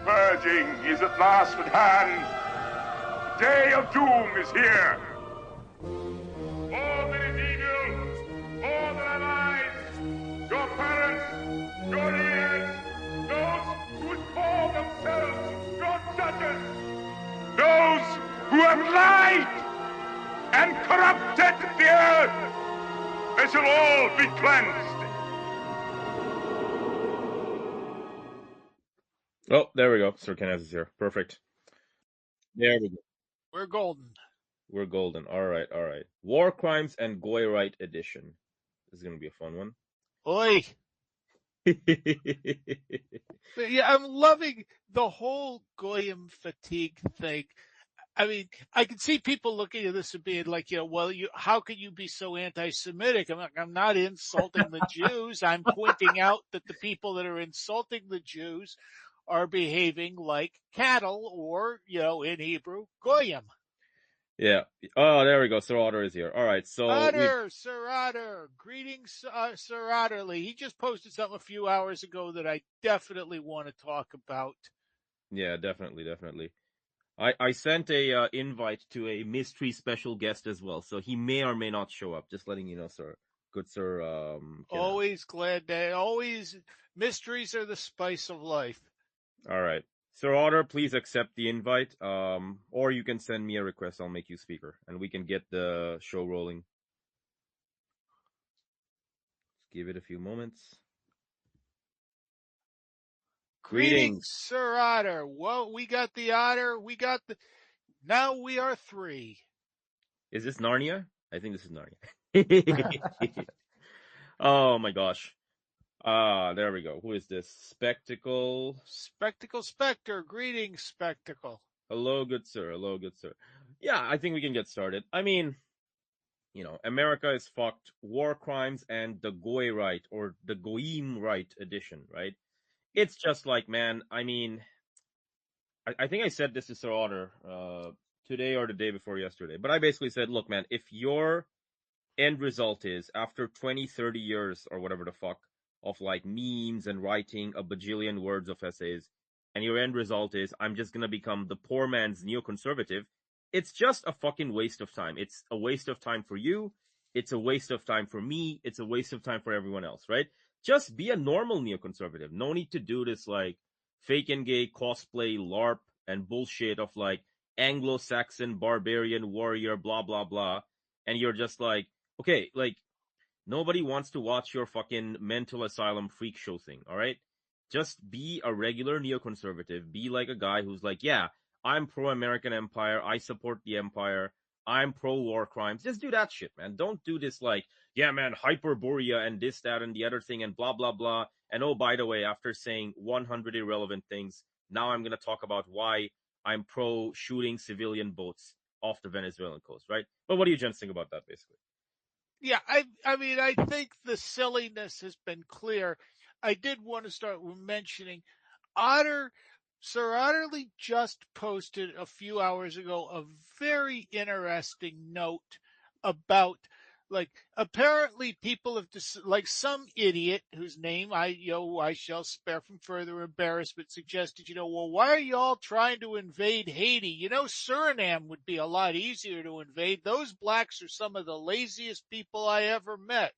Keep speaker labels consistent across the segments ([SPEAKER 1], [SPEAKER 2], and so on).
[SPEAKER 1] purging is at last at hand. The day of doom is here. All that is evil, all that are lies, your parents, your leaders, those who would call themselves your judges, those who have lied and corrupted the earth, they shall all be cleansed.
[SPEAKER 2] Oh, there we go. Sir Kenneth is here. Perfect. There we go.
[SPEAKER 3] We're golden.
[SPEAKER 2] We're golden. All right. War Crimes and Goyrite Edition. This is going to be a fun one.
[SPEAKER 3] Oi. Yeah, I'm loving the whole Goyim fatigue thing. I mean, I can see people looking at this and being like, well, how can you be so anti-Semitic? I'm not insulting the Jews. I'm pointing out that the people that are insulting the Jews are behaving like cattle, or, in Hebrew, Goyim.
[SPEAKER 2] Yeah. Oh, there we go. Sir Otter is here. All right. So
[SPEAKER 3] Sir Otter. Greetings, Sir Otterly. He just posted something a few hours ago that I definitely want to talk about.
[SPEAKER 2] Yeah, definitely. I sent a invite to a mystery special guest as well, so he may or may not show up. Just letting you know, sir. Good sir.
[SPEAKER 3] Always glad that. Always mysteries are the spice of life.
[SPEAKER 2] All right. Sir Otter, please accept the invite. Or you can send me a request. I'll make you speaker, and we can get the show rolling. Let's give it a few moments.
[SPEAKER 3] Greetings, Sir Otter. Well, we got the otter. Now we are three.
[SPEAKER 2] Is this Narnia? I think this is Narnia. Oh my gosh. There we go. Who is this? Spectacle.
[SPEAKER 3] Spectre. Greetings, Spectacle.
[SPEAKER 2] Hello, good sir. Yeah, I think we can get started. I mean, America is fucked. War Crimes and the Goyrite, or the Goyim Right edition, right? It's just like, man, I mean, I think I said this to Sir Otter today or the day before yesterday, but I basically said, look, man, if your end result is, after 20, 30 years or whatever the fuck, of like memes and writing a bajillion words of essays, and your end result is, I'm just gonna become the poor man's neoconservative, it's just a fucking waste of time. It's a waste of time for you. It's a waste of time for me. It's a waste of time for everyone else, right? Just be a normal neoconservative. No need to do this like fake and gay cosplay LARP and bullshit of like Anglo-Saxon barbarian warrior, blah, blah, blah. And you're just like, okay, like, nobody wants to watch your fucking mental asylum freak show thing, all right? Just be a regular neoconservative. Be like a guy who's like, yeah, I'm pro-American empire. I support the empire. I'm pro-war crimes. Just do that shit, man. Don't do this like, yeah, man, Hyperborea and this, that, and the other thing and blah, blah, blah. And oh, by the way, after saying 100 irrelevant things, now I'm going to talk about why I'm pro-shooting civilian boats off the Venezuelan coast, right? But what do you gents think about that, basically?
[SPEAKER 3] Yeah, I mean, I think the silliness has been clear. I did want to start with mentioning Sir Otterly just posted a few hours ago a very interesting note about, like, apparently people have like some idiot whose name I shall spare from further embarrassment suggested, well, why are you all trying to invade Haiti? Suriname would be a lot easier to invade. Those blacks are some of the laziest people I ever met.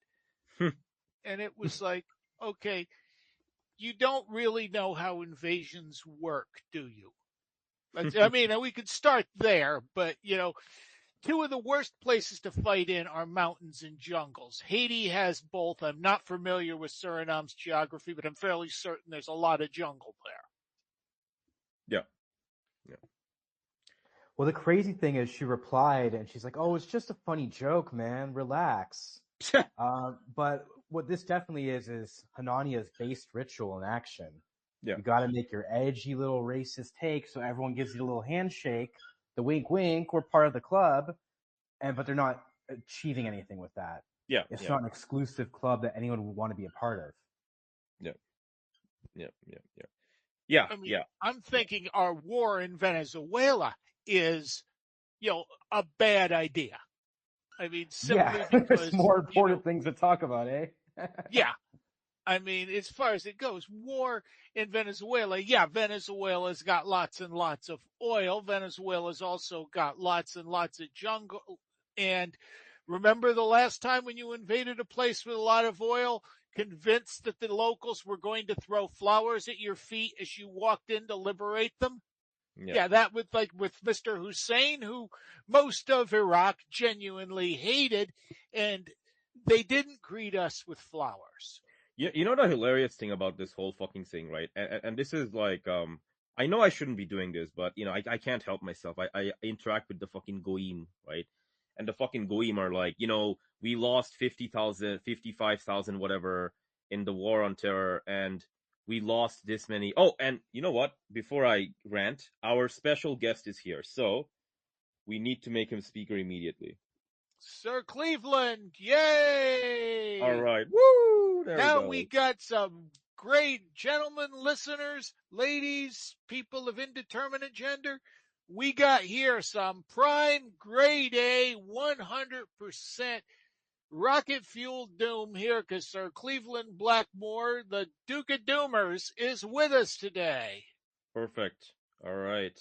[SPEAKER 3] And it was like, okay, you don't really know how invasions work, do you? I mean, we could start there, but, two of the worst places to fight in are mountains and jungles. Haiti has both. I'm not familiar with Suriname's geography, but I'm fairly certain there's a lot of jungle there.
[SPEAKER 2] Yeah.
[SPEAKER 4] Well, the crazy thing is she replied and she's like, oh, it's just a funny joke, man. Relax. But what this definitely is Hananiah's based ritual in action.
[SPEAKER 2] Yeah.
[SPEAKER 4] You got to make your edgy little racist take so everyone gives you a little handshake. The wink, wink, we're part of the club, but they're not achieving anything with that.
[SPEAKER 2] Yeah.
[SPEAKER 4] It's not an exclusive club that anyone would want to be a part of.
[SPEAKER 2] Yeah.
[SPEAKER 3] I mean, I'm thinking our war in Venezuela is, a bad idea. I mean, simply because
[SPEAKER 4] there's more important things to talk about, eh?
[SPEAKER 3] Yeah. I mean, as far as it goes, war in Venezuela, yeah, Venezuela's got lots and lots of oil. Venezuela's also got lots and lots of jungle. And remember the last time when you invaded a place with a lot of oil, convinced that the locals were going to throw flowers at your feet as you walked in to liberate them?
[SPEAKER 2] Yeah.
[SPEAKER 3] Yeah, that with Mr. Hussein, who most of Iraq genuinely hated, and they didn't greet us with flowers.
[SPEAKER 2] You know the hilarious thing about this whole fucking thing, right? And this is like, I know I shouldn't be doing this, but I can't help myself. I interact with the fucking goyim, right? And the fucking goyim are like, we lost 50,000, 55,000, whatever in the war on terror, and we lost this many. Oh, and you know what? Before I rant, our special guest is here, so we need to make him speaker immediately.
[SPEAKER 3] Sir Cleveland, yay!
[SPEAKER 2] All right, woo! There
[SPEAKER 3] Now
[SPEAKER 2] we
[SPEAKER 3] we
[SPEAKER 2] go.
[SPEAKER 3] got some great gentlemen, listeners, ladies, people of indeterminate gender. We got here some prime grade A, 100% rocket fuel doom here because Sir Cleveland Blakemore, the Duke of Doomers, is with us today.
[SPEAKER 2] Perfect. All right.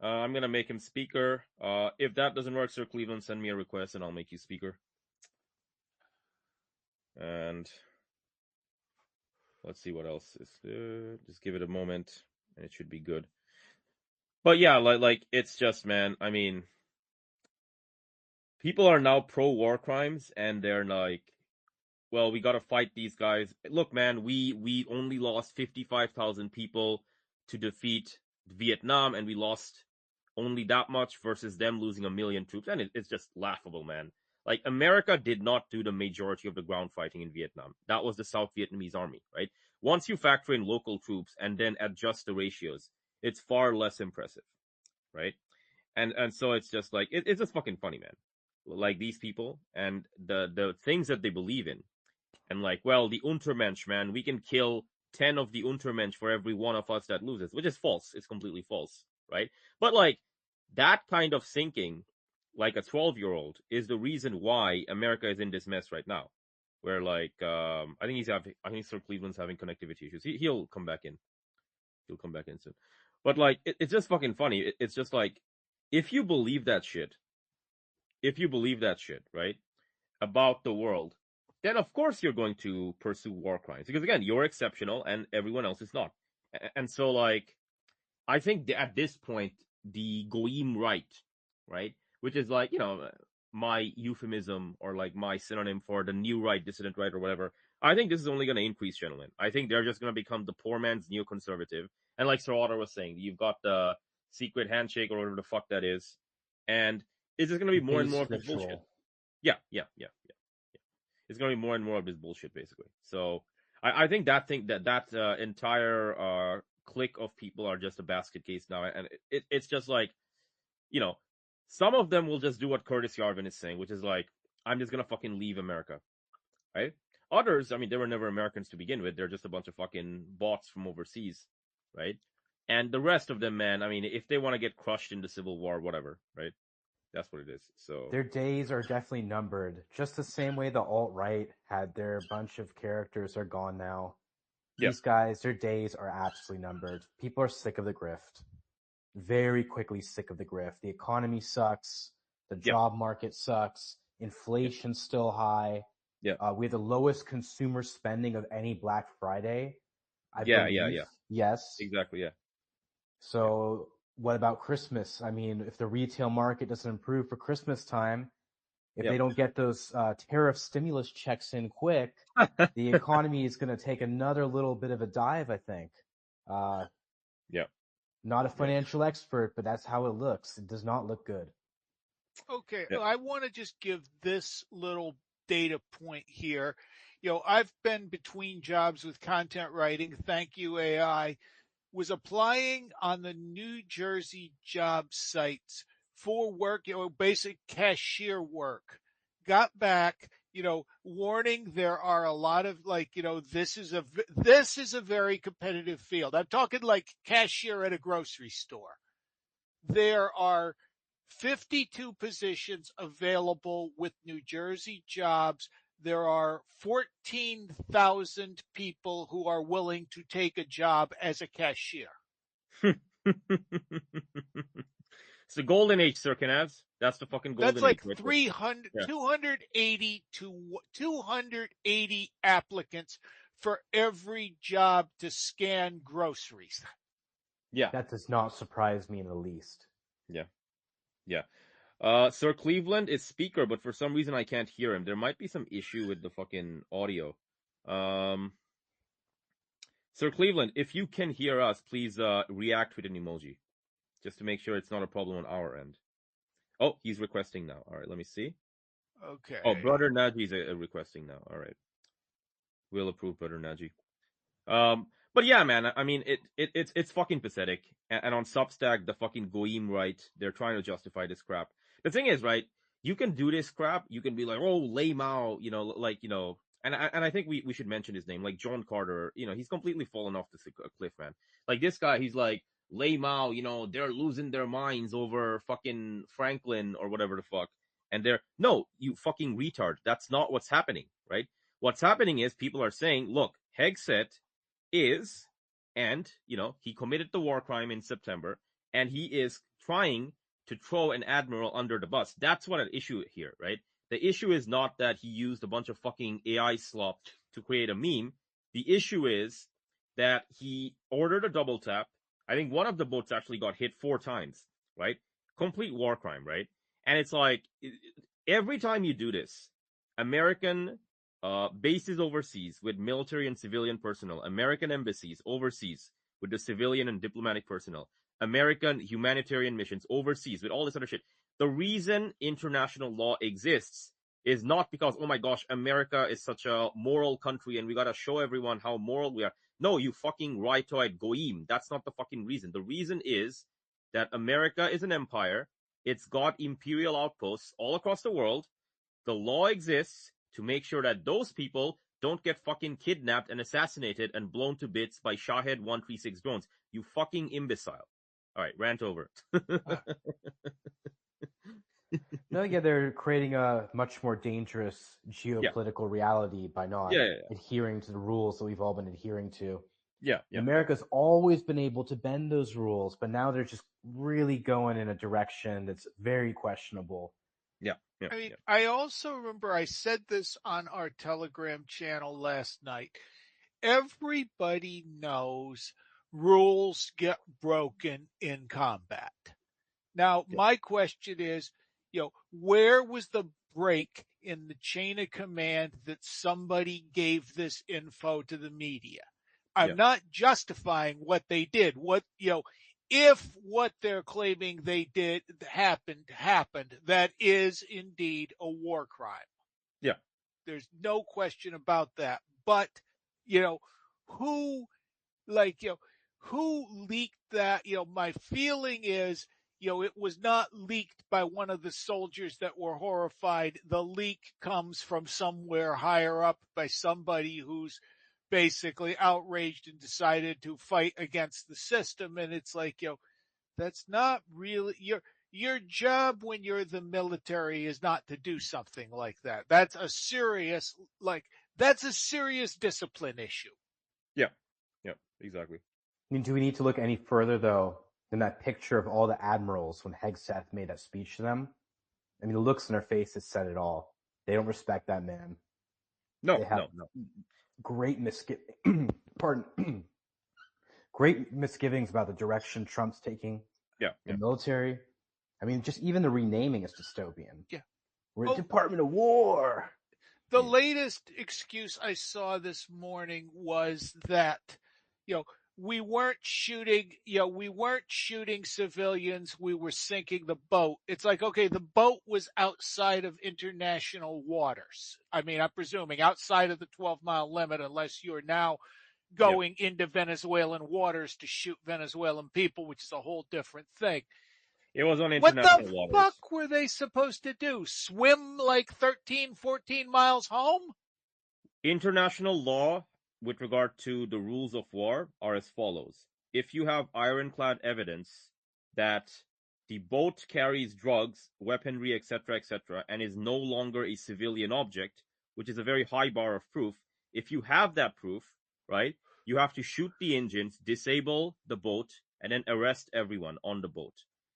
[SPEAKER 2] I'm gonna make him speaker. If that doesn't work, Sir Cleveland, send me a request and I'll make you speaker. And let's see what else is. Just give it a moment, and it should be good. But yeah, like it's just, man. I mean, people are now pro war crimes, and they're like, well, we gotta fight these guys. Look, man, we only lost 55,000 people to defeat Vietnam, and we lost only that much versus them losing 1 million troops, and it's just laughable, man. Like, America did not do the majority of the ground fighting in Vietnam. That was the South Vietnamese army, right? Once you factor in local troops and then adjust the ratios, it's far less impressive, right? And so it's just like, it's just fucking funny, man. Like, these people and the things that they believe in. And like, well, the Untermensch, man, we can kill 10 of the Untermensch for every one of us that loses, which is false. It's completely false, right? But like, that kind of thinking, like a 12-year-old, is the reason why America is in this mess right now. Where like, I think Sir Cleveland's having connectivity issues. He'll come back in. He'll come back in soon. But like, it's just fucking funny. It's just like, if you believe that shit, right, about the world, then of course you're going to pursue war crimes. Because again, you're exceptional and everyone else is not. And so like, I think at this point, the goyim right, which is like, my euphemism or like my synonym for the new right, dissident right, or whatever. I think this is only going to increase, gentlemen. I think they're just going to become the poor man's neoconservative. And like Sir Otter was saying, you've got the secret handshake or whatever the fuck that is. And it's just going to be more and more of this bullshit. Yeah. It's going to be more and more of this bullshit, basically. So I think that entire clique of people are just a basket case now. And it's just like, some of them will just do what Curtis Yarvin is saying, which is like, I'm just going to fucking leave America, right? Others, I mean, they were never Americans to begin with. They're just a bunch of fucking bots from overseas, right? And the rest of them, man, I mean, if they want to get crushed in the Civil War, whatever, right? That's what it is. So
[SPEAKER 4] their days are definitely numbered. Just the same way the alt-right had their bunch of characters are gone now. These guys, their days are absolutely numbered. People are sick of the grift. Very quickly sick of the grift. The economy sucks. The job market sucks. Inflation's still high.
[SPEAKER 2] Yeah.
[SPEAKER 4] We have the lowest consumer spending of any Black Friday. I
[SPEAKER 2] Yeah.
[SPEAKER 4] Yes.
[SPEAKER 2] Exactly, yeah.
[SPEAKER 4] So what about Christmas? I mean, if the retail market doesn't improve for Christmas time, if they don't get those tariff stimulus checks in quick, the economy is going to take another little bit of a dive, I think. Not a financial expert, but that's how it looks. It does not look good.
[SPEAKER 3] Okay, I want to just give this little data point here. I've been between jobs with content writing. Thank you, AI. Was applying on the New Jersey job sites for work, basic cashier work. Got back, warning there are a lot of this is a very competitive field. I'm talking like cashier at a grocery store. There are 52 positions available with New Jersey jobs. there are 14,000 people who are willing to take a job as a cashier.
[SPEAKER 2] It's the golden age, Sir Canavs. That's the fucking golden
[SPEAKER 3] That's like
[SPEAKER 2] age. Right
[SPEAKER 3] 300,
[SPEAKER 2] yeah.
[SPEAKER 3] 280 to 280 applicants for every job to scan groceries.
[SPEAKER 2] Yeah.
[SPEAKER 4] That does not surprise me in the least.
[SPEAKER 2] Yeah. Yeah. Sir Cleveland is speaker, but for some reason I can't hear him. There might be some issue with the fucking audio. Sir Cleveland, if you can hear us, please react with an emoji, just to make sure it's not a problem on our end. Oh, he's requesting now. All right, let me see.
[SPEAKER 3] Okay.
[SPEAKER 2] Oh, Brother Naji's requesting now. All right, we'll approve Brother Naji. But yeah, man, I mean, it's fucking pathetic. And on Substack, the fucking Goyim right, they're trying to justify this crap. The thing is, right, you can do this crap. You can be like, oh, Lei Mao, like, and I think we should mention his name, like John Carter. He's completely fallen off the cliff, man. Like this guy, he's like Lei Mao. They're losing their minds over fucking Franklin or whatever the fuck. And no, you fucking retard. That's not what's happening, right? What's happening is people are saying, look, Hegseth is, and he committed the war crime in September, and he is trying to throw an admiral under the bus. That's what an issue here, right? The issue is not that he used a bunch of fucking AI slop to create a meme. The issue is that he ordered a double tap. I think one of the boats actually got hit 4 times, right? Complete war crime, right? And it's like, every time you do this, American bases overseas with military and civilian personnel, American embassies overseas with the civilian and diplomatic personnel, American humanitarian missions overseas with all this other shit. The reason international law exists is not because, oh my gosh, America is such a moral country and we gotta show everyone how moral we are. No, you fucking rightoid goyim. That's not the fucking reason. The reason is that America is an empire. It's got imperial outposts all across the world. The law exists to make sure that those people don't get fucking kidnapped and assassinated and blown to bits by Shahed 136 drones. You fucking imbecile. All right, rant over.
[SPEAKER 4] No, yeah, they're creating a much more dangerous geopolitical reality by not adhering to the rules that we've all been adhering to.
[SPEAKER 2] Yeah.
[SPEAKER 4] America's always been able to bend those rules, but now they're just really going in a direction that's very questionable.
[SPEAKER 2] Yeah.
[SPEAKER 3] I mean, I also remember I said this on our Telegram channel last night. Everybody knows rules get broken in combat. Now, my question is, where was the break in the chain of command that somebody gave this info to the media? I'm not justifying what they did. If what they're claiming they did happened, that is indeed a war crime.
[SPEAKER 2] Yeah.
[SPEAKER 3] There's no question about that. But, who leaked that? My feeling is, it was not leaked by one of the soldiers that were horrified. The leak comes from somewhere higher up by somebody who's basically outraged and decided to fight against the system. And it's like, that's not really your job when you're the military is not to do something like that. That's a serious discipline issue.
[SPEAKER 2] Yeah, exactly.
[SPEAKER 4] I mean, do we need to look any further, though, than that picture of all the admirals when Hegseth made that speech to them? I mean, the looks on their faces said it all. They don't respect that man.
[SPEAKER 2] No.
[SPEAKER 4] Great great misgivings about the direction Trump's taking the military. I mean, just even the renaming is dystopian.
[SPEAKER 3] Yeah.
[SPEAKER 4] We're Department of War.
[SPEAKER 3] The latest excuse I saw this morning was that, we weren't shooting civilians. We were sinking the boat. It's like, okay, the boat was outside of international waters. I mean, I'm presuming outside of the 12-mile limit, unless you're now going into Venezuelan waters to shoot Venezuelan people, which is a whole different thing.
[SPEAKER 2] It was on international waters.
[SPEAKER 3] What the fuck were they supposed to do? Swim like 13, 14 miles home?
[SPEAKER 2] International law with regard to the rules of war are as follows. If you have ironclad evidence that the boat carries drugs, weaponry, etc., and is no longer a civilian object, which is a very high bar of proof. If you have that proof, right, you have to shoot the engines, disable the boat, and then arrest everyone on the boat.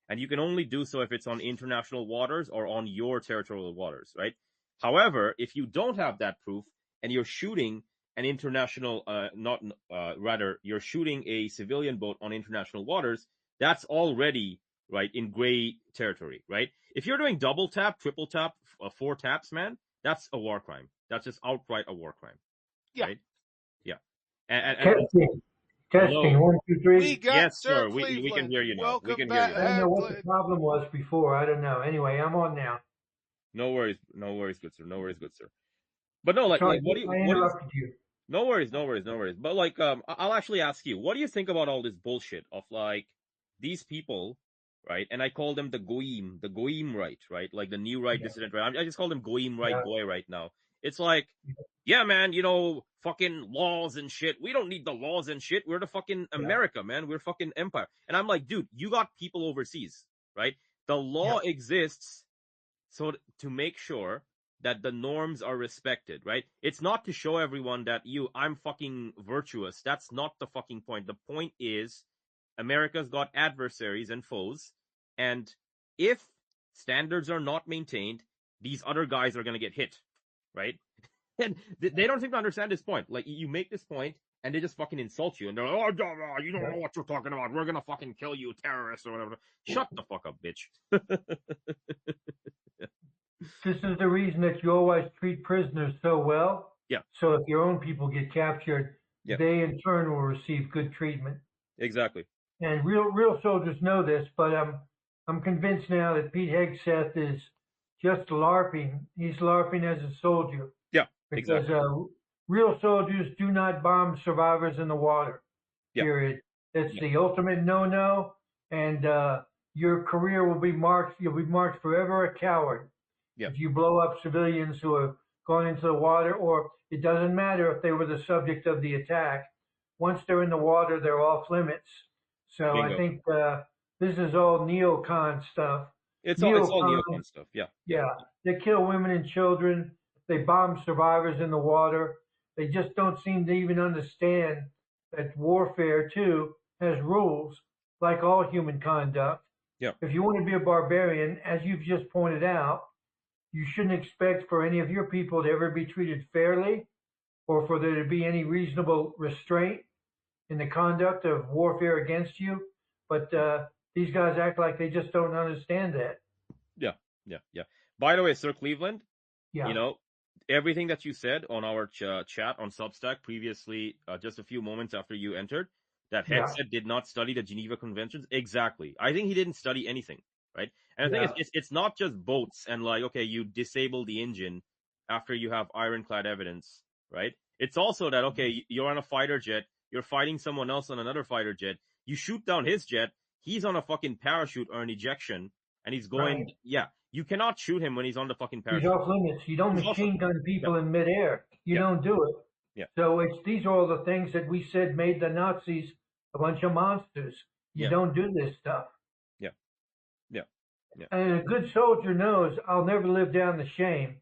[SPEAKER 2] And you can only do so if it's on international waters or on your territorial waters, right? However, if you don't have that proof and you're shooting an international, you're shooting a civilian boat on international waters, that's already, right, in gray territory, right? If you're doing double tap, triple tap, 4 taps, man, that's a war crime. That's just outright a war crime.
[SPEAKER 3] Yeah.
[SPEAKER 2] Right? Yeah. And
[SPEAKER 5] Testing.
[SPEAKER 2] hello.
[SPEAKER 5] 1, 2, 3.
[SPEAKER 3] We got
[SPEAKER 2] Yes,
[SPEAKER 3] Sir
[SPEAKER 2] sir. We
[SPEAKER 3] Cleveland.
[SPEAKER 2] can hear you now.
[SPEAKER 3] Welcome
[SPEAKER 2] We can
[SPEAKER 3] back.
[SPEAKER 2] hear you
[SPEAKER 5] I don't
[SPEAKER 2] now.
[SPEAKER 5] know what the problem was before. I don't know. Anyway, I'm on now.
[SPEAKER 2] No worries, good sir. No worries, good sir. But no,
[SPEAKER 5] Sorry,
[SPEAKER 2] what do you?
[SPEAKER 5] I interrupted you.
[SPEAKER 2] No worries. But like, I'll actually ask you, what do you think about all this bullshit of like these people, right? And I call them the goyim right, right? Like the new right, dissident right. I just call them goyim right, goy right now. It's like, yeah, man, fucking laws and shit. We don't need the laws and shit. We're the fucking America, man. We're fucking empire. And I'm like, dude, you got people overseas, right? The law exists so to make sure that the norms are respected, right? It's not to show everyone that I'm fucking virtuous. That's not the fucking point. The point is America's got adversaries and foes, and if standards are not maintained, these other guys are going to get hit, right? And they don't seem to understand this point. Like, you make this point, and they just fucking insult you, and they're like, oh, you don't know what you're talking about. We're going to fucking kill you, terrorists, or whatever. Shut the fuck up, bitch.
[SPEAKER 5] This is the reason that you always treat prisoners so well.
[SPEAKER 2] Yeah.
[SPEAKER 5] So if your own people get captured, they in turn will receive good treatment.
[SPEAKER 2] Exactly.
[SPEAKER 5] And real soldiers know this, but I'm convinced now that Pete Hegseth is just LARPing. He's LARPing as a soldier.
[SPEAKER 2] Yeah,
[SPEAKER 5] because
[SPEAKER 2] exactly.
[SPEAKER 5] Real soldiers do not bomb survivors in the water. Period. It's the ultimate no-no, and your career will be marked. You'll be marked forever a coward if you blow up civilians who have gone into the water, or it doesn't matter if they were the subject of the attack. Once they're in the water, they're off limits. So
[SPEAKER 2] Bingo.
[SPEAKER 5] I think this is all neocon stuff.
[SPEAKER 2] It's all neocon stuff.
[SPEAKER 5] Yeah. They kill women and children. They bomb survivors in the water. They just don't seem to even understand that warfare, too, has rules, like all human conduct.
[SPEAKER 2] Yeah.
[SPEAKER 5] If you want to be a barbarian, as you've just pointed out, you shouldn't expect for any of your people to ever be treated fairly, or for there to be any reasonable restraint in the conduct of warfare against you. But these guys act like they just don't understand that.
[SPEAKER 2] Yeah. By the way, Sir Cleveland,
[SPEAKER 5] Yeah.
[SPEAKER 2] Everything that you said on our chat on Substack previously, just a few moments after you entered, that Hegseth did not study the Geneva Conventions. Exactly. I think he didn't study anything, right? And I think it's not just boats and like, okay, you disable the engine after you have ironclad evidence, right? It's also that, okay, you're on a fighter jet, you're fighting someone else on another fighter jet, you shoot down his jet, he's on a fucking parachute or an ejection, and he's going, you cannot shoot him when he's on the fucking parachute.
[SPEAKER 5] He's off limits. You don't machine gun people in midair. You don't do it.
[SPEAKER 2] Yeah.
[SPEAKER 5] So these are all the things that we said made the Nazis a bunch of monsters. You don't do this stuff.
[SPEAKER 2] Yeah.
[SPEAKER 5] And a good soldier knows I'll never live down the shame.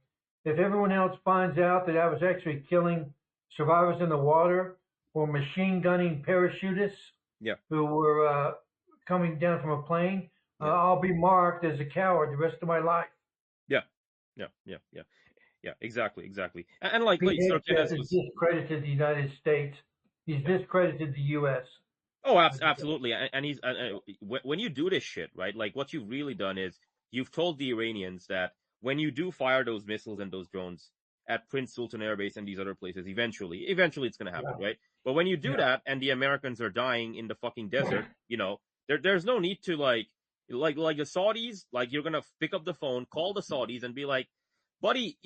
[SPEAKER 5] If everyone else finds out that I was actually killing survivors in the water or machine gunning parachutists who were coming down from a plane, I'll be marked as a coward the rest of my life.
[SPEAKER 2] Yeah, exactly. And like,
[SPEAKER 5] Pete
[SPEAKER 2] Sir Kenneth
[SPEAKER 5] has discredited the United States. He's discredited the U.S.
[SPEAKER 2] Oh, absolutely. And he's when you do this shit, right? Like, what you've really done is you've told the Iranians that when you do fire those missiles and those drones at Prince Sultan Air Base and these other places, eventually it's going to happen, right? But when you do that and the Americans are dying in the fucking desert, there's no need to like the Saudis, like, you're going to pick up the phone, call the Saudis and be like, buddy,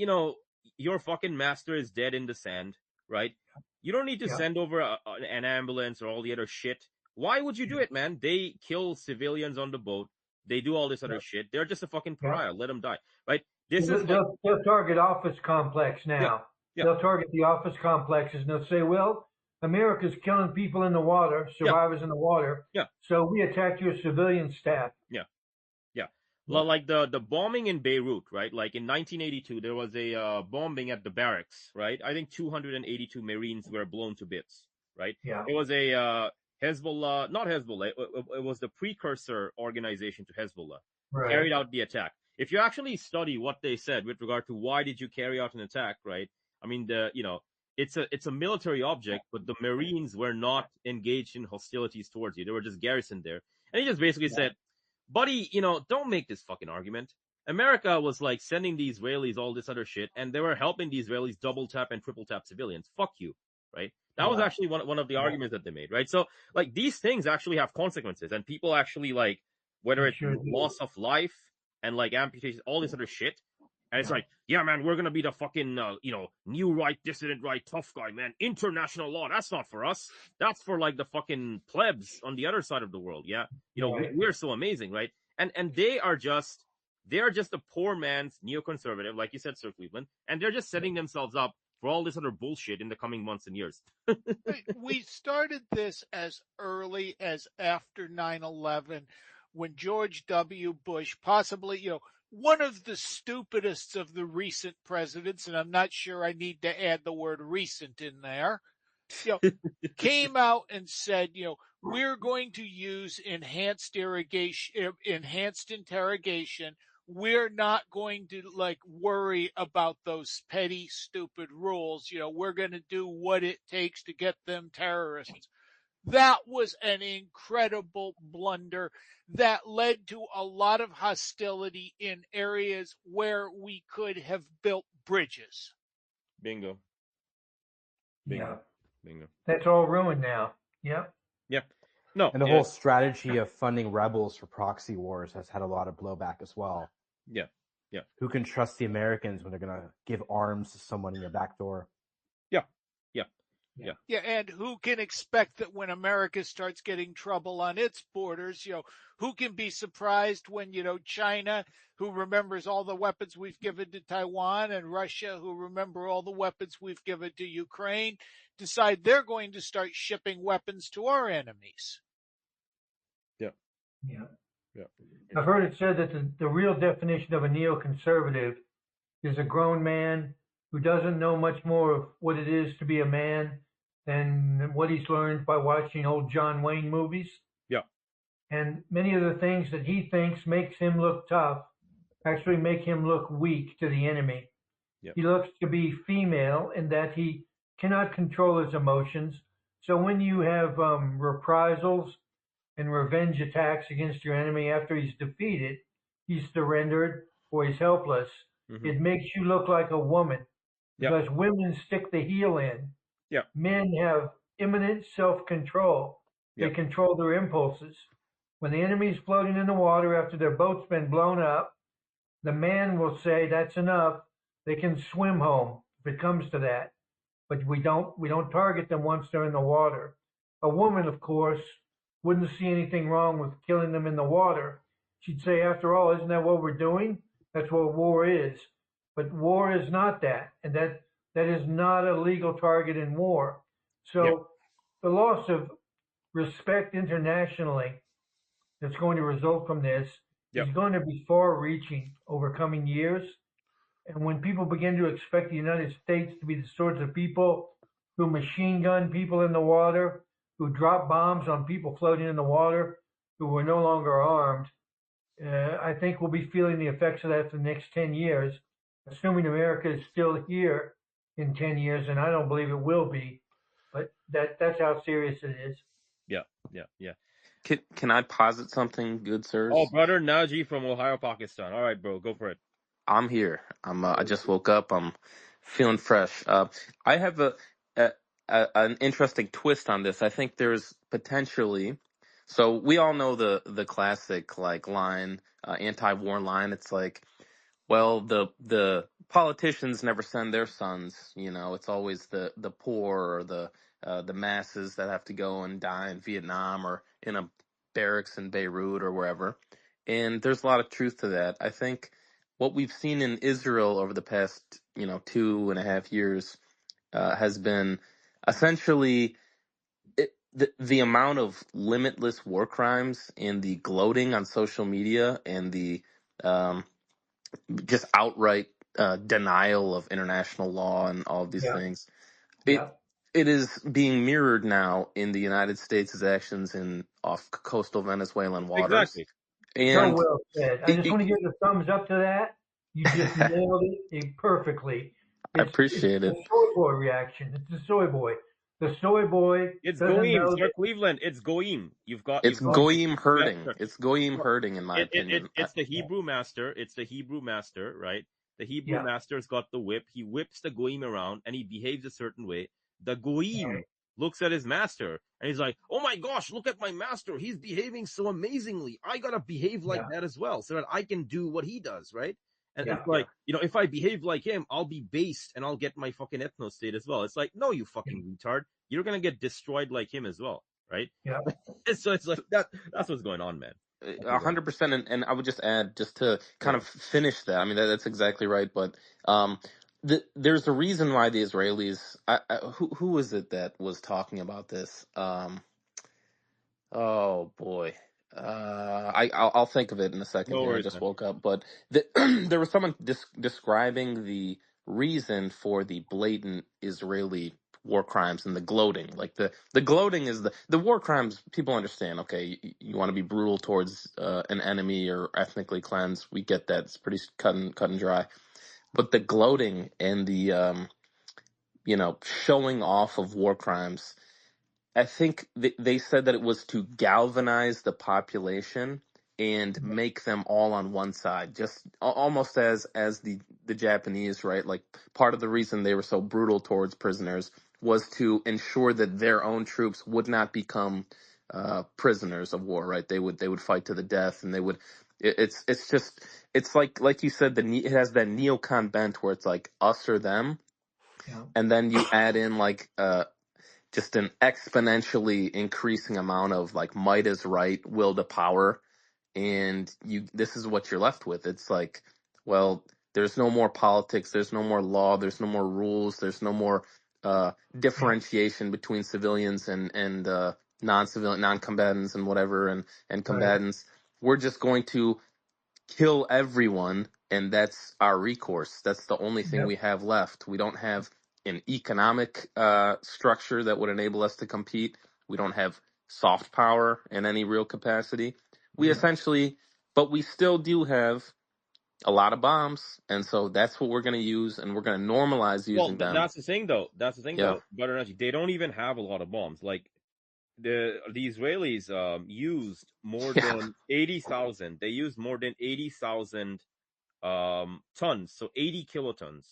[SPEAKER 2] your fucking master is dead in the sand, right? You don't need to send over an ambulance or all the other shit. Why would you do it, man? They kill civilians on the boat. They do all this other shit. They're just a fucking pariah. Let them die, right?
[SPEAKER 5] They'll target office complex now. They'll target the office complexes and they'll say, well, America's killing people in the water, survivors in the water.
[SPEAKER 2] Yeah.
[SPEAKER 5] So we attacked your civilian staff.
[SPEAKER 2] Yeah. Like the bombing in Beirut, right? Like in 1982, there was a bombing at the barracks, right? I think 282 Marines were blown to bits, right?
[SPEAKER 5] Yeah.
[SPEAKER 2] It was a Hezbollah, not Hezbollah, it was the precursor organization to Hezbollah,
[SPEAKER 5] Right.
[SPEAKER 2] carried out the attack. If you actually study what they said with regard to why did you carry out an attack, right? I mean, it's a military object, but the Marines were not engaged in hostilities towards you. They were just garrisoned there. And he just basically said, buddy, don't make this fucking argument. America was like sending the Israelis all this other shit, and they were helping the Israelis double tap and triple tap civilians. Fuck you, right? That was actually one of the arguments that they made, right? So, like, these things actually have consequences, and people actually, like, whether it's loss of life and, like, amputation, all this other shit. And it's like, yeah, man, we're going to be the fucking, new right, dissident right, tough guy, man. International law, that's not for us. That's for, like, the fucking plebs on the other side of the world, yeah? We're so amazing, right? And they are just a poor man's neoconservative, like you said, Sir Cleveland, and they're just setting themselves up for all this other bullshit in the coming months and years.
[SPEAKER 3] We started this as early as after 9/11, when George W. Bush, possibly, one of the stupidest of the recent presidents, and I'm not sure I need to add the word recent in there, came out and said, we're going to use enhanced interrogation. We're not going to worry about those petty, stupid rules. We're going to do what it takes to get them terrorists. That was an incredible blunder that led to a lot of hostility in areas where we could have built bridges.
[SPEAKER 2] Bingo.
[SPEAKER 5] Yeah.
[SPEAKER 2] Bingo.
[SPEAKER 5] That's all ruined now. Yep.
[SPEAKER 2] Yeah. No.
[SPEAKER 4] And the whole strategy of funding rebels for proxy wars has had a lot of blowback as well.
[SPEAKER 2] Yeah. Yeah.
[SPEAKER 4] Who can trust the Americans when they're going to give arms to someone in your back door?
[SPEAKER 2] Yeah. Yeah. Yeah.
[SPEAKER 3] Yeah, and who can expect that when America starts getting trouble on its borders, who can be surprised when, China, who remembers all the weapons we've given to Taiwan, and Russia, who remember all the weapons we've given to Ukraine, decide they're going to start shipping weapons to our enemies.
[SPEAKER 2] Yeah.
[SPEAKER 5] Yeah.
[SPEAKER 2] Yeah.
[SPEAKER 5] I've heard it said that the real definition of a neoconservative is a grown man who doesn't know much more of what it is to be a man than what he's learned by watching old John Wayne movies.
[SPEAKER 2] Yeah.
[SPEAKER 5] And many of the things that he thinks makes him look tough actually make him look weak to the enemy.
[SPEAKER 2] Yeah.
[SPEAKER 5] He looks to be female in that he cannot control his emotions. So when you have reprisals and revenge attacks against your enemy after he's defeated, he's surrendered, or he's helpless, it makes you look like a woman. Because women stick the heel in.
[SPEAKER 2] Yeah.
[SPEAKER 5] Men have imminent self-control. They control their impulses. When the enemy's floating in the water after their boat's been blown up, the man will say, that's enough. They can swim home if it comes to that. But we don't target them once they're in the water. A woman, of course, wouldn't see anything wrong with killing them in the water. She'd say, after all, isn't that what we're doing? That's what war is. But war is not that, and that is not a legal target in war. So the loss of respect internationally that's going to result from this is going to be far-reaching over coming years. And when people begin to expect the United States to be the sorts of people who machine gun people in the water, who drop bombs on people floating in the water, who are no longer armed, I think we'll be feeling the effects of that for the next 10 years. Assuming America is still here in 10 years, and I don't believe it will be, but that's how serious it is.
[SPEAKER 2] Yeah.
[SPEAKER 6] Can I posit something, good sirs?
[SPEAKER 2] Oh, brother Naji from Ohio, Pakistan. All right, bro, go for it.
[SPEAKER 6] I'm here. I just woke up. I'm feeling fresh. I have an interesting twist on this. I think there's potentially. So we all know the classic line, anti-war line. It's like, well, the politicians never send their sons. It's always the poor or the masses that have to go and die in Vietnam or in a barracks in Beirut or wherever. And there's a lot of truth to that. I think what we've seen in Israel over the past 2.5 years has been essentially the amount of limitless war crimes and the gloating on social media and the um, just outright denial of international law and all of these
[SPEAKER 5] Yeah.
[SPEAKER 6] things.
[SPEAKER 5] Yeah.
[SPEAKER 6] It is being mirrored now in the United States' actions in off coastal Venezuelan waters,
[SPEAKER 2] Exactly.
[SPEAKER 5] So
[SPEAKER 6] and
[SPEAKER 5] well said. I just want to give a thumbs up to that. You just nailed it perfectly.
[SPEAKER 6] I
[SPEAKER 5] It's
[SPEAKER 6] appreciate
[SPEAKER 5] a
[SPEAKER 6] it.
[SPEAKER 5] soy boy reaction. It's the soy boy. The soy boy
[SPEAKER 2] It's
[SPEAKER 5] doesn't
[SPEAKER 2] Goim,
[SPEAKER 5] know
[SPEAKER 2] Sir
[SPEAKER 5] that.
[SPEAKER 2] Cleveland. It's Goim.
[SPEAKER 6] It's
[SPEAKER 2] You've got the
[SPEAKER 6] goyim
[SPEAKER 2] Hebrew
[SPEAKER 6] hurting.
[SPEAKER 2] master.
[SPEAKER 6] It's goyim hurting, in my opinion.
[SPEAKER 2] It's the Hebrew master. It's the Hebrew master, right? The Hebrew
[SPEAKER 5] Yeah.
[SPEAKER 2] master's got the whip. He whips the Goim around and he behaves a certain way. The Goim looks at his master and he's like, "Oh my gosh, look at my master. He's behaving so amazingly. I gotta behave like
[SPEAKER 5] Yeah.
[SPEAKER 2] that as well so that I can do what he does, right?" And
[SPEAKER 5] Yeah.
[SPEAKER 2] it's like, if I behave like him, I'll be based and I'll get my fucking ethno state as well. It's like, no, you fucking retard. You're gonna get destroyed like him as well, right?
[SPEAKER 5] Yeah.
[SPEAKER 2] So it's like that's what's going on, man.
[SPEAKER 6] 100%, and I would just add, just to kind
[SPEAKER 2] Yeah.
[SPEAKER 6] of finish that. I mean, that's exactly right. But there's a reason why the Israelis. Who was it that was talking about this? Oh boy, I'll think of it in a second
[SPEAKER 2] No
[SPEAKER 6] here. I
[SPEAKER 2] worries,
[SPEAKER 6] just
[SPEAKER 2] man.
[SPEAKER 6] woke up, but there was someone describing the reason for the blatant Israeli war crimes and the gloating. Like the gloating is the war crimes. People understand. Okay, you want to be brutal towards an enemy or ethnically cleanse. We get that. It's pretty cut and dry. But the gloating and the showing off of war crimes, I think they said that it was to galvanize the population and make them all on one side, just almost as the Japanese, right? Like, part of the reason they were so brutal towards prisoners was to ensure that their own troops would not become prisoners of war, right? They would fight to the death, and they would. It's just, it's like you said, it has that neocon bent where it's like us or them,
[SPEAKER 5] Yeah.
[SPEAKER 6] and then you add in like just an exponentially increasing amount of like might is right, will to power, and this is what you're left with. It's like, well, there's no more politics, there's no more law, there's no more rules, there's no more differentiation between civilians and non-civilian, non-combatants and whatever, and
[SPEAKER 5] Right.
[SPEAKER 6] combatants. We're just going to kill everyone, and that's our recourse. That's the only thing
[SPEAKER 5] Yep.
[SPEAKER 6] we have left. We don't have an economic structure that would enable us to compete. We don't have soft power in any real capacity. We
[SPEAKER 5] Yep.
[SPEAKER 6] essentially, but we still do have a lot of bombs, and so that's what we're going to use, and we're going to normalize
[SPEAKER 2] Well,
[SPEAKER 6] using them.
[SPEAKER 2] that's the thing, though.
[SPEAKER 6] Yeah,
[SPEAKER 2] Brother Najee, they don't even have a lot of bombs. Like the Israelis used more
[SPEAKER 6] yeah,
[SPEAKER 2] than 80,000. They used more than 80,000 tons, so 80 kilotons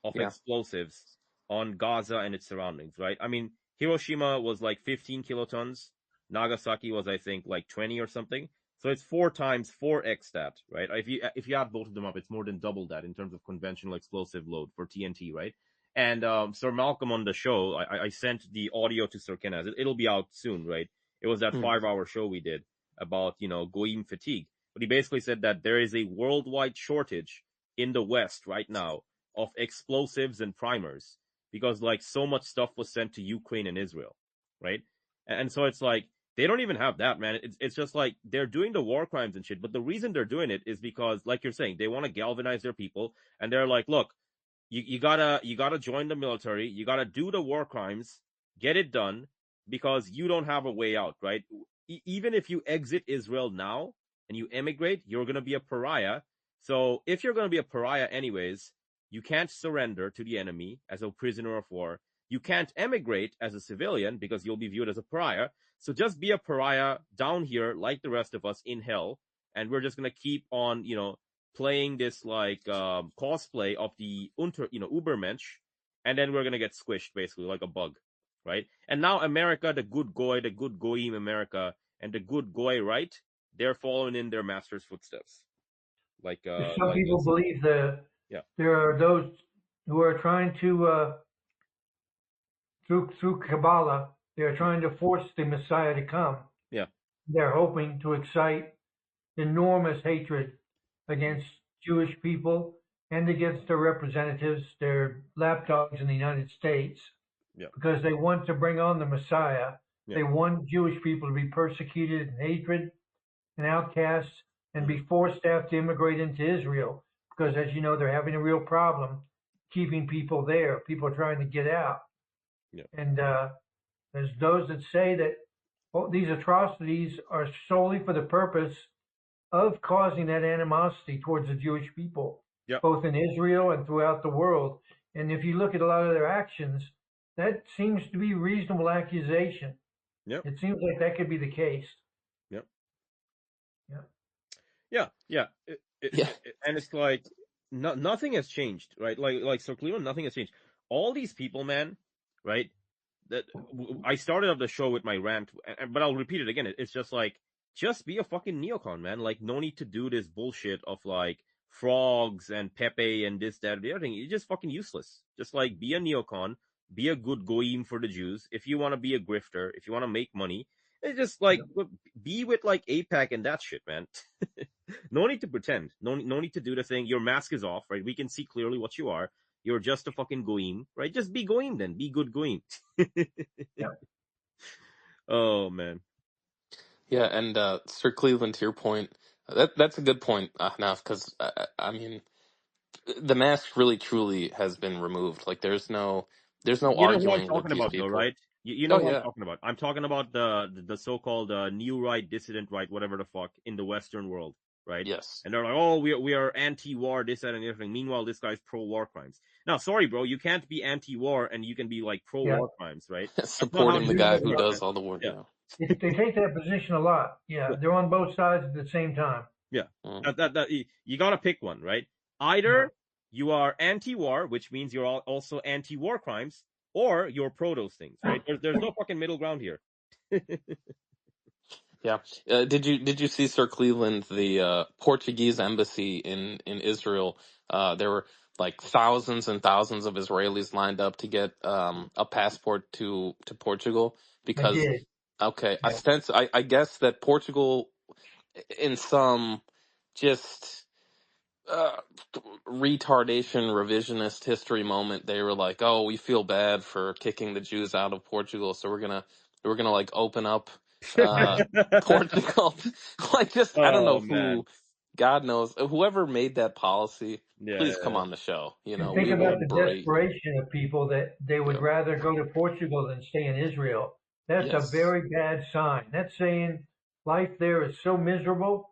[SPEAKER 2] of
[SPEAKER 6] yeah,
[SPEAKER 2] explosives on Gaza and its surroundings, right? I mean, Hiroshima was like 15 kilotons. Nagasaki was, I think, like 20 or something. So it's 4x that, right? If you add both of them up, it's more than double that in terms of conventional explosive load for TNT, right? And Sir Malcolm on the show, I sent the audio to Sir Kenaz. It'll be out soon, right? It was that
[SPEAKER 6] mm,
[SPEAKER 2] 5-hour show we did about, Goyim fatigue. But he basically said that there is a worldwide shortage in the West right now of explosives and primers because like so much stuff was sent to Ukraine and Israel, right? And so it's like they don't even have that, man. It's just like they're doing the war crimes and shit. But the reason they're doing it is because, like you're saying, they want to galvanize their people, and they're like, look, you gotta join the military, you gotta do the war crimes, get it done, because you don't have a way out, right? Even if you exit Israel now and you emigrate, you're gonna be a pariah. So if you're gonna be a pariah anyways, you can't surrender to the enemy as a prisoner of war. You can't emigrate as a civilian because you'll be viewed as a pariah. So just be a pariah down here like the rest of us in hell, and we're just gonna keep on, playing this like cosplay of the Ubermensch, and then we're gonna get squished basically like a bug, right? And now America, the good goyim America, and the good goy right, they're following in their master's footsteps,
[SPEAKER 5] Some
[SPEAKER 2] like
[SPEAKER 5] people
[SPEAKER 2] us.
[SPEAKER 5] believe that
[SPEAKER 2] Yeah,
[SPEAKER 5] there are those who are trying to through Kabbalah, they are trying to force the Messiah to come.
[SPEAKER 2] yeah,
[SPEAKER 5] They're hoping to excite enormous hatred against Jewish people and against their representatives, their lapdogs in the United States,
[SPEAKER 2] yeah,
[SPEAKER 5] because they want to bring on the Messiah.
[SPEAKER 2] yeah,
[SPEAKER 5] They want Jewish people to be persecuted and hatred and outcast and be forced to have to immigrate into Israel because, as you know, they're having a real problem keeping people there. People are trying to get out.
[SPEAKER 2] Yeah.
[SPEAKER 5] And there's those that say that these atrocities are solely for the purpose of causing that animosity towards the Jewish people,
[SPEAKER 2] Yep.
[SPEAKER 5] both in Israel and throughout the world. And if you look at a lot of their actions, that seems to be a reasonable accusation.
[SPEAKER 2] Yep.
[SPEAKER 5] It seems like that could be the case.
[SPEAKER 2] Yep.
[SPEAKER 5] Yeah.
[SPEAKER 2] Yeah.
[SPEAKER 6] Yeah.
[SPEAKER 2] And it's like nothing has changed, right? Like so Cleveland, nothing has changed. All these people, man, right? That I started off the show with my rant, but I'll repeat it again. It's just like, just be a fucking neocon, man. Like, no need to do this bullshit of like frogs and Pepe and this, that, and the other thing. You're just fucking useless. Just like, be a neocon, be a good goyim for the Jews. If you want to be a grifter, if you want to make money, it's just like, be with like APAC and that shit, man. No need to pretend. No need to do the thing. Your mask is off, right? We can see clearly what you are. You're just a fucking goyim, right? Just be goyim then. Be good goyim.
[SPEAKER 5] Yeah.
[SPEAKER 2] Oh, man.
[SPEAKER 6] Yeah, and Sir Cleveland, to your point, that's a good point, Ahnaf, because I mean, the mask really truly has been removed. Like, there's no
[SPEAKER 2] You know who I'm
[SPEAKER 6] arguing with
[SPEAKER 2] talking
[SPEAKER 6] these
[SPEAKER 2] about, though,
[SPEAKER 6] people.
[SPEAKER 2] right? You know
[SPEAKER 6] Oh
[SPEAKER 2] who I'm
[SPEAKER 6] yeah,
[SPEAKER 2] talking about. I'm talking about the so-called new right, dissident right, whatever the fuck, in the Western world, right?
[SPEAKER 6] yes.
[SPEAKER 2] And they're like, oh, we are anti-war, this, that, and everything. Meanwhile, this guy's pro-war crimes. Now, sorry, bro, you can't be anti-war and you can be like pro-war crimes, right? That's not how
[SPEAKER 6] Supporting the
[SPEAKER 2] shit
[SPEAKER 6] guy
[SPEAKER 2] goes
[SPEAKER 6] who
[SPEAKER 2] down,
[SPEAKER 6] does
[SPEAKER 2] man.
[SPEAKER 6] all the work.
[SPEAKER 2] Yeah.
[SPEAKER 6] Yeah.
[SPEAKER 5] They take that position a lot. Yeah, they're on both sides at the same time.
[SPEAKER 2] Yeah.
[SPEAKER 6] Mm.
[SPEAKER 2] You gotta pick one, right? Either you are anti-war, which means you're also anti-war crimes, or you're pro those things, right? There's no fucking middle ground here.
[SPEAKER 6] Yeah. Did you see, Sir Cleveland, the Portuguese embassy in Israel? There were like thousands and thousands of Israelis lined up to get a passport to Portugal
[SPEAKER 5] I
[SPEAKER 6] because
[SPEAKER 5] did.
[SPEAKER 6] okay,
[SPEAKER 5] Yeah.
[SPEAKER 6] I guess that Portugal, in some just uh, retardation revisionist history moment, they were like, oh, we feel bad for kicking the Jews out of Portugal, so we're gonna like open up Portugal. Like, just I don't know
[SPEAKER 2] Oh
[SPEAKER 6] who,
[SPEAKER 2] man.
[SPEAKER 6] God knows, whoever made that policy,
[SPEAKER 2] Yeah.
[SPEAKER 6] please come on the show. You
[SPEAKER 5] And
[SPEAKER 6] know,
[SPEAKER 5] think
[SPEAKER 6] we will
[SPEAKER 5] about the
[SPEAKER 6] berate you.
[SPEAKER 5] desperation of people that they would
[SPEAKER 6] Yep.
[SPEAKER 5] rather go to Portugal than stay in Israel. That's a
[SPEAKER 6] Yes.
[SPEAKER 5] very bad sign. That's saying life there is so miserable.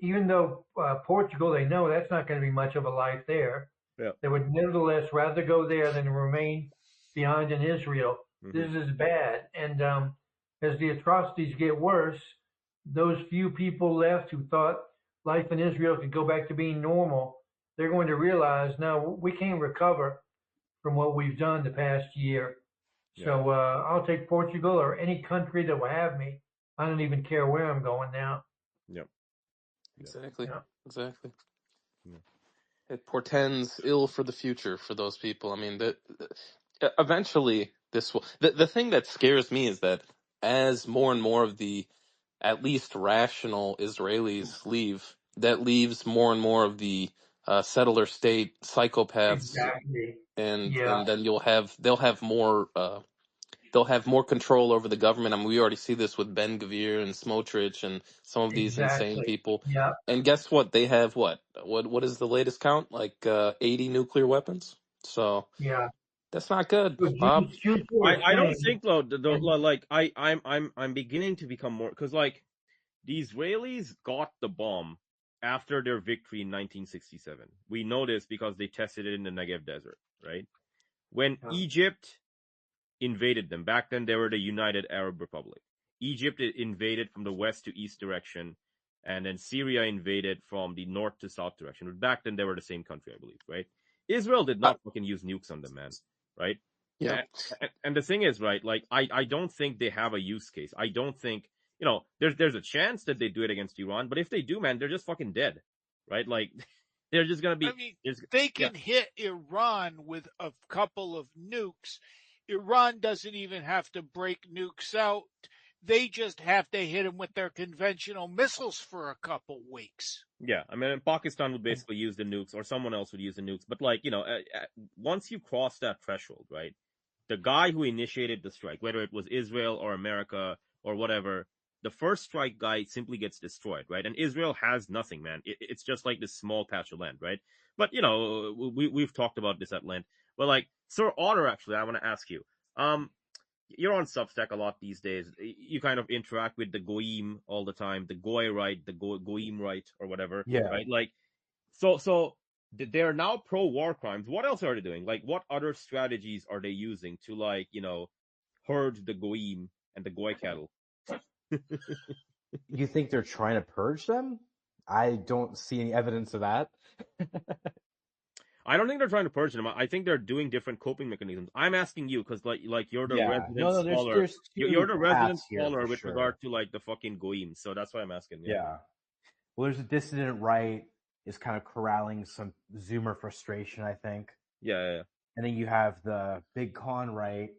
[SPEAKER 5] Even though Portugal, they know that's not going to be much of a life there.
[SPEAKER 2] Yeah.
[SPEAKER 5] They would nevertheless rather go there than remain behind in Israel.
[SPEAKER 2] Mm-hmm.
[SPEAKER 5] This is bad. And as the atrocities get worse, those few people left who thought life in Israel could go back to being normal, they're going to realize, no, we can't recover from what we've done the past year.
[SPEAKER 2] Yeah.
[SPEAKER 5] So I'll take Portugal or any country that will have me. I don't even care where I'm going now.
[SPEAKER 2] Yep.
[SPEAKER 6] Exactly.
[SPEAKER 5] Yeah.
[SPEAKER 6] Exactly.
[SPEAKER 2] Yeah.
[SPEAKER 6] It portends ill for the future for those people. I mean, eventually this will. The thing that scares me is that as more and more of the at least rational Israelis leave, that leaves more and more of the settler state psychopaths,
[SPEAKER 5] Exactly.
[SPEAKER 6] and
[SPEAKER 5] Yeah.
[SPEAKER 6] then they'll have more control over the government. I mean, we already see this with Ben Gvir and Smotrich and some of these insane
[SPEAKER 5] Exactly.
[SPEAKER 6] people.
[SPEAKER 5] Yeah.
[SPEAKER 6] And guess what? They have what is the latest count? Like 80 nuclear weapons. So
[SPEAKER 5] Yeah.
[SPEAKER 6] that's not good,
[SPEAKER 5] So
[SPEAKER 6] Bob.
[SPEAKER 5] Jews feel
[SPEAKER 2] I don't
[SPEAKER 5] ashamed.
[SPEAKER 2] think though,
[SPEAKER 5] And
[SPEAKER 2] like I'm beginning to become more, because like the Israelis got the bomb after their victory in 1967. We know this because they tested it in the Negev desert, right? When Egypt invaded them, back then they were the United Arab Republic. Egypt invaded from the west to east direction, and then Syria invaded from the north to south direction. But back then they were the same country, I believe, right? Israel did not fucking use nukes on them, man, right?
[SPEAKER 6] Yeah.
[SPEAKER 2] And the thing is, right, like I don't think they have a use case. I don't think, there's a chance that they do it against Iran, but if they do, man, they're just fucking dead, right? Like they're just gonna be.
[SPEAKER 3] I mean, they can hit Iran with a couple of nukes. Iran doesn't even have to break nukes out. They just have to hit them with their conventional missiles for a couple weeks.
[SPEAKER 2] Yeah, I mean, Pakistan would basically use the nukes, or someone else would use the nukes. But like, once you cross that threshold, right? The guy who initiated the strike, whether it was Israel or America or whatever, the first strike guy simply gets destroyed, right? And Israel has nothing, man. It's just like this small patch of land, right? But we've talked about this at length. But like Sir Otter, actually, I want to ask you. You're on Substack a lot these days. You kind of interact with the Goyim all the time, the Goy right, the Goyim right, or whatever,
[SPEAKER 4] Yeah.
[SPEAKER 2] right? Like, so they're now pro war crimes. What else are they doing? Like, what other strategies are they using to, like, herd the Goyim and the Goy cattle?
[SPEAKER 4] You think they're trying to purge them? I don't see any evidence of that.
[SPEAKER 2] I don't think they're trying to purge them. I think they're doing different coping mechanisms. I'm asking you because like you're the resident scholar.
[SPEAKER 4] There's
[SPEAKER 2] You're the resident
[SPEAKER 4] here
[SPEAKER 2] scholar
[SPEAKER 4] for
[SPEAKER 2] with
[SPEAKER 4] sure.
[SPEAKER 2] regard to like the fucking Goyim. So that's why I'm asking.
[SPEAKER 4] Yeah. Well, there's a dissident right is kind of corralling some Zoomer frustration, I think.
[SPEAKER 2] Yeah.
[SPEAKER 4] And then you have the big con right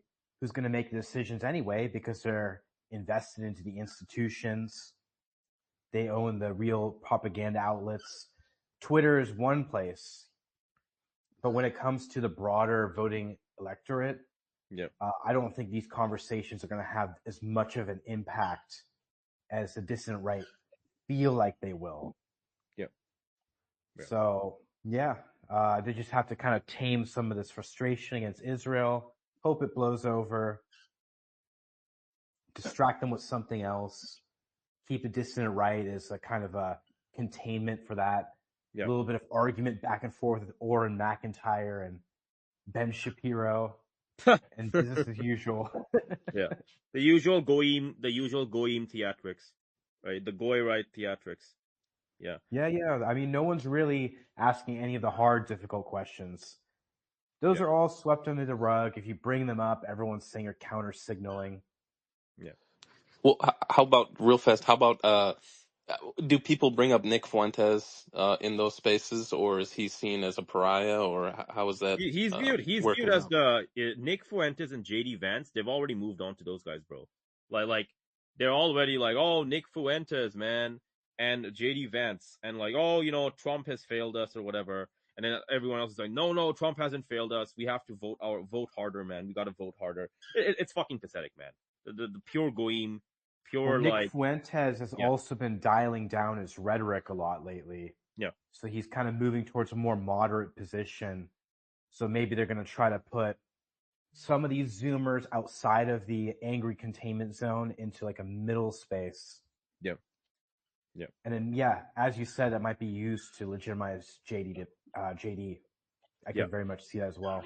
[SPEAKER 4] who's going to make the decisions anyway because they're invested into the institutions. They own the real propaganda outlets. Twitter is one place. But when it comes to the broader voting electorate, I don't think these conversations are going to have as much of an impact as the dissident right feel like they will. So, they just have to kind of tame some of this frustration against Israel, hope it blows over, distract them with something else, keep the dissident right as a kind of a containment for that. A little bit of argument back and forth with Orrin McIntyre and Ben Shapiro and business as usual.
[SPEAKER 2] The usual Goyim theatrics, right? The Goy right theatrics. Yeah.
[SPEAKER 4] I mean, no one's really asking any of the hard, difficult questions. Those are all swept under the rug. If you bring them up, everyone's saying you're counter signaling.
[SPEAKER 2] Yeah.
[SPEAKER 6] Well, how about real fast? How about do people bring up Nick Fuentes in those spaces, or is he seen as a pariah, or how is that?
[SPEAKER 2] He's viewed as the Nick Fuentes and JD Vance. They've already moved on to those guys, bro. Like they're already like, oh, Nick Fuentes, man, and JD Vance, and like, oh, Trump has failed us or whatever. And then everyone else is like, no, Trump hasn't failed us. We have to vote harder, man. We got to vote harder. It's fucking pathetic, man. The pure Goyim.
[SPEAKER 4] Nick Fuentes has also been dialing down his rhetoric a lot lately.
[SPEAKER 2] Yeah.
[SPEAKER 4] So he's kind of moving towards a more moderate position. So maybe they're going to try to put some of these Zoomers outside of the angry containment zone into like a middle space.
[SPEAKER 2] Yeah.
[SPEAKER 4] And then, as you said, that might be used to legitimize JD. I can very much see that as well.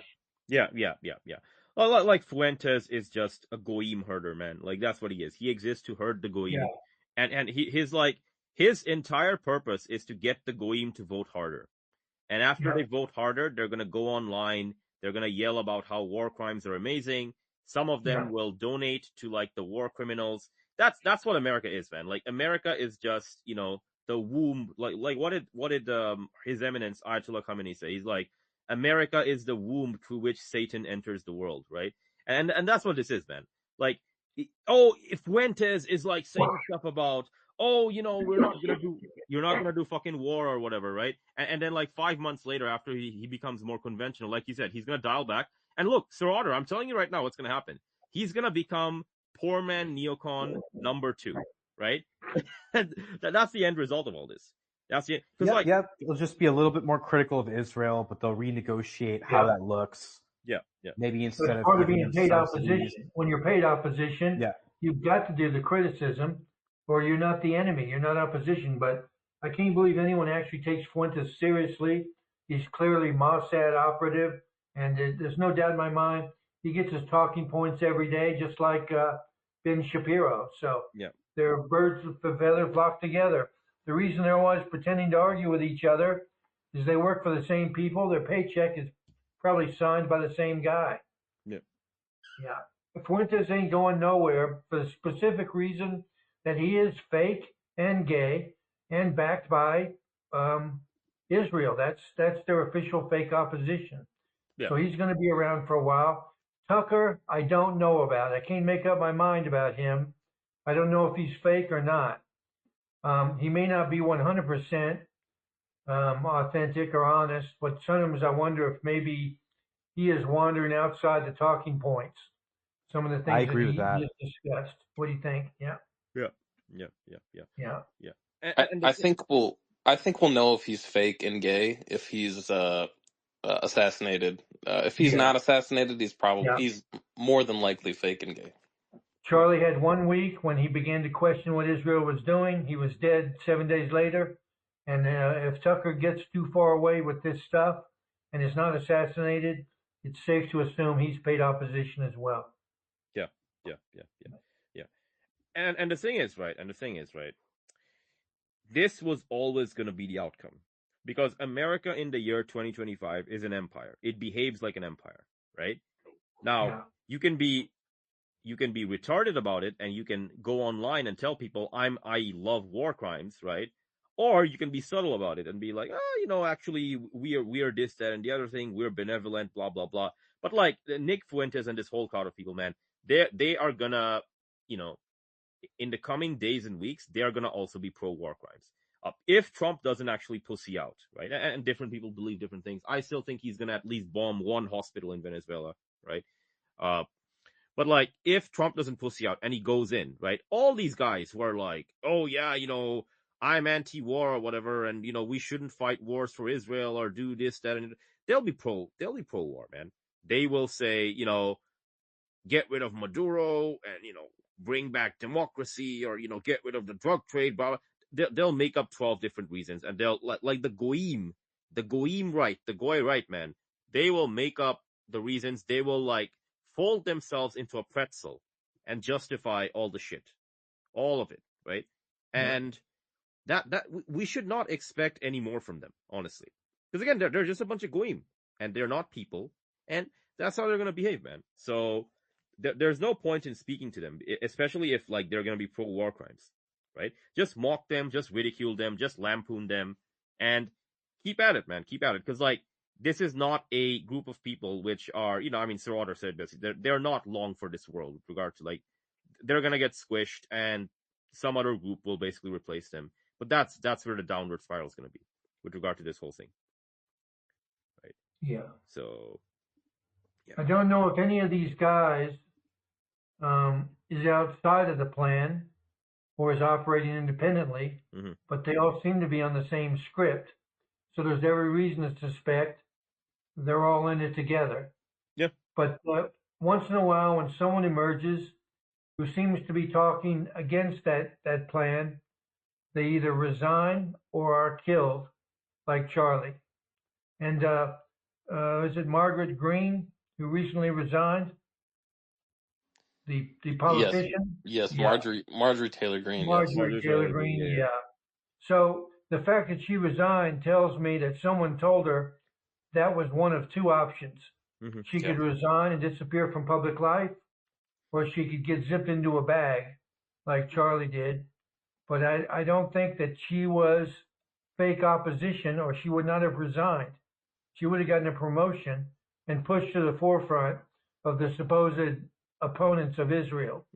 [SPEAKER 4] Yeah.
[SPEAKER 2] Well, like Fuentes is just a Goyim herder, man. Like that's what he is. He exists to herd the Goyim, and his entire purpose is to get the Goyim to vote harder. And after they vote harder, they're gonna go online. They're gonna yell about how war crimes are amazing. Some of them will donate to like the war criminals. That's what America is, man. Like America is just the womb. Like what did His Eminence Ayatollah Khamenei say? He's like, America is the womb through which Satan enters the world, right? And that's what this is, man. Like, if Fuentes is like saying stuff about, you're not gonna do fucking war or whatever, right? And then like 5 months later, after he becomes more conventional, like you said, he's gonna dial back. And look, Sir Otter, I'm telling you right now, what's gonna happen? He's gonna become poor man neocon number 2, right? That's the end result of all this. That's it.
[SPEAKER 4] It'll just be a little bit more critical of Israel, but they'll renegotiate how that looks.
[SPEAKER 2] Yeah.
[SPEAKER 4] Maybe instead of
[SPEAKER 5] part of being paid opposition, when you're paid opposition, you've got to do the criticism, or you're not the enemy. You're not opposition. But I can't believe anyone actually takes Fuentes seriously. He's clearly Mossad operative, and there's no doubt in my mind he gets his talking points every day, just like Ben Shapiro. So they're birds with the feathers flock together. The reason they're always pretending to argue with each other is they work for the same people. Their paycheck is probably signed by the same guy. Yeah. Fuentes ain't going nowhere for the specific reason that he is fake and gay and backed by Israel. That's their official fake opposition. So he's going to be around for a while. Tucker, I don't know about. I can't make up my mind about him. I don't know if he's fake or not. He may not be 100% authentic or honest, but sometimes I wonder if maybe he is wandering outside the talking points. Some of the things
[SPEAKER 4] I agree with that.
[SPEAKER 5] He just discussed. What do you think? Yeah.
[SPEAKER 2] Yeah.
[SPEAKER 6] I think we'll know if he's fake and gay if he's assassinated. If he's not assassinated, he's more than likely fake and gay.
[SPEAKER 5] Charlie had 1 week when he began to question what Israel was doing. He was dead 7 days later. And if Tucker gets too far away with this stuff and is not assassinated, it's safe to assume he's paid opposition as well.
[SPEAKER 2] Yeah. And the thing is, right? This was always going to be the outcome. Because America in the year 2025 is an empire. It behaves like an empire, right? Now, you can be retarded about it, and you can go online and tell people I love war crimes, right? Or you can be subtle about it and be like, actually we are this, that, and the other thing. We're benevolent, blah blah blah. But like Nick Fuentes and this whole crowd of people, man, they are gonna, in the coming days and weeks, they are gonna also be pro war crimes. If Trump doesn't actually pussy out, right? And different people believe different things. I still think he's gonna at least bomb one hospital in Venezuela, right? But like, if Trump doesn't pussy out and he goes in, right? All these guys who are like, oh yeah, I'm anti-war or whatever, and we shouldn't fight wars for Israel or do this, that, and they'll be pro-war, man. They will say, get rid of Maduro and bring back democracy, or get rid of the drug trade, blah, blah. They'll make up 12 different reasons, and they'll like the goy right, man. They will make up the reasons. They will like fold themselves into a pretzel and justify all the shit, all of it, right? And that we should not expect any more from them, honestly, because again, they're just a bunch of goyim, and they're not people, and that's how they're gonna behave, man. So there's no point in speaking to them, especially if like they're gonna be pro war crimes, right? Just mock them, just ridicule them, just lampoon them, and keep at it, man. Keep at it, because like this is not a group of people which are, Sir Otter said basically, they're not long for this world with regard to like, they're gonna get squished and some other group will basically replace them. But that's where the downward spiral is gonna be with regard to this whole thing, right?
[SPEAKER 5] Yeah.
[SPEAKER 2] So, yeah.
[SPEAKER 5] I don't know if any of these guys is outside of the plan or is operating independently, but they all seem to be on the same script. So there's every reason to suspect they're all in it together.
[SPEAKER 2] Yeah.
[SPEAKER 5] But once in a while, when someone emerges who seems to be talking against that plan, they either resign or are killed, like Charlie. And is it Margaret Green who recently resigned? The politician?
[SPEAKER 6] Yes, Marjorie Taylor Greene.
[SPEAKER 5] Marjorie Taylor Greene, yeah. So the fact that she resigned tells me that someone told her that was one of two options. She could resign and disappear from public life, or she could get zipped into a bag like Charlie did. But I don't think that she was fake opposition, or she would not have resigned. She would have gotten a promotion and pushed to the forefront of the supposed opponents of Israel.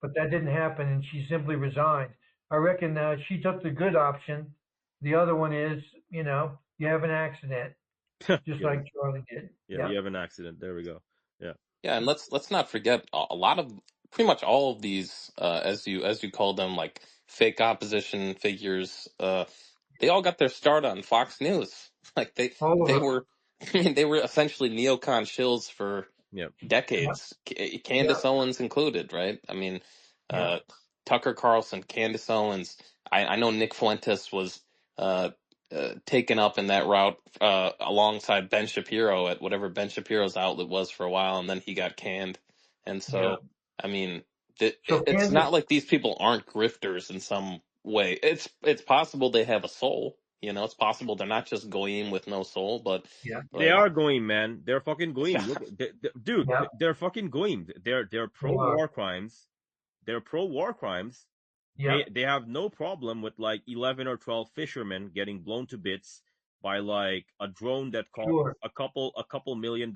[SPEAKER 5] But that didn't happen, and she simply resigned. I reckon she took the good option. The other one is, you have an accident, just like Charlie did.
[SPEAKER 2] Yeah, you have an accident. There we go. Yeah.
[SPEAKER 6] Yeah, and let's not forget a lot of, pretty much all of these, as you call them, like fake opposition figures. They all got their start on Fox News. Like they were essentially neocon shills for decades. Candace Owens included, right? I mean, Tucker Carlson, Candace Owens. I know Nick Fuentes was taken up in that route alongside Ben Shapiro at whatever Ben Shapiro's outlet was for a while, and then he got canned. And so, I mean, it's not like these people aren't grifters in some way. It's possible they have a soul. It's possible they're not just goyim with no soul, but
[SPEAKER 2] they are goyim, man. They're fucking goyim. Look, dude, they're fucking goyim. They're pro war crimes. They're pro war crimes. Yeah. They have no problem with like 11 or 12 fishermen getting blown to bits by like a drone that cost a couple $1 million,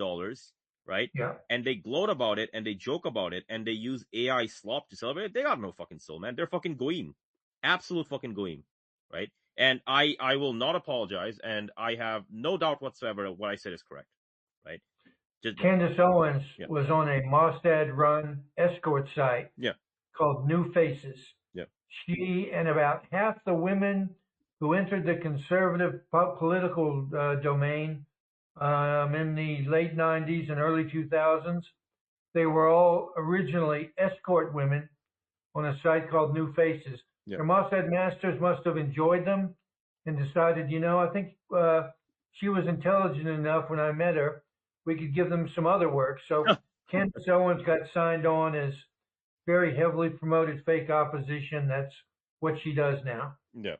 [SPEAKER 2] right?
[SPEAKER 5] Yeah.
[SPEAKER 2] And they gloat about it and they joke about it and they use AI slop to celebrate it. They got no fucking soul, man. They're fucking goyim. Absolute fucking goyim, right? And I will not apologize, and I have no doubt whatsoever that what I said is correct, right?
[SPEAKER 5] Candace Owens was on a Mostad-run escort site called New Faces.
[SPEAKER 2] Yeah.
[SPEAKER 5] She and about half the women who entered the conservative political domain in the late 90s and early 2000s, they were all originally escort women on a site called New Faces.
[SPEAKER 2] Yep.
[SPEAKER 5] Their Mossad masters must have enjoyed them and decided, I think she was intelligent enough when I met her, we could give them some other work. So Candace Owens got signed on as very heavily promoted fake opposition. That's what she does now.
[SPEAKER 2] Yeah.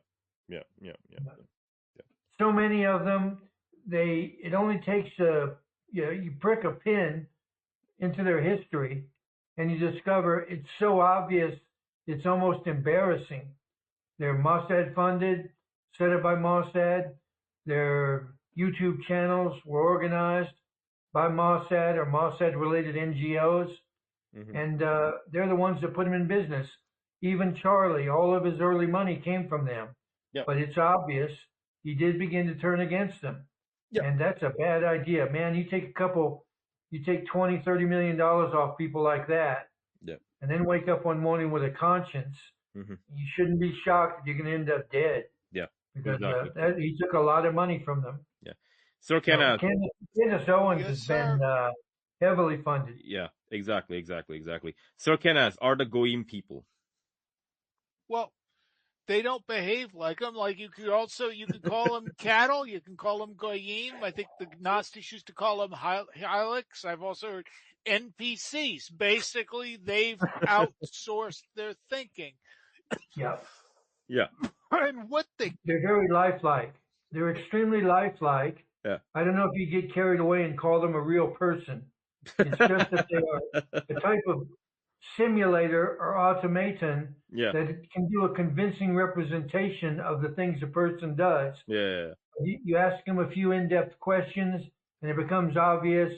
[SPEAKER 5] So many of them, it only takes you prick a pin into their history and you discover it's so obvious, it's almost embarrassing. They're Mossad funded, set up by Mossad. Their YouTube channels were organized by Mossad or Mossad related NGOs.
[SPEAKER 2] Mm-hmm.
[SPEAKER 5] And they're the ones that put him in business. Even Charlie, all of his early money came from them.
[SPEAKER 2] Yep.
[SPEAKER 5] But it's obvious he did begin to turn against them.
[SPEAKER 2] Yep.
[SPEAKER 5] And that's a bad idea. Man, you take $20, $30 million off people like that,
[SPEAKER 2] yep.
[SPEAKER 5] and then wake up one morning with a conscience.
[SPEAKER 2] Mm-hmm.
[SPEAKER 5] You shouldn't be shocked if you're going to end up dead.
[SPEAKER 2] Yeah.
[SPEAKER 5] Because
[SPEAKER 2] exactly.
[SPEAKER 5] he took a lot of money from them.
[SPEAKER 2] Yeah. Sir Kenneth.
[SPEAKER 5] Candace Owens has been heavily funded.
[SPEAKER 2] Yeah, exactly. Sir Kenneth, are the Goyim people?
[SPEAKER 3] Well, they don't behave like them. Like you could call them cattle. You can call them goyim. I think the Gnostics used to call them hylics. I've also heard NPCs. Basically, they've outsourced their thinking.
[SPEAKER 5] Yeah.
[SPEAKER 2] Yeah.
[SPEAKER 3] And
[SPEAKER 5] they're very lifelike. They're extremely lifelike.
[SPEAKER 2] Yeah.
[SPEAKER 5] I don't know if you get carried away and call them a real person. It's just that they are a type of simulator or automaton that can do a convincing representation of the things a person does.
[SPEAKER 2] Yeah.
[SPEAKER 5] You ask them a few in-depth questions, and it becomes obvious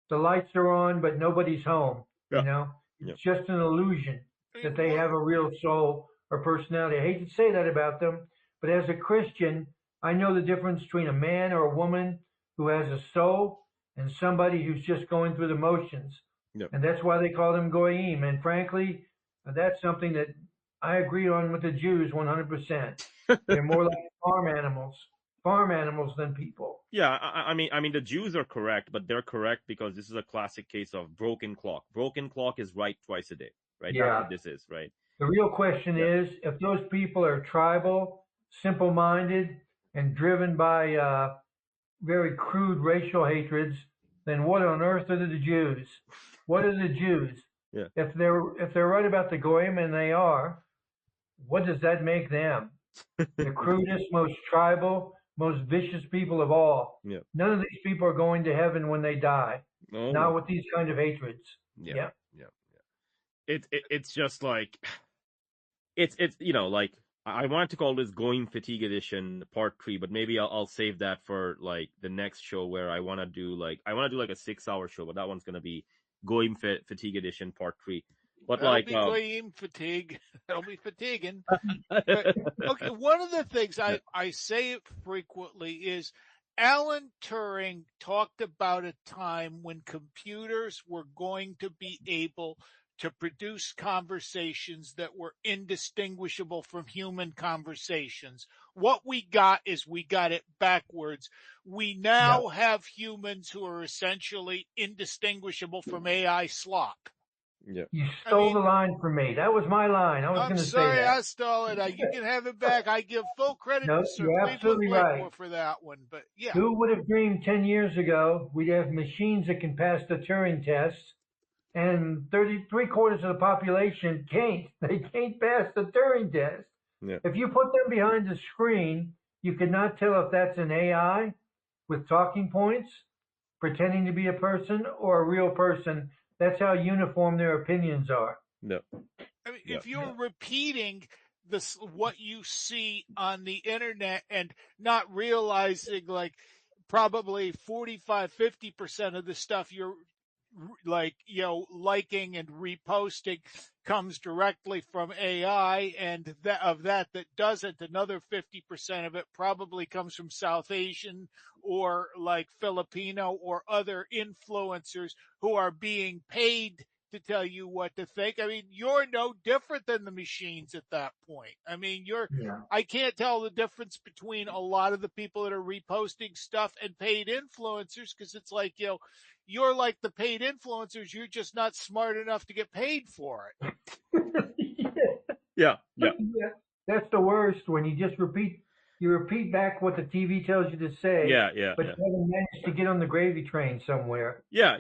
[SPEAKER 5] the lights are on, but nobody's home.
[SPEAKER 2] Yeah.
[SPEAKER 5] It's just an illusion that they have a real soul or personality. I hate to say that about them, but as a Christian, I know the difference between a man or a woman who has a soul and somebody who's just going through the motions.
[SPEAKER 2] Yep.
[SPEAKER 5] And that's why they call them goyim. And frankly, that's something that I agree on with the Jews 100%. They're more like farm animals than people.
[SPEAKER 2] Yeah, I mean, the Jews are correct, but they're correct because this is a classic case of broken clock. Broken clock is right twice a day, right?
[SPEAKER 5] Yeah.
[SPEAKER 2] That's what this is, right?
[SPEAKER 5] The real question is, if those people are tribal, simple-minded, and driven by very crude racial hatreds, then what on earth are the Jews? What are the Jews?
[SPEAKER 2] Yeah.
[SPEAKER 5] If they're right about the Goyim, and they are, what does that make them? The crudest, most tribal, most vicious people of all.
[SPEAKER 2] Yeah.
[SPEAKER 5] None of these people are going to heaven when they die.
[SPEAKER 2] No.
[SPEAKER 5] Not with these kind of hatreds.
[SPEAKER 2] Yeah. It's just like it's like I wanted to call this Goyim Fatigue Edition Part 3, but maybe I'll save that for like the next show where I want to do like a 6-hour show, but that one's gonna be Goyim Fatigue Edition Part 3. But
[SPEAKER 3] that'll
[SPEAKER 2] like
[SPEAKER 3] be Goyim fatigue. That'll be fatiguing. But, okay, one of the things I say it frequently is Alan Turing talked about a time when computers were going to be able to produce conversations that were indistinguishable from human conversations. What we got it backwards. We now have humans who are essentially indistinguishable from AI slop.
[SPEAKER 2] Yeah.
[SPEAKER 5] You stole the line from me. That was my line. I was going to say that.
[SPEAKER 3] I'm sorry I stole it. You can have it back. I give full credit to Sir Cleveland Blakemore for that one. But yeah.
[SPEAKER 5] Who would have dreamed 10 years ago we'd have machines that can pass the Turing test, and 3/4 of the population can't. They can't pass the Turing test.
[SPEAKER 2] Yeah.
[SPEAKER 5] If you put them behind the screen, you could not tell if that's an AI with talking points, pretending to be a person, or a real person. That's how uniform their opinions are.
[SPEAKER 2] No.
[SPEAKER 3] I mean, if you're repeating what you see on the internet and not realizing like probably 45-50% of the stuff you're like, liking and reposting comes directly from AI, and that doesn't, another 50% of it probably comes from South Asian or like Filipino or other influencers who are being paid to tell you what to think. I mean, you're no different than the machines at that point. I mean, I can't tell the difference between a lot of the people that are reposting stuff and paid influencers, because it's like, you're like the paid influencers. You're just not smart enough to get paid for it.
[SPEAKER 2] Yeah.
[SPEAKER 5] That's the worst, when you just repeat back what the TV tells you to say. But you haven't managed to get on the gravy train somewhere.
[SPEAKER 2] Yeah.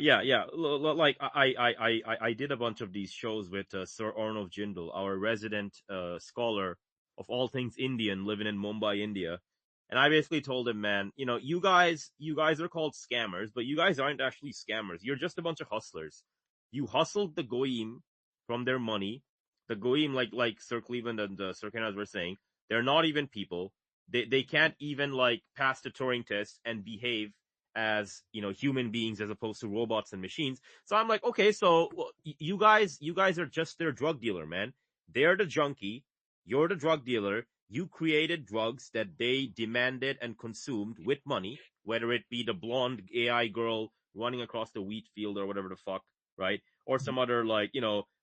[SPEAKER 2] Like I did a bunch of these shows with Sir Arnav Jindal, our resident scholar of all things Indian, living in Mumbai, India. And I basically told him, man, you guys are called scammers, but you guys aren't actually scammers. You're just a bunch of hustlers. You hustled the goyim from their money. The goyim, like Sir Cleveland and Sir Kenneth were saying, they're not even people. They can't even pass the Turing test and behave as human beings as opposed to robots and machines. So I'm like, okay, so you guys are just their drug dealer, man. They're the junkie. You're the drug dealer. You created drugs that they demanded and consumed with money, whether it be the blonde AI girl running across the wheat field or whatever the fuck, right? Or some other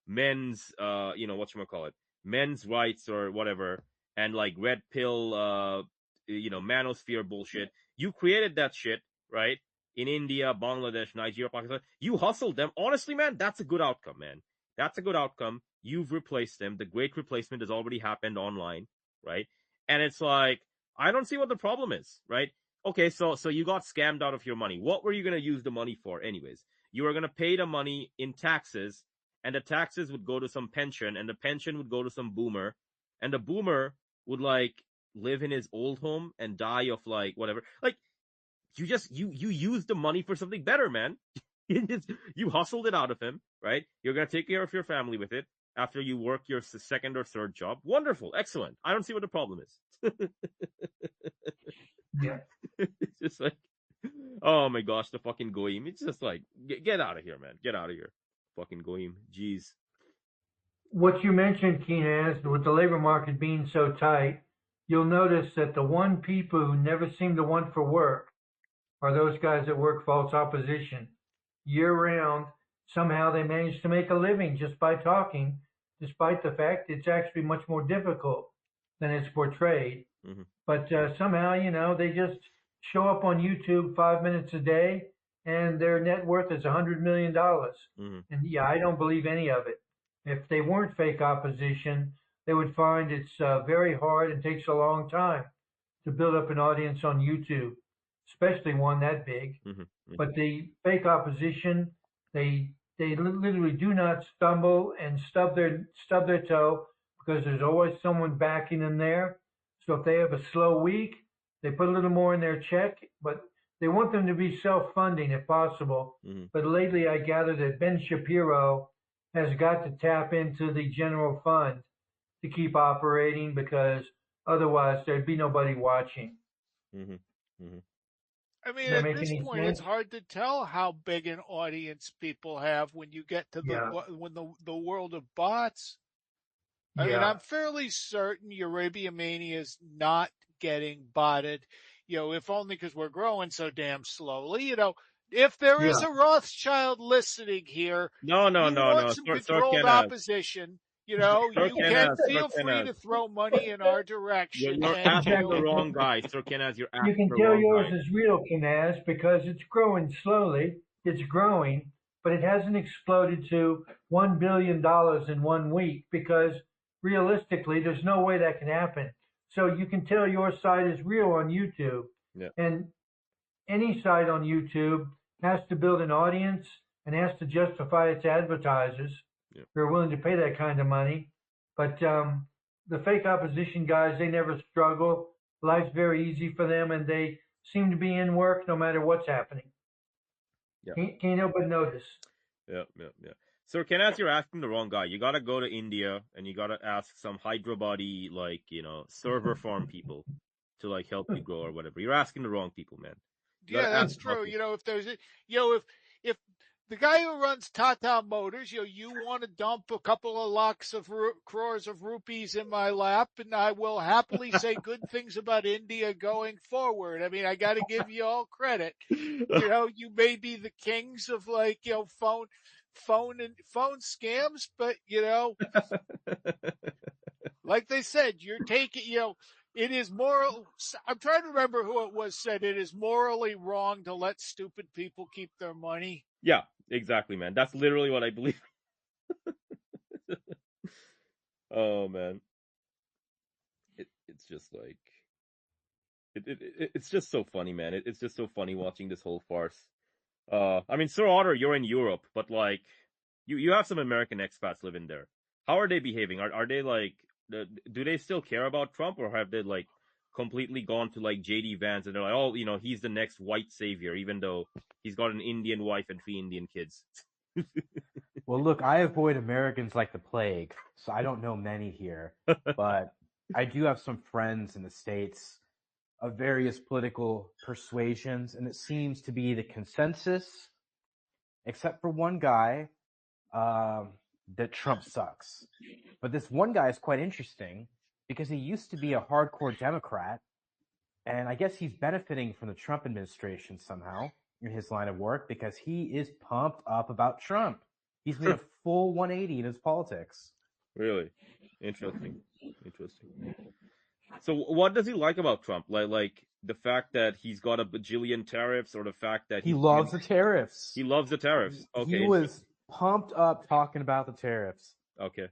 [SPEAKER 2] men's whatchamacallit, men's rights or whatever, and red pill manosphere bullshit. You created that shit, right? In India, Bangladesh, Nigeria, Pakistan. You hustled them. Honestly, man, that's a good outcome, man. That's a good outcome. You've replaced them. The great replacement has already happened online, right? And it's like, I don't see what the problem is, right? Okay, so you got scammed out of your money. What were you going to use the money for anyways? You were going to pay the money in taxes, and the taxes would go to some pension, and the pension would go to some boomer, and the boomer would live in his old home and die of whatever. You used the money for something better, man. You hustled it out of him, right? You're going to take care of your family with it after you work your second or third job. Wonderful. Excellent. I don't see what the problem is.
[SPEAKER 5] Yeah.
[SPEAKER 2] It's just oh my gosh, the fucking goyim. It's just get out of here, man. Get out of here. Fucking goyim. Jeez.
[SPEAKER 5] What you mentioned, Keenan, with the labor market being so tight, you'll notice that the one people who never seem to want for work are those guys that work false opposition. Year round, somehow they manage to make a living just by talking, despite the fact it's actually much more difficult than it's portrayed.
[SPEAKER 2] Mm-hmm.
[SPEAKER 5] But somehow, they just show up on YouTube 5 minutes a day, and their net worth is $100 million.
[SPEAKER 2] Mm-hmm.
[SPEAKER 5] And I don't believe any of it. If they weren't fake opposition, they would find it's very hard and takes a long time to build up an audience on YouTube, especially one that big.
[SPEAKER 2] Mm-hmm. Mm-hmm.
[SPEAKER 5] But the fake opposition, they literally do not stumble and stub their toe, because there's always someone backing them there. So if they have a slow week, they put a little more in their check, but they want them to be self-funding if possible.
[SPEAKER 2] Mm-hmm.
[SPEAKER 5] But lately I gather that Ben Shapiro has got to tap into the general fund to keep operating, because otherwise there'd be nobody watching.
[SPEAKER 2] Mm-hmm. Mm-hmm.
[SPEAKER 3] I mean, at this point, it's hard to tell how big an audience people have when you get to the world of bots. I mean, I'm fairly certain Eurabiamania is not getting botted, if only because we're growing so damn slowly. If there is a Rothschild listening here,
[SPEAKER 2] no.
[SPEAKER 3] Some controlled opposition. You can feel free to throw money in our direction.
[SPEAKER 2] You're asking the wrong guy, Sir Kenaz. You're asking the wrong guy.
[SPEAKER 5] You can tell yours is real, Kenaz, because it's growing slowly. It's growing, but it hasn't exploded to $1 billion in 1 week, because realistically, there's no way that can happen. So you can tell your site is real on YouTube.
[SPEAKER 2] Yeah.
[SPEAKER 5] And any site on YouTube has to build an audience and has to justify its advertisers who are willing to pay that kind of money. But the fake opposition guys, they never struggle. Life's very easy for them, and they seem to be in work no matter what's happening.
[SPEAKER 2] Yeah.
[SPEAKER 5] Can't help but notice.
[SPEAKER 2] Yeah. Sir Kenaz, you're asking the wrong guy. You gotta go to India and you gotta ask some Hyderabadi, server farm people to help you grow or whatever. You're asking the wrong people, man.
[SPEAKER 3] That's true. If there's if the guy who runs Tata Motors, you want to dump a couple of lakhs of crores of rupees in my lap, and I will happily say good things about India going forward. I mean, I got to give you all credit. You may be the kings of phone phone scams, but like they said, you're taking, it is moral. I'm trying to remember who it was said it is morally wrong to let stupid people keep their money.
[SPEAKER 2] Yeah, exactly, man. That's literally what I believe. Oh man, it's just like it's just so funny, man. It's just so funny watching this whole farce. I mean, Sir Otter, you're in Europe, but like, you have some American expats living there. How are they behaving? Are they like, do they still care about Trump, or have they like completely gone to like JD Vance and they're like, oh, he's the next white savior, even though he's got an Indian wife and 3 Indian kids.
[SPEAKER 4] Well, look, I avoid Americans like the plague, so I don't know many here, but I do have some friends in the States of various political persuasions, and it seems to be the consensus, except for one guy, that Trump sucks. But this one guy is quite interesting because he used to be a hardcore Democrat, and I guess he's benefiting from the Trump administration somehow in his line of work because he is pumped up about Trump. He's made a full 180 in his politics.
[SPEAKER 2] Really? Interesting. So what does he like about Trump? Like the fact that he's got a bajillion tariffs, or the fact that
[SPEAKER 4] he loves the tariffs?
[SPEAKER 2] He loves the tariffs. Okay.
[SPEAKER 4] He was pumped up talking about the tariffs.
[SPEAKER 2] Okay.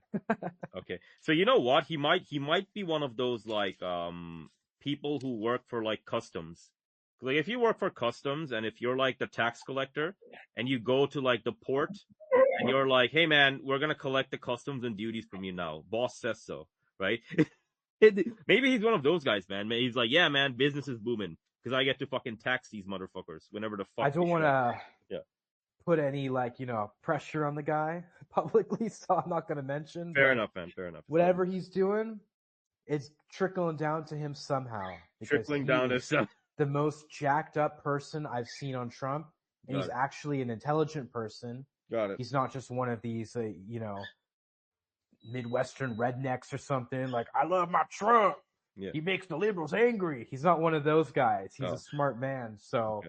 [SPEAKER 2] Okay. So you know what? He might be one of those like people who work for like customs. Like if you work for customs and if you're like the tax collector and you go to like the port and you're like, hey man, we're gonna collect the customs and duties from you now. Boss says so, right? Maybe he's one of those guys, man. He's like, yeah, man, business is booming because I get to fucking tax these motherfuckers whenever the fuck.
[SPEAKER 4] I don't want to put any pressure on the guy publicly, so I'm not gonna mention.
[SPEAKER 2] Fair enough, man. Fair enough.
[SPEAKER 4] Whatever he's doing, it's trickling down to him somehow.
[SPEAKER 2] Trickling down to some.
[SPEAKER 4] The most jacked up person I've seen on Trump, and he's actually an intelligent person.
[SPEAKER 2] Got it.
[SPEAKER 4] He's not just one of these, Midwestern rednecks or something. Like, I love my Trump. Yeah. He makes the liberals angry. He's not one of those guys. He's a smart man. So,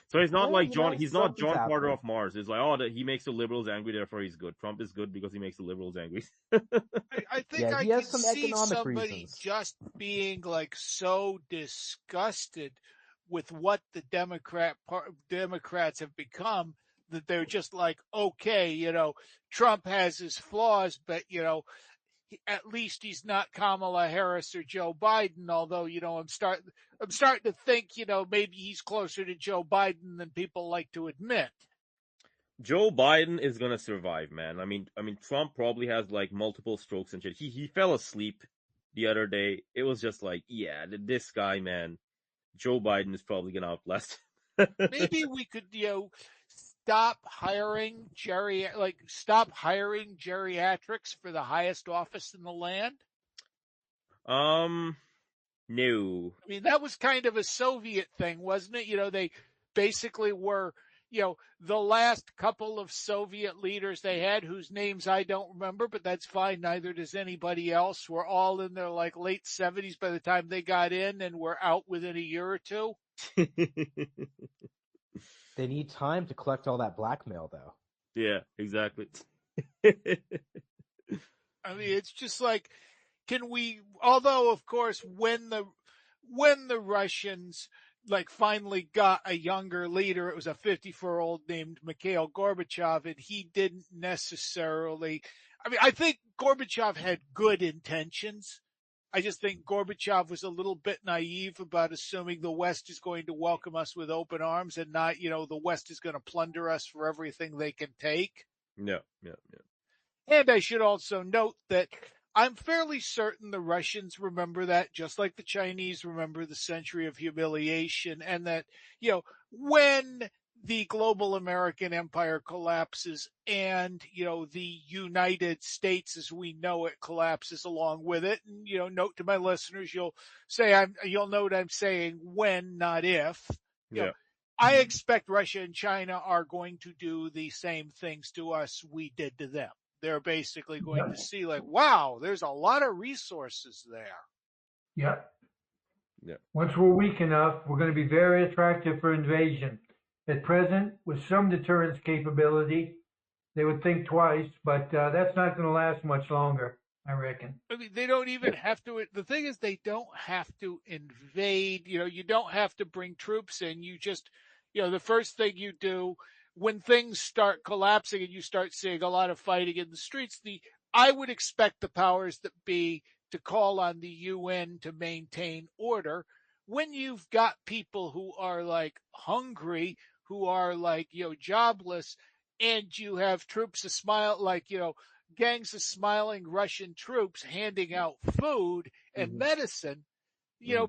[SPEAKER 2] so he's not like John. He's not John Carter of Mars. It's like, he makes the liberals angry, therefore he's good. Trump is good because he makes the liberals angry.
[SPEAKER 3] I think I can see somebody just being like so disgusted with what the Democrats have become that they're just like, okay, Trump has his flaws, but at least he's not Kamala Harris or Joe Biden. Although I'm starting to think maybe he's closer to Joe Biden than people like to admit.
[SPEAKER 2] Joe Biden is gonna survive, man. I mean, Trump probably has like multiple strokes and shit. He fell asleep the other day. It was just like, yeah, this guy, man. Joe Biden is probably gonna outlast.
[SPEAKER 3] Maybe we could, stop hiring geriatrics for the highest office in the land.
[SPEAKER 2] No.
[SPEAKER 3] I mean, that was kind of a Soviet thing, wasn't it? They basically were, the last couple of Soviet leaders they had, whose names I don't remember, but that's fine. Neither does anybody else. Were all in their like late 70s by the time they got in and were out within a year or two.
[SPEAKER 4] They need time to collect all that blackmail, though.
[SPEAKER 2] Yeah, exactly.
[SPEAKER 3] I mean, it's just like, although of course, when the Russians finally got a younger leader, it was a 54-year-old named Mikhail Gorbachev, and he didn't necessarily, I think Gorbachev had good intentions. I just think Gorbachev was a little bit naive about assuming the West is going to welcome us with open arms and not, the West is going to plunder us for everything they can take.
[SPEAKER 2] Yeah.
[SPEAKER 3] And I should also note that I'm fairly certain the Russians remember that, just like the Chinese remember the century of humiliation, and that, when the global American empire collapses and, the United States as we know it collapses along with it. And, note to my listeners, you'll note I'm saying when, not if. I expect Russia and China are going to do the same things to us we did to them. They're basically going to see wow, there's a lot of resources there.
[SPEAKER 5] Yeah.
[SPEAKER 2] Yeah.
[SPEAKER 5] Once we're weak enough, we're going to be very attractive for invasion. At present, with some deterrence capability, they would think twice, but that's not going to last much longer, I reckon.
[SPEAKER 3] I mean, they don't even have to. The thing is, they don't have to invade. You don't have to bring troops in. You just, the first thing you do when things start collapsing and you start seeing a lot of fighting in the streets, I would expect the powers that be to call on the UN to maintain order. When you've got people who are like hungry, who are like, jobless, and you have troops a smile, like, gangs of smiling Russian troops handing out food and medicine,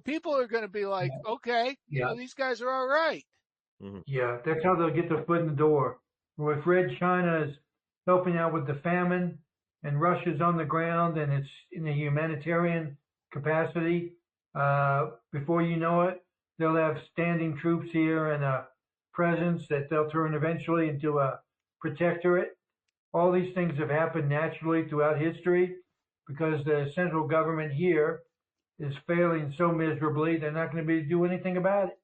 [SPEAKER 3] people are going to be like, okay, these guys are all right.
[SPEAKER 5] Yeah, that's how they'll get their foot in the door. If Red China is helping out with the famine and Russia's on the ground and it's in a humanitarian capacity, before you know it, they'll have standing troops here and a presence that they'll turn eventually into a protectorate. All these things have happened naturally throughout history because the central government here is failing so miserably, they're not going to be able to do anything about it.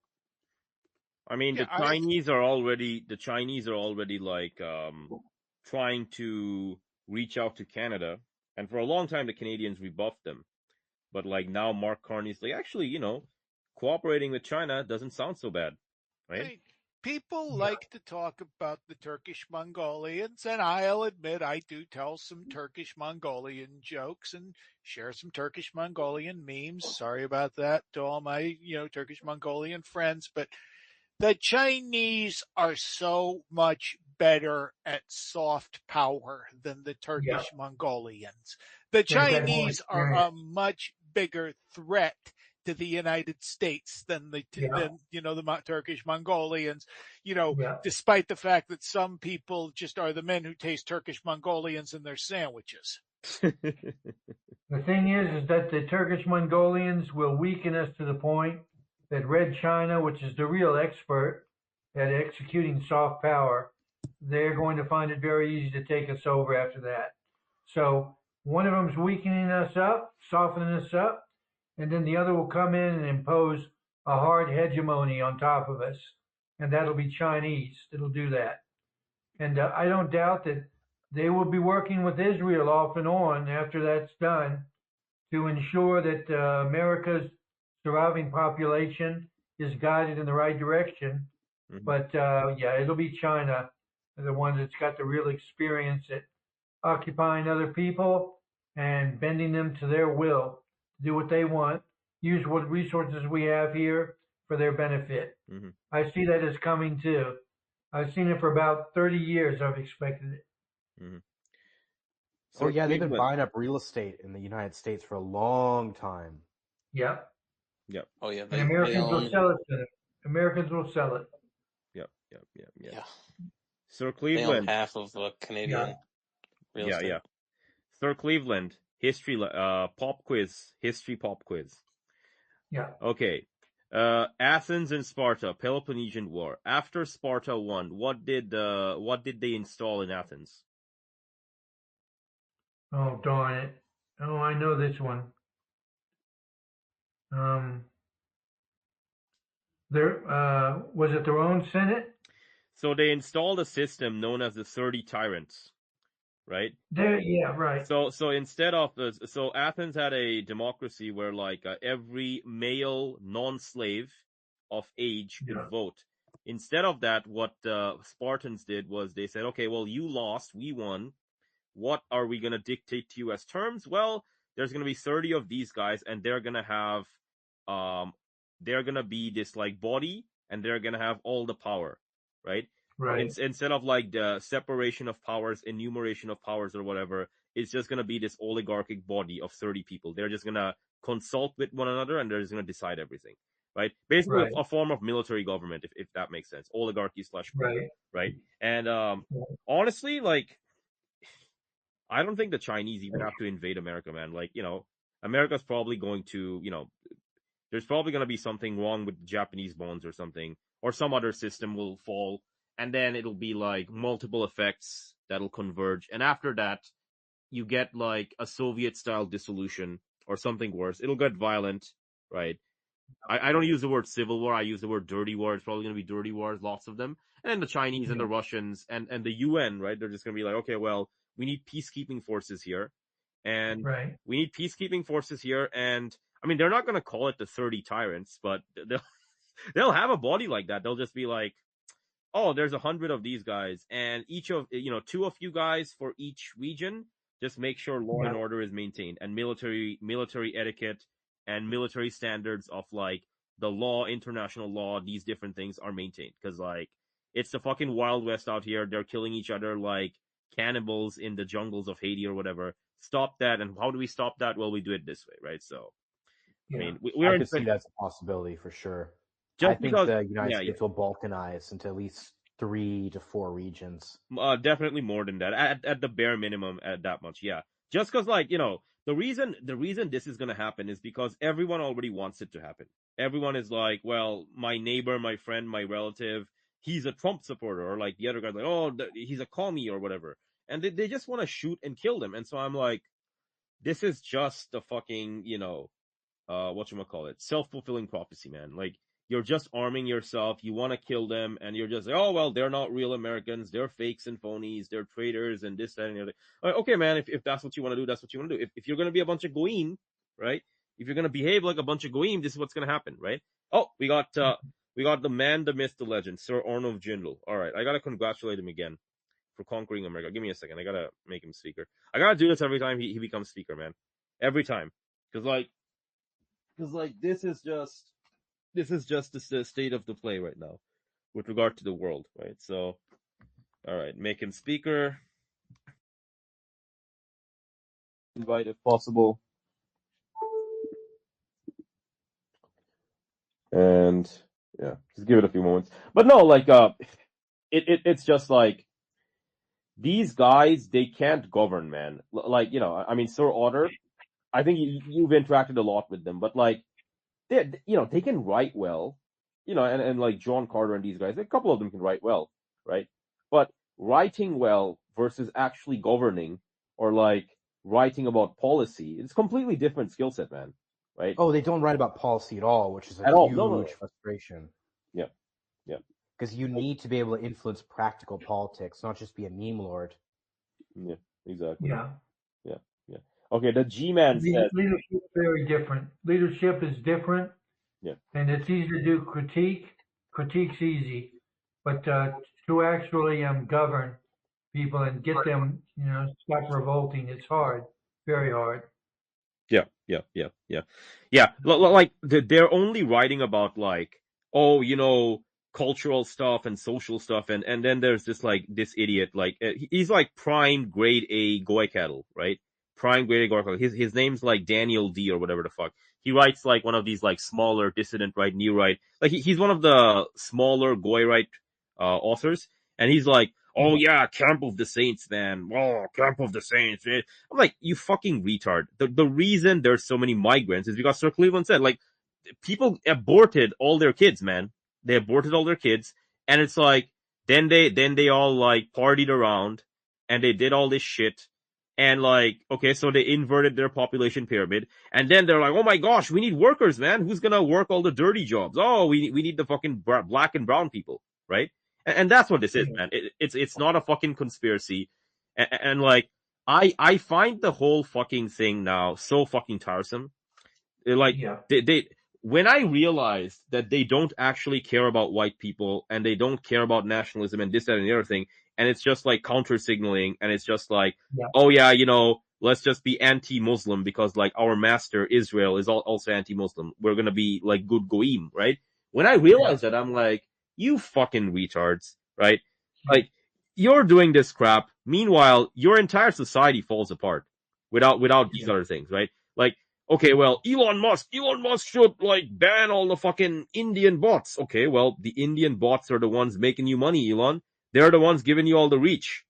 [SPEAKER 2] I mean, the Chinese are already like trying to reach out to Canada, and for a long time the Canadians rebuffed them. But like now Mark Carney's like, actually, cooperating with China doesn't sound so bad, right?
[SPEAKER 3] I mean, people like to talk about the Turkish Mongolians, and I'll admit I do tell some Turkish Mongolian jokes and share some Turkish Mongolian memes. Sorry about that to all my, Turkish Mongolian friends, but the Chinese are so much better at soft power than the Turkish Mongolians. The Chinese are a much bigger threat to the United States than the Turkish Mongolians, despite the fact that some people just are the men who taste Turkish Mongolians in their sandwiches.
[SPEAKER 5] The thing is that the Turkish Mongolians will weaken us to the point that Red China, which is the real expert at executing soft power, they're going to find it very easy to take us over after that. So one of them's weakening us up, softening us up, and then the other will come in and impose a hard hegemony on top of us. And that'll be Chinese that'll do that. And I don't doubt that they will be working with Israel off and on after that's done to ensure that America's surviving population is guided in the right direction. But it'll be China, the one that's got the real experience at occupying other people and bending them to their will, do what they want, use what resources we have here for their benefit. I see that as coming too. I've seen it for about 30 years. I've expected it.
[SPEAKER 4] So they've been buying up real estate in the United States for a long time.
[SPEAKER 5] Yep.
[SPEAKER 6] Oh yeah,
[SPEAKER 5] and Americans will sell it to them. Americans will sell it.
[SPEAKER 6] Yeah.
[SPEAKER 2] Sir
[SPEAKER 6] They own
[SPEAKER 2] Cleveland.
[SPEAKER 6] half of Canadian real estate.
[SPEAKER 2] Yeah. Sir Cleveland, history pop quiz, history pop quiz.
[SPEAKER 5] Yeah.
[SPEAKER 2] Okay. Athens and Sparta, Peloponnesian War. After Sparta won, what did they install in Athens?
[SPEAKER 5] Oh darn it! Oh, I know this one. Was it their own Senate?
[SPEAKER 2] So they installed a system known as the 30 Tyrants, right?
[SPEAKER 5] Right.
[SPEAKER 2] So instead of Athens had a democracy where like every male non-slave of age could vote. Instead of that, what Spartans did was they said, okay, well, you lost, we won. What are we going to dictate to you as terms? Well, there's going to be 30 of these guys, and they're going to have, they're going to be this like body, and they're going to have all the power, right?
[SPEAKER 5] Right.
[SPEAKER 2] Instead of like the separation of powers, enumeration of powers, or whatever, it's just going to be this oligarchic body of 30 people. They're just going to consult with one another, and they're just going to decide everything, right? Basically, a form of military government, if that makes sense. Oligarchy / right? And honestly, like, I don't think the Chinese even have to invade America, man. Like, America's probably going to, there's probably going to be something wrong with Japanese bonds or something, or some other system will fall, and then it'll be like multiple effects that'll converge. And after that, you get like a Soviet-style dissolution or something worse. It'll get violent, right? I don't use the word civil war. I use the word dirty war. It's probably going to be dirty wars, lots of them. And the Chinese and the Russians and the UN, right? They're just going to be like, okay, well, we need peacekeeping forces here. And we need peacekeeping forces here. And I mean, they're not going to call it the 30 tyrants, but they'll have a body like that. They'll just be like, oh, there's 100 of these guys, and each of, 2 of you guys for each region. Just make sure law and order is maintained, and military etiquette and military standards of like the law, international law, these different things are maintained. Because like it's the fucking Wild West out here. They're killing each other like cannibals in the jungles of Haiti or whatever. Stop that. And how do we stop that? Well, we do it this way, right? So, I mean,
[SPEAKER 4] I could see that's a possibility for sure. I think the United States will balkanize into at least 3 to 4 regions.
[SPEAKER 2] Definitely more than that. At the bare minimum, at that much, yeah. Just because, like, the reason this is going to happen is because everyone already wants it to happen. Everyone is like, well, my neighbor, my friend, my relative, he's a Trump supporter, or like the other guy's like, oh, he's a commie or whatever. And they just want to shoot and kill them. And so I'm like, this is just a fucking, whatchamacallit, self-fulfilling prophecy, man. Like, you're just arming yourself, you want to kill them, and you're just like, oh, well, they're not real Americans, they're fakes and phonies, they're traitors, and this, that, and the other. Like, okay, man, if that's what you want to do, that's what you want to do. If you're going to be a bunch of goyim, right? If you're going to behave like a bunch of goyim, this is what's going to happen, right? Oh, we got the man, the myth, the legend, Sir Arnold Jindal. All right, I got to congratulate him again for conquering America. Give me a second, I got to make him speaker. I got to do this every time he becomes speaker, man. Every time. Because this is just the state of the play right now with regard to the world, right? So, all right, make him speaker. Invite if possible. And yeah, just give it a few moments. But no, like, it's just like these guys, they can't govern, man. Like, I mean, Sir Otter, I think you've interacted a lot with them, but like, they can write well, and like John Carter and these guys, a couple of them can write well, right? But writing well versus actually governing, or like writing about policy, it's a completely different skill set, man, right?
[SPEAKER 4] Oh, they don't write about policy at all, which is a huge frustration.
[SPEAKER 2] Yeah.
[SPEAKER 4] Because you need to be able to influence practical politics, not just be a meme lord.
[SPEAKER 2] Yeah, exactly.
[SPEAKER 5] Yeah.
[SPEAKER 2] Okay, the G-Man said...
[SPEAKER 5] Leadership is very different. Leadership is different.
[SPEAKER 2] Yeah.
[SPEAKER 5] And it's easy to do critique. Critique's easy. But to actually govern people and get them, stop revolting, it's hard. Very hard.
[SPEAKER 2] Yeah. Like, they're only writing about, like, cultural stuff and social stuff, and then there's this idiot, like, he's like prime grade A goy cattle, right? Prime grade A goy cattle. His name's like Daniel D or whatever the fuck. He writes like one of these like smaller dissident right, new right. Like he's one of the smaller goy right authors, and he's like, oh yeah, Camp of the Saints, man. Oh, Camp of the Saints, man. I'm like, you fucking retard. The reason there's so many migrants is because Sir Cleveland said, like, people aborted all their kids, man. They aborted all their kids, and it's like, then they all like partied around, and they did all this shit, and like, okay, so they inverted their population pyramid, and then they're like, oh my gosh, we need workers, man. Who's gonna work all the dirty jobs? Oh, we need the fucking black and brown people, right? And that's what this is, man. It's not a fucking conspiracy, and like, I find the whole fucking thing now so fucking tiresome. Like, they when I realized that they don't actually care about white people, and they don't care about nationalism and this, that, and the other thing, and it's just like counter signaling, and it's just like, oh yeah, let's just be anti-Muslim because like our master Israel is also anti-Muslim. We're gonna be like good goyim, right? When I realized that, I'm like, you fucking retards, right? Like, you're doing this crap. Meanwhile, your entire society falls apart without these other things, right? Like, okay, well, Elon Musk should like ban all the fucking Indian bots. Okay, well, the Indian bots are the ones making you money, Elon. They're the ones giving you all the reach.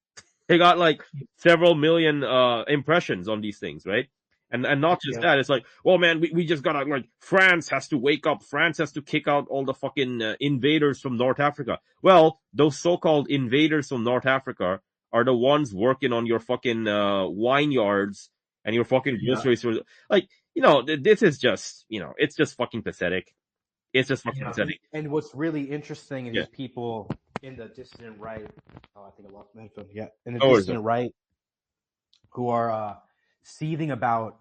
[SPEAKER 2] They got like several million impressions on these things, right? And not just that, it's like, well, man, we just gotta, like, France has to wake up. France has to kick out all the fucking invaders from North Africa. Well, those so-called invaders from North Africa are the ones working on your fucking wine yards and your fucking grocery stores. Like, this is just, it's just fucking pathetic. It's just fucking pathetic.
[SPEAKER 4] And what's really interesting is these people in the dissident right. Oh, I think I lost my headphone. Yeah, in the
[SPEAKER 2] Oh, is it?
[SPEAKER 4] dissident right, who are seething about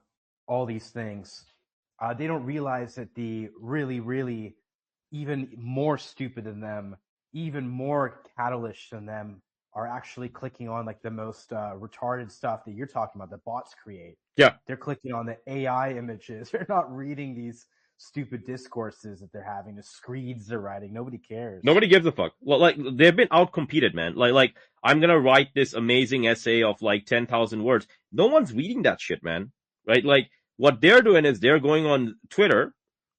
[SPEAKER 4] all these things. They don't realize that the really, really even more stupid than them, even more catalyst than them, are actually clicking on like the most retarded stuff that you're talking about that bots create.
[SPEAKER 2] Yeah.
[SPEAKER 4] They're clicking on the AI images. They're not reading these stupid discourses that they're having, the screeds they're writing. Nobody cares.
[SPEAKER 2] Nobody gives a fuck. Well, like, they've been outcompeted, man. Like, I'm gonna write this amazing essay of like 10,000 words. No one's reading that shit, man. Right? Like, what they're doing is they're going on Twitter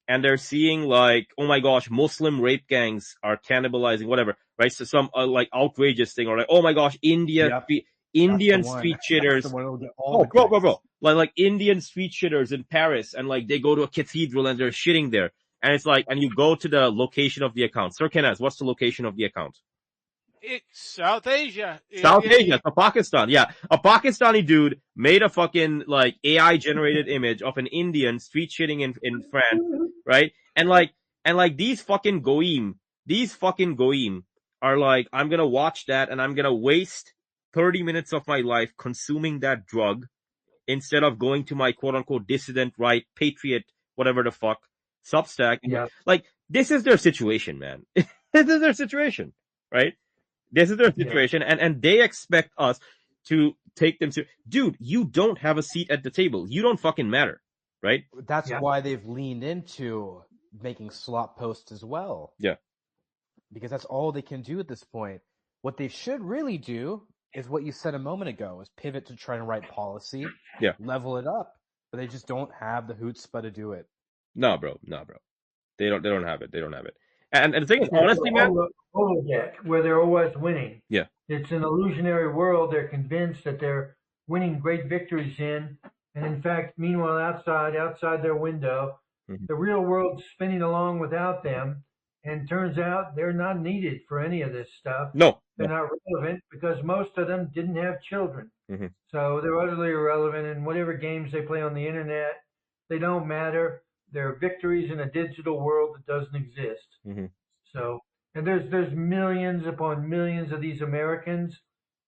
[SPEAKER 2] and they're seeing like, oh my gosh, Muslim rape gangs are cannibalizing, whatever, right? So some like outrageous thing, or like, oh my gosh,
[SPEAKER 4] Yep.
[SPEAKER 2] Indian
[SPEAKER 4] That's the one.
[SPEAKER 2] street
[SPEAKER 4] That's
[SPEAKER 2] shitters.
[SPEAKER 4] the one that'll get all
[SPEAKER 2] Oh,
[SPEAKER 4] the
[SPEAKER 2] bro,
[SPEAKER 4] clicks.
[SPEAKER 2] like Indian street shitters in Paris, and like they go to a cathedral and they're shitting there, and it's like, and you go to the location of the account. Sir Kenneth, what's the location of the account?
[SPEAKER 3] It's South Asia.
[SPEAKER 2] South Asia, so Pakistan. Yeah, a Pakistani dude made a fucking like AI generated image of an Indian street shitting in France, right? And like these fucking goyim are like, I'm gonna watch that and I'm gonna waste 30 minutes of my life consuming that drug instead of going to my quote unquote dissident right, patriot, whatever the fuck, Substack.
[SPEAKER 5] Yeah.
[SPEAKER 2] Like, this is their situation, man. This is their situation, right? This is their situation, and they expect us to take them to, dude, you don't have a seat at the table. You don't fucking matter, right?
[SPEAKER 4] That's why they've leaned into making slop posts as well.
[SPEAKER 2] Yeah.
[SPEAKER 4] Because that's all they can do at this point. What they should really do is what you said a moment ago, is pivot to try and write policy, level it up. But they just don't have the chutzpah to do it.
[SPEAKER 2] No, bro. They don't have it. And the thing is, honestly, man,
[SPEAKER 5] Holodeck, where they're always winning.
[SPEAKER 2] Yeah.
[SPEAKER 5] It's an illusionary world they're convinced that they're winning great victories in. And in fact, meanwhile, outside their window, the real world's spinning along without them. And turns out they're not needed for any of this stuff.
[SPEAKER 2] No.
[SPEAKER 5] They're not relevant because most of them didn't have children.
[SPEAKER 2] Mm-hmm.
[SPEAKER 5] So they're utterly irrelevant. And whatever games they play on the internet, they don't matter. They're victories in a digital world that doesn't exist.
[SPEAKER 2] Mm-hmm.
[SPEAKER 5] So, and there's millions upon millions of these Americans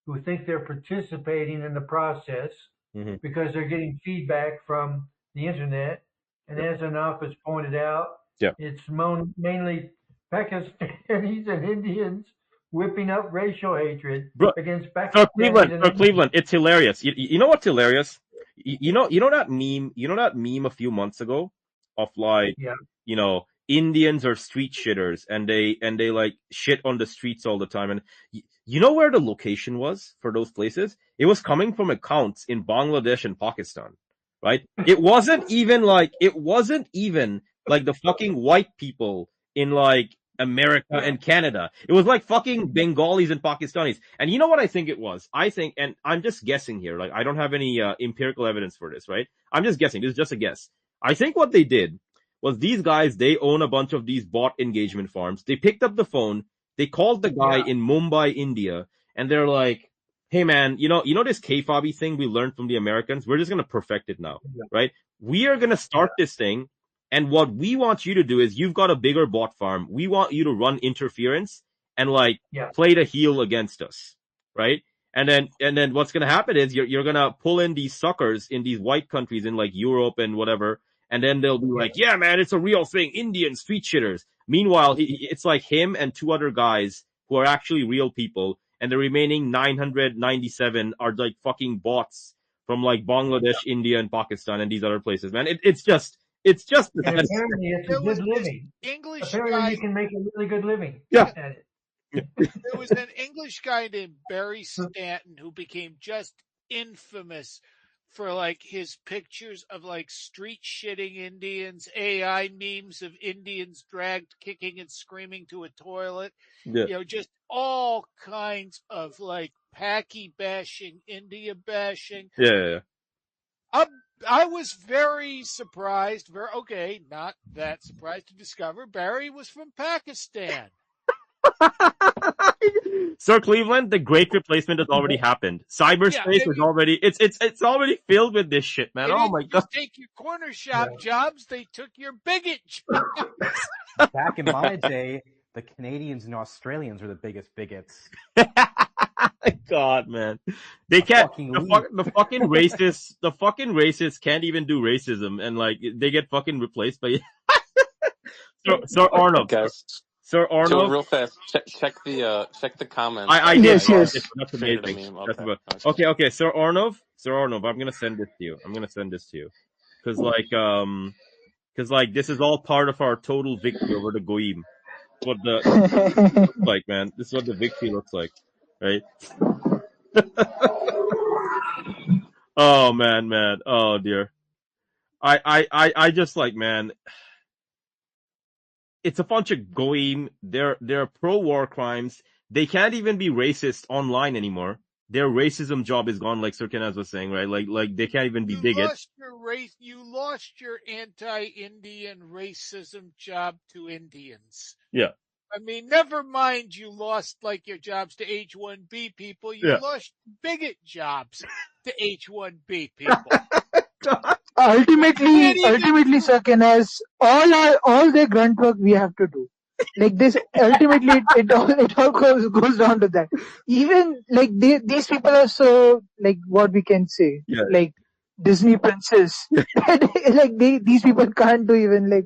[SPEAKER 5] who think they're participating in the process because they're getting feedback from the internet. And as Anaf has pointed out, it's mainly Pakistanis and Indians whipping up racial hatred against Pakistanis.
[SPEAKER 2] So Cleveland, it's hilarious. You know what's hilarious? You know that meme. You know that meme a few months ago of like, you know, Indians are street shitters and they like shit on the streets all the time. And you know where the location was for those places? It was coming from accounts in Bangladesh and Pakistan, right? It wasn't even like the fucking white people in like America and Canada. It was like fucking Bengalis and Pakistanis. And you know what I think it was? I think, and I'm just guessing here, like I don't have any empirical evidence for this, right? I'm just guessing. This is just a guess. I think what they did was, these guys, they own a bunch of these bot engagement farms. They picked up the phone, they called the guy in Mumbai, India, and they're like, hey man, you know this K-Fabi thing we learned from the Americans? We're just going to perfect it now, right? We are going to start this thing, and what we want you to do is, you've got a bigger bot farm. We want you to run interference and like play the heel against us, right? And then what's going to happen is you're going to pull in these suckers in these white countries in like Europe and whatever. And then they'll be like, yeah, man, it's a real thing. Indian street shitters. Meanwhile, it's like him and two other guys who are actually real people. And the remaining 997 are like fucking bots from like Bangladesh, India, and Pakistan and these other places, man. It's just.
[SPEAKER 5] And apparently it's a good living. Apparently you can make a really good living at it.
[SPEAKER 3] There was an English guy named Barry Stanton who became just infamous for like his pictures of like street shitting Indians, AI memes of Indians dragged kicking and screaming to a toilet. You know, just all kinds of like Paki bashing, India bashing. I was very surprised, not that surprised to discover Barry was from Pakistan.
[SPEAKER 2] Sir Cleveland, the great replacement has already happened. Cyberspace is already it's already filled with this shit, man. Oh my god!
[SPEAKER 3] Take your corner shop jobs; they took your bigot jobs.
[SPEAKER 4] Back in my day, the Canadians and Australians are the biggest bigots.
[SPEAKER 2] God, man, they can't.
[SPEAKER 4] Fucking
[SPEAKER 2] The,
[SPEAKER 4] leap.
[SPEAKER 2] the fucking racists, the fucking racists can't even do racism, and like they get fucking replaced by Sir Arnold.
[SPEAKER 6] Guys,
[SPEAKER 2] Sir
[SPEAKER 6] Joe,
[SPEAKER 2] Arnold.
[SPEAKER 6] real fast, check the comments.
[SPEAKER 2] I
[SPEAKER 6] I
[SPEAKER 2] did.
[SPEAKER 7] Yes,
[SPEAKER 6] I
[SPEAKER 7] yes.
[SPEAKER 2] That's
[SPEAKER 6] created a
[SPEAKER 2] amazing.
[SPEAKER 6] meme.
[SPEAKER 2] That's
[SPEAKER 6] Okay.
[SPEAKER 2] about okay. Sir Arnov, I'm gonna send this to you. Because this is all part of our total victory over the Goyim. What the looks like, man. This is what the victory looks like, right? Oh man. Oh dear. I just like, man. It's a bunch of goyim. They're pro war crimes. They can't even be racist online anymore. Their racism job is gone, like Sir Kenneth was saying, right? Like they can't even be bigots.
[SPEAKER 3] You lost your anti-Indian racism job to Indians.
[SPEAKER 2] Yeah.
[SPEAKER 3] I mean, never mind you lost like your jobs to H-1B people. You lost bigot jobs to H-1B people.
[SPEAKER 7] Ultimately, Sir Kenneth, all their grunt work we have to do. Like this, ultimately, it all goes down to that. Even like these people are so like what we can say, like Disney princess. Like these people can't do even like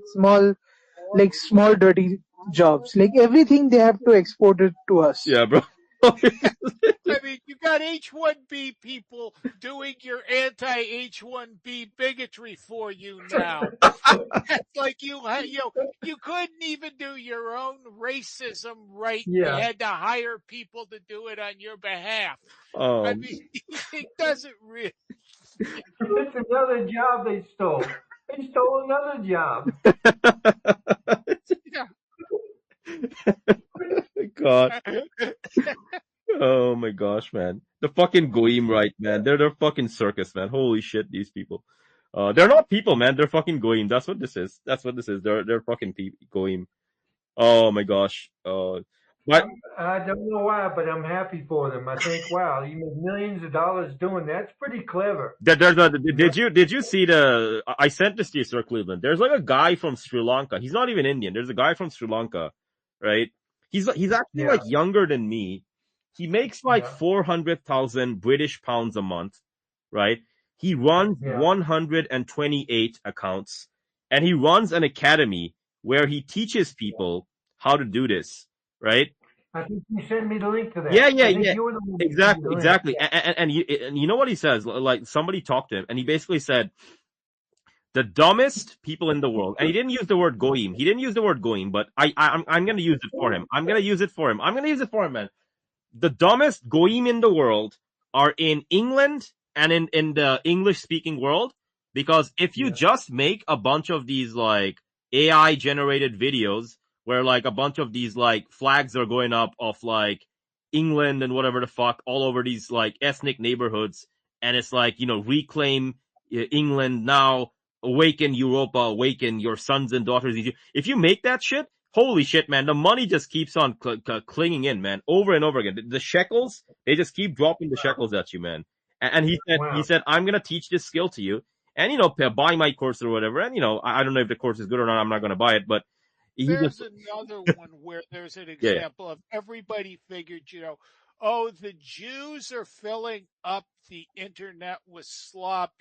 [SPEAKER 7] small dirty jobs. Like everything they have to export it to us.
[SPEAKER 2] Yeah, bro.
[SPEAKER 3] I mean, you got H-1B people doing your anti-H-1B bigotry for you now. It's like you couldn't even do your own racism right.
[SPEAKER 5] Yeah.
[SPEAKER 3] You had to hire people to do it on your behalf.
[SPEAKER 2] Oh.
[SPEAKER 3] I mean, it doesn't really.
[SPEAKER 5] It's another job they stole. They stole another job.
[SPEAKER 3] Yeah.
[SPEAKER 2] God. Oh my gosh, man. The fucking goyim, right, man? They're fucking circus, man. Holy shit, these people. They're not people, man. They're fucking goyim. That's what this is. They're fucking goyim. Oh my gosh. What?
[SPEAKER 5] I don't know why, but I'm happy for them. I think, wow, you make millions of dollars doing that's pretty clever.
[SPEAKER 2] Did you see I sent this to you, Sir Cleveland. There's like a guy from Sri Lanka. He's not even Indian. There's a guy from Sri Lanka, right? He's actually like younger than me. He makes like 400,000 British pounds a month, right? He runs 128 accounts, and he runs an academy where he teaches people how to do this, right?
[SPEAKER 5] I think you sent me the link to that.
[SPEAKER 2] Yeah.
[SPEAKER 5] You were the one who sent me the
[SPEAKER 2] Exactly.
[SPEAKER 5] link.
[SPEAKER 2] And you know what he says? Like somebody talked to him, and he basically said, the dumbest people in the world, and he didn't use the word goyim. He didn't use the word goyim, but I'm going to use it for him. I'm going to use it for him, man. The dumbest goyim in the world are in England and in the English speaking world, because if you just make a bunch of these like AI generated videos where like a bunch of these like flags are going up of like England and whatever the fuck all over these like ethnic neighborhoods, and it's like, reclaim England now, awaken Europa, awaken your sons and daughters. If you make that shit, holy shit, man, the money just keeps on clinging in, man, over and over again. The shekels, they just keep dropping the shekels at you, man. And he said, I'm going to teach this skill to you, and, buy my course or whatever. And, I don't know if the course is good or not. I'm not going to buy it, but
[SPEAKER 3] there's another one where there's an example of everybody figured, the Jews are filling up the internet with slop.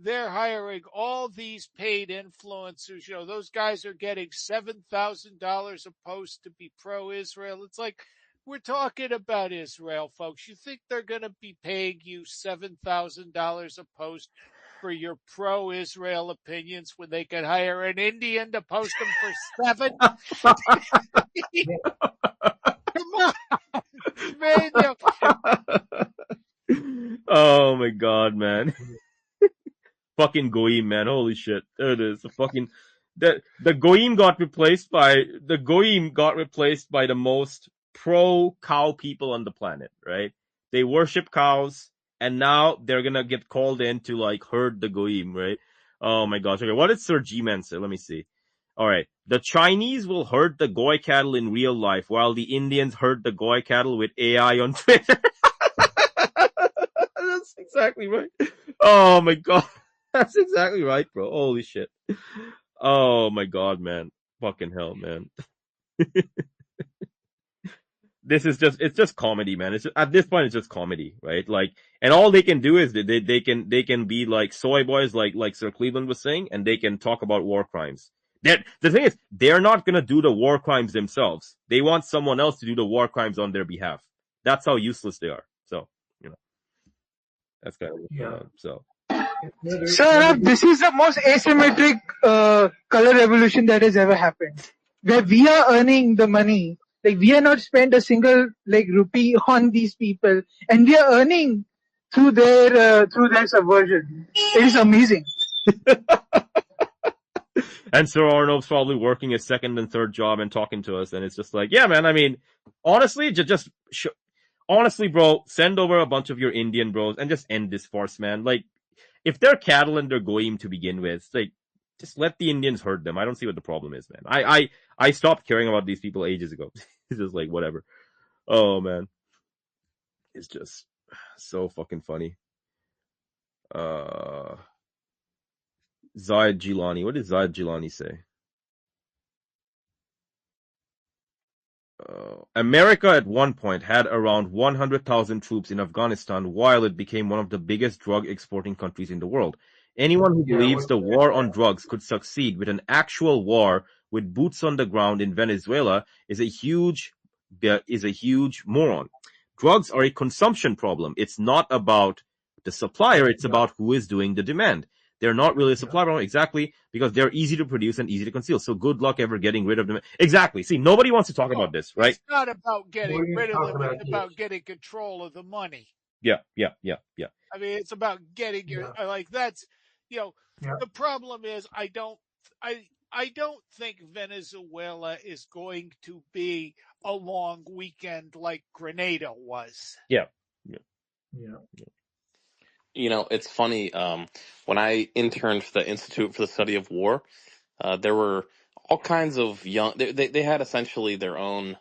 [SPEAKER 3] They're hiring all these paid influencers. Those guys are getting $7,000 a post to be pro-Israel. It's like, we're talking about Israel, folks. You think they're going to be paying you $7,000 a post for your pro-Israel opinions when they could hire an Indian to post them for $7? Come on, man.
[SPEAKER 2] Oh my God, man. Fucking goyim, man. Holy shit. There it is. The goyim got replaced by the most pro cow people on the planet, right? They worship cows, and now they're gonna get called in to like herd the goyim, right? Oh my gosh. Okay, what did Sir G-Man say? Let me see. All right. The Chinese will herd the goy cattle in real life, while the Indians herd the goy cattle with AI on Twitter. That's exactly right. Oh my God. That's exactly right, bro. Holy shit. Oh my God, man. Fucking hell, man. This is it's just comedy, man. It's just, at this point, it's just comedy, right? Like, and all they can do is they can be like soy boys, like Sir Cleveland was saying, and they can talk about war crimes. The thing is, they're not gonna do the war crimes themselves. They want someone else to do the war crimes on their behalf. That's how useless they are. So, that's kind of so.
[SPEAKER 7] Sir, this is the most asymmetric color revolution that has ever happened. Where we are earning the money, like we are not spent a single rupee on these people, and we are earning through their subversion. It is amazing.
[SPEAKER 2] And Sir Arnold's probably working his second and third job and talking to us, and it's just like, yeah, man. I mean, honestly, honestly, bro, send over a bunch of your Indian bros and just end this farce, man. Like, if they're cattle and they're goyim to begin with, like, just let the Indians herd them. I don't see what the problem is, man. I stopped caring about these people ages ago. It's just like, whatever. Oh, man. It's just so fucking funny. Zayed Gilani. What did Zayed Gilani say? America at one point had around 100,000 troops in Afghanistan while it became one of the biggest drug exporting countries in the world. Anyone who believes the war on drugs could succeed with an actual war with boots on the ground in Venezuela is a huge moron. Drugs are a consumption problem. It's not about the supplier. It's about who is doing the demand. They're not really a supply problem, exactly, because they're easy to produce and easy to conceal. So good luck ever getting rid of them. Exactly. See, nobody wants to talk about this, right?
[SPEAKER 3] It's not about getting rid of them. It's about getting control of the money.
[SPEAKER 2] Yeah.
[SPEAKER 3] I mean, it's about getting that's, the problem is I don't think Venezuela is going to be a long weekend like Grenada was.
[SPEAKER 2] Yeah.
[SPEAKER 6] It's funny. When I interned for the Institute for the Study of War, there were all kinds of young. They had essentially their own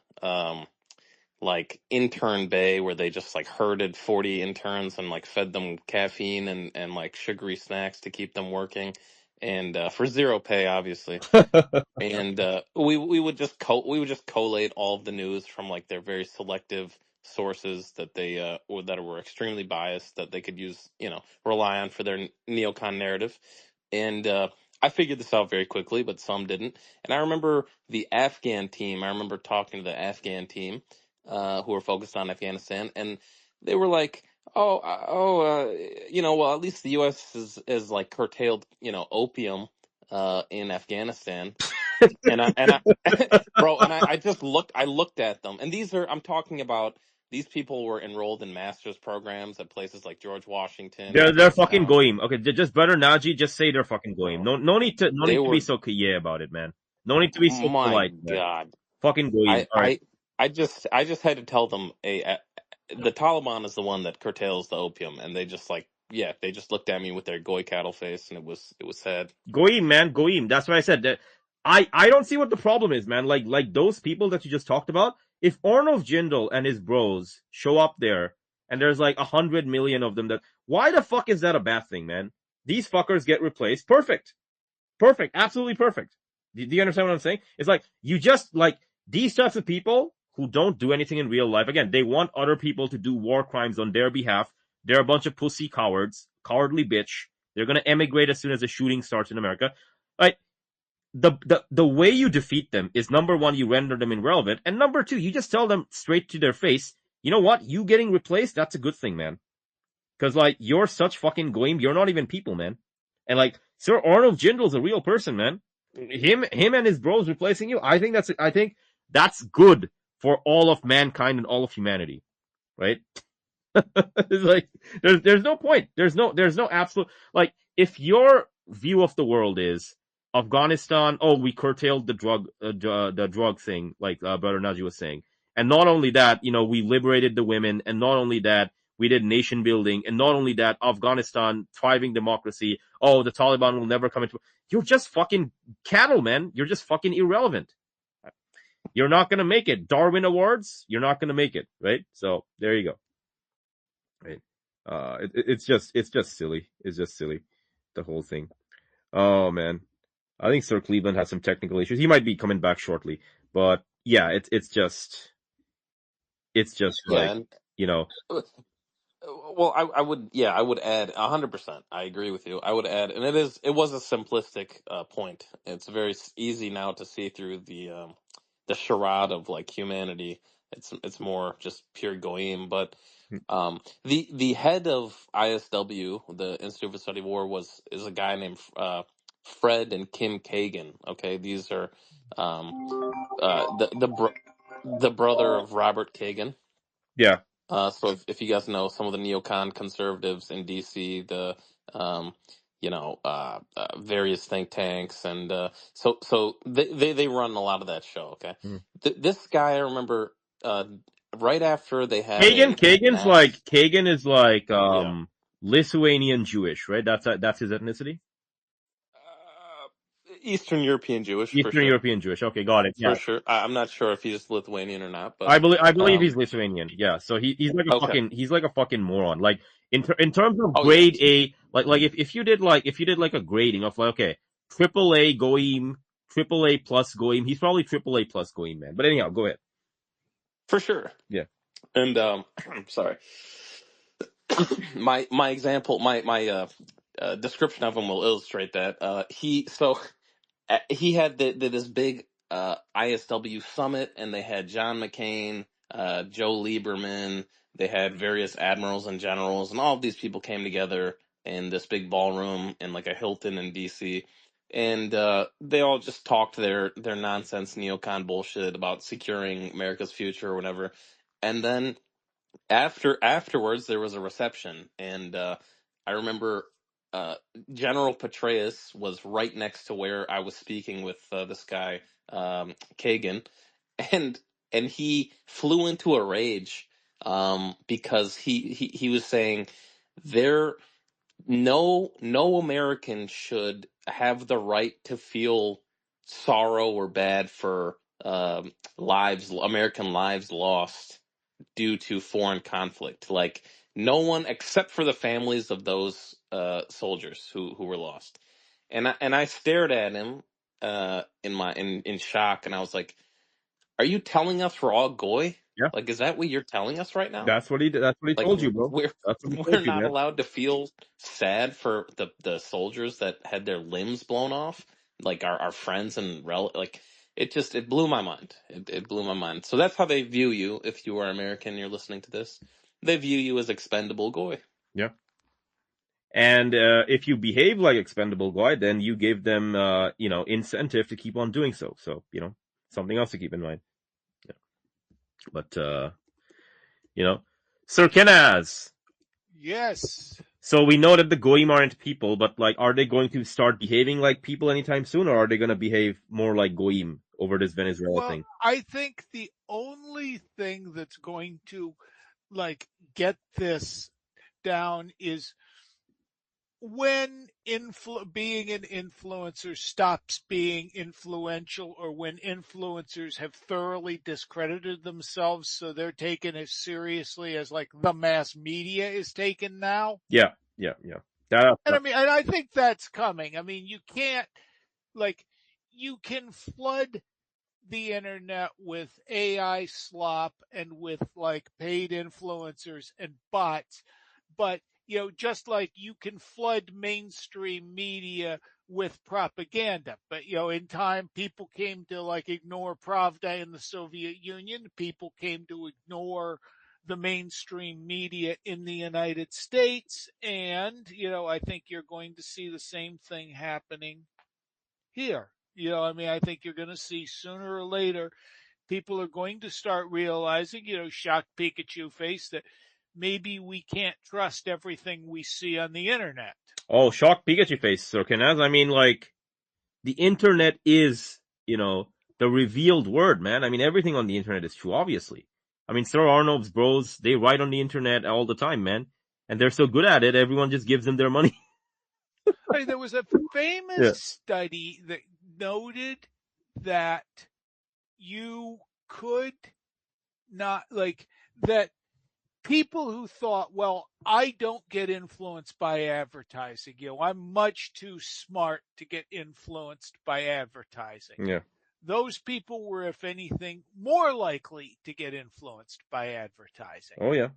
[SPEAKER 6] intern bay where they just herded 40 interns and fed them caffeine and sugary snacks to keep them working, and for zero pay, obviously. And we would just collate all of the news from their very selective sources that they or that were extremely biased that they could use rely on for their neocon narrative. And I figured this out very quickly, but some didn't. And I remember the Afghan team. I remember talking to the Afghan team who were focused on Afghanistan, and they were like, well, at least the U.S. is curtailed opium in Afghanistan. and I bro, and I just looked at them, and I'm talking about these people were enrolled in master's programs at places like George Washington.
[SPEAKER 2] They're fucking goyim. Okay, just brother Naji, just say they're fucking goyim. No need to be so yeah about it, man. No need to be so polite.
[SPEAKER 6] My God,
[SPEAKER 2] man. Fucking goyim.
[SPEAKER 6] I just had to tell them the Taliban is the one that curtails the opium, and they just they just looked at me with their goy cattle face, and it was sad.
[SPEAKER 2] Goyim, man, goyim. That's what I said. That I don't see what the problem is, man. Like those people that you just talked about. If Arnold Jindal and his bros show up there, and there's 100 million of them, why the fuck is that a bad thing, man? These fuckers get replaced. Perfect, absolutely perfect. Do you understand what I'm saying? It's you just these types of people who don't do anything in real life. Again, they want other people to do war crimes on their behalf. They're a bunch of pussy cowards, cowardly bitch. They're gonna emigrate as soon as the shooting starts in America. The way you defeat them is, number one, you render them irrelevant, and number two, you just tell them straight to their face, you know what? You getting replaced, that's a good thing, man. Because you're such fucking goyim, you're not even people, man. And Sir Arnold Jindal's a real person, man. Him and his bros replacing you, I think that's good for all of mankind and all of humanity, right? It's there's no point. There's no absolute if your view of the world is Afghanistan, we curtailed the drug thing, Brother Naji was saying, and not only that, we liberated the women, and not only that, we did nation building, and not only that, Afghanistan, thriving democracy. The Taliban will never come into. You're just fucking cattle, man. You're just fucking irrelevant. You're not gonna make it. Darwin Awards, you're not gonna make it, right? So there you go. Right. It's just silly. It's just silly, the whole thing. Oh man, I think Sir Cleveland has some technical issues. He might be coming back shortly, but yeah, it's just like,
[SPEAKER 6] and
[SPEAKER 2] you know,
[SPEAKER 6] well, I would add 100%. I agree with you. I would add, and it was a simplistic point. It's very easy now to see through the charade of like humanity. It's more just pure goyim. But the head of ISW, the Institute for Study of War, is a guy named Fred and Kim Kagan. Okay, these are um, the brother of Robert Kagan.
[SPEAKER 2] yeah.
[SPEAKER 6] So if you guys know some of the neocon conservatives in DC, um, various think tanks, and so they run a lot of that show. Okay,
[SPEAKER 2] Mm.
[SPEAKER 6] this guy I remember right after they had a
[SPEAKER 2] Kagan is like
[SPEAKER 6] yeah.
[SPEAKER 2] Lithuanian Jewish, right? That's his ethnicity.
[SPEAKER 6] Eastern European Jewish for
[SPEAKER 2] Eastern
[SPEAKER 6] sure.
[SPEAKER 2] European Jewish. Okay, got it. Yeah.
[SPEAKER 6] For sure. I'm not sure if he's Lithuanian or not, but
[SPEAKER 2] I believe he's Lithuanian. Yeah. So he's like
[SPEAKER 6] okay.
[SPEAKER 2] he's like a fucking moron. Like in terms of
[SPEAKER 6] Oh yeah,
[SPEAKER 2] grade A, like if you did like a grading of like, okay, triple A Goim, triple A plus Goim, he's probably triple A plus Goim, man. But anyhow, go ahead.
[SPEAKER 6] for sure.
[SPEAKER 2] Yeah.
[SPEAKER 6] And sorry. My example, my description of him will illustrate that. He had this big ISW summit, and they had John McCain, Joe Lieberman. They had various admirals and generals, and all of these people came together in this big ballroom in like a Hilton in DC, and they all just talked their nonsense neocon bullshit about securing America's future or whatever. And then afterwards there was a reception, and I remember uh, General Petraeus was right next to where I was speaking with this guy Kagan, and he flew into a rage because he was saying there no American should have the right to feel sorrow or bad for American lives lost due to foreign conflict. Like no one except for the families of those soldiers who were lost. And I stared at him in shock, and I was like, "Are you telling us we're all goy?
[SPEAKER 2] Yeah.
[SPEAKER 6] Like, is that what you're telling us right now?
[SPEAKER 2] That's what he
[SPEAKER 6] Like
[SPEAKER 2] told you, bro.
[SPEAKER 6] we're
[SPEAKER 2] That's what he
[SPEAKER 6] we're
[SPEAKER 2] told you,
[SPEAKER 6] not
[SPEAKER 2] man.
[SPEAKER 6] allowed to feel sad for the soldiers that had their limbs blown off, like our friends and like." It blew my mind. It blew my mind. So that's how they view you if you are American and you're listening to this. They view you as expendable goy.
[SPEAKER 2] Yeah. And if you behave like expendable goy, then you give them incentive to keep on doing so. So, something else to keep in mind. Yeah. But Sir Kenaz.
[SPEAKER 3] Yes.
[SPEAKER 2] So we know that the goyim aren't people, but like, are they going to start behaving like people anytime soon, or are they going to behave more like goyim over this Venezuela thing?
[SPEAKER 3] I think the only thing that's going to like get this down is when being an influencer stops being influential, or when influencers have thoroughly discredited themselves, so they're taken as seriously as like the mass media is taken now.
[SPEAKER 2] Yeah.
[SPEAKER 3] And I think that's coming. I mean, you can flood the internet with AI slop and with like paid influencers and bots, but just like you can flood mainstream media with propaganda. But in time, people came to like ignore Pravda in the Soviet Union. People came to ignore the mainstream media in the United States, and I think you're going to see the same thing happening here. I think you're going to see sooner or later, people are going to start realizing, shocked Pikachu face, that maybe we can't trust everything we see on the internet.
[SPEAKER 2] Oh, shocked Pikachu face, Sir Kenaz. I mean, like, the internet is, the revealed word, man. I mean, everything on the internet is true, obviously. I mean, Sir Arnold's bros, they write on the internet all the time, man. And they're so good at it, everyone just gives them their money.
[SPEAKER 3] I mean, there was a famous study that noted that you could not, like, that people who thought, well, I don't get influenced by advertising. I'm much too smart to get influenced by advertising.
[SPEAKER 2] Yeah.
[SPEAKER 3] those people were, if anything, more likely to get influenced by advertising.
[SPEAKER 2] Oh, yeah.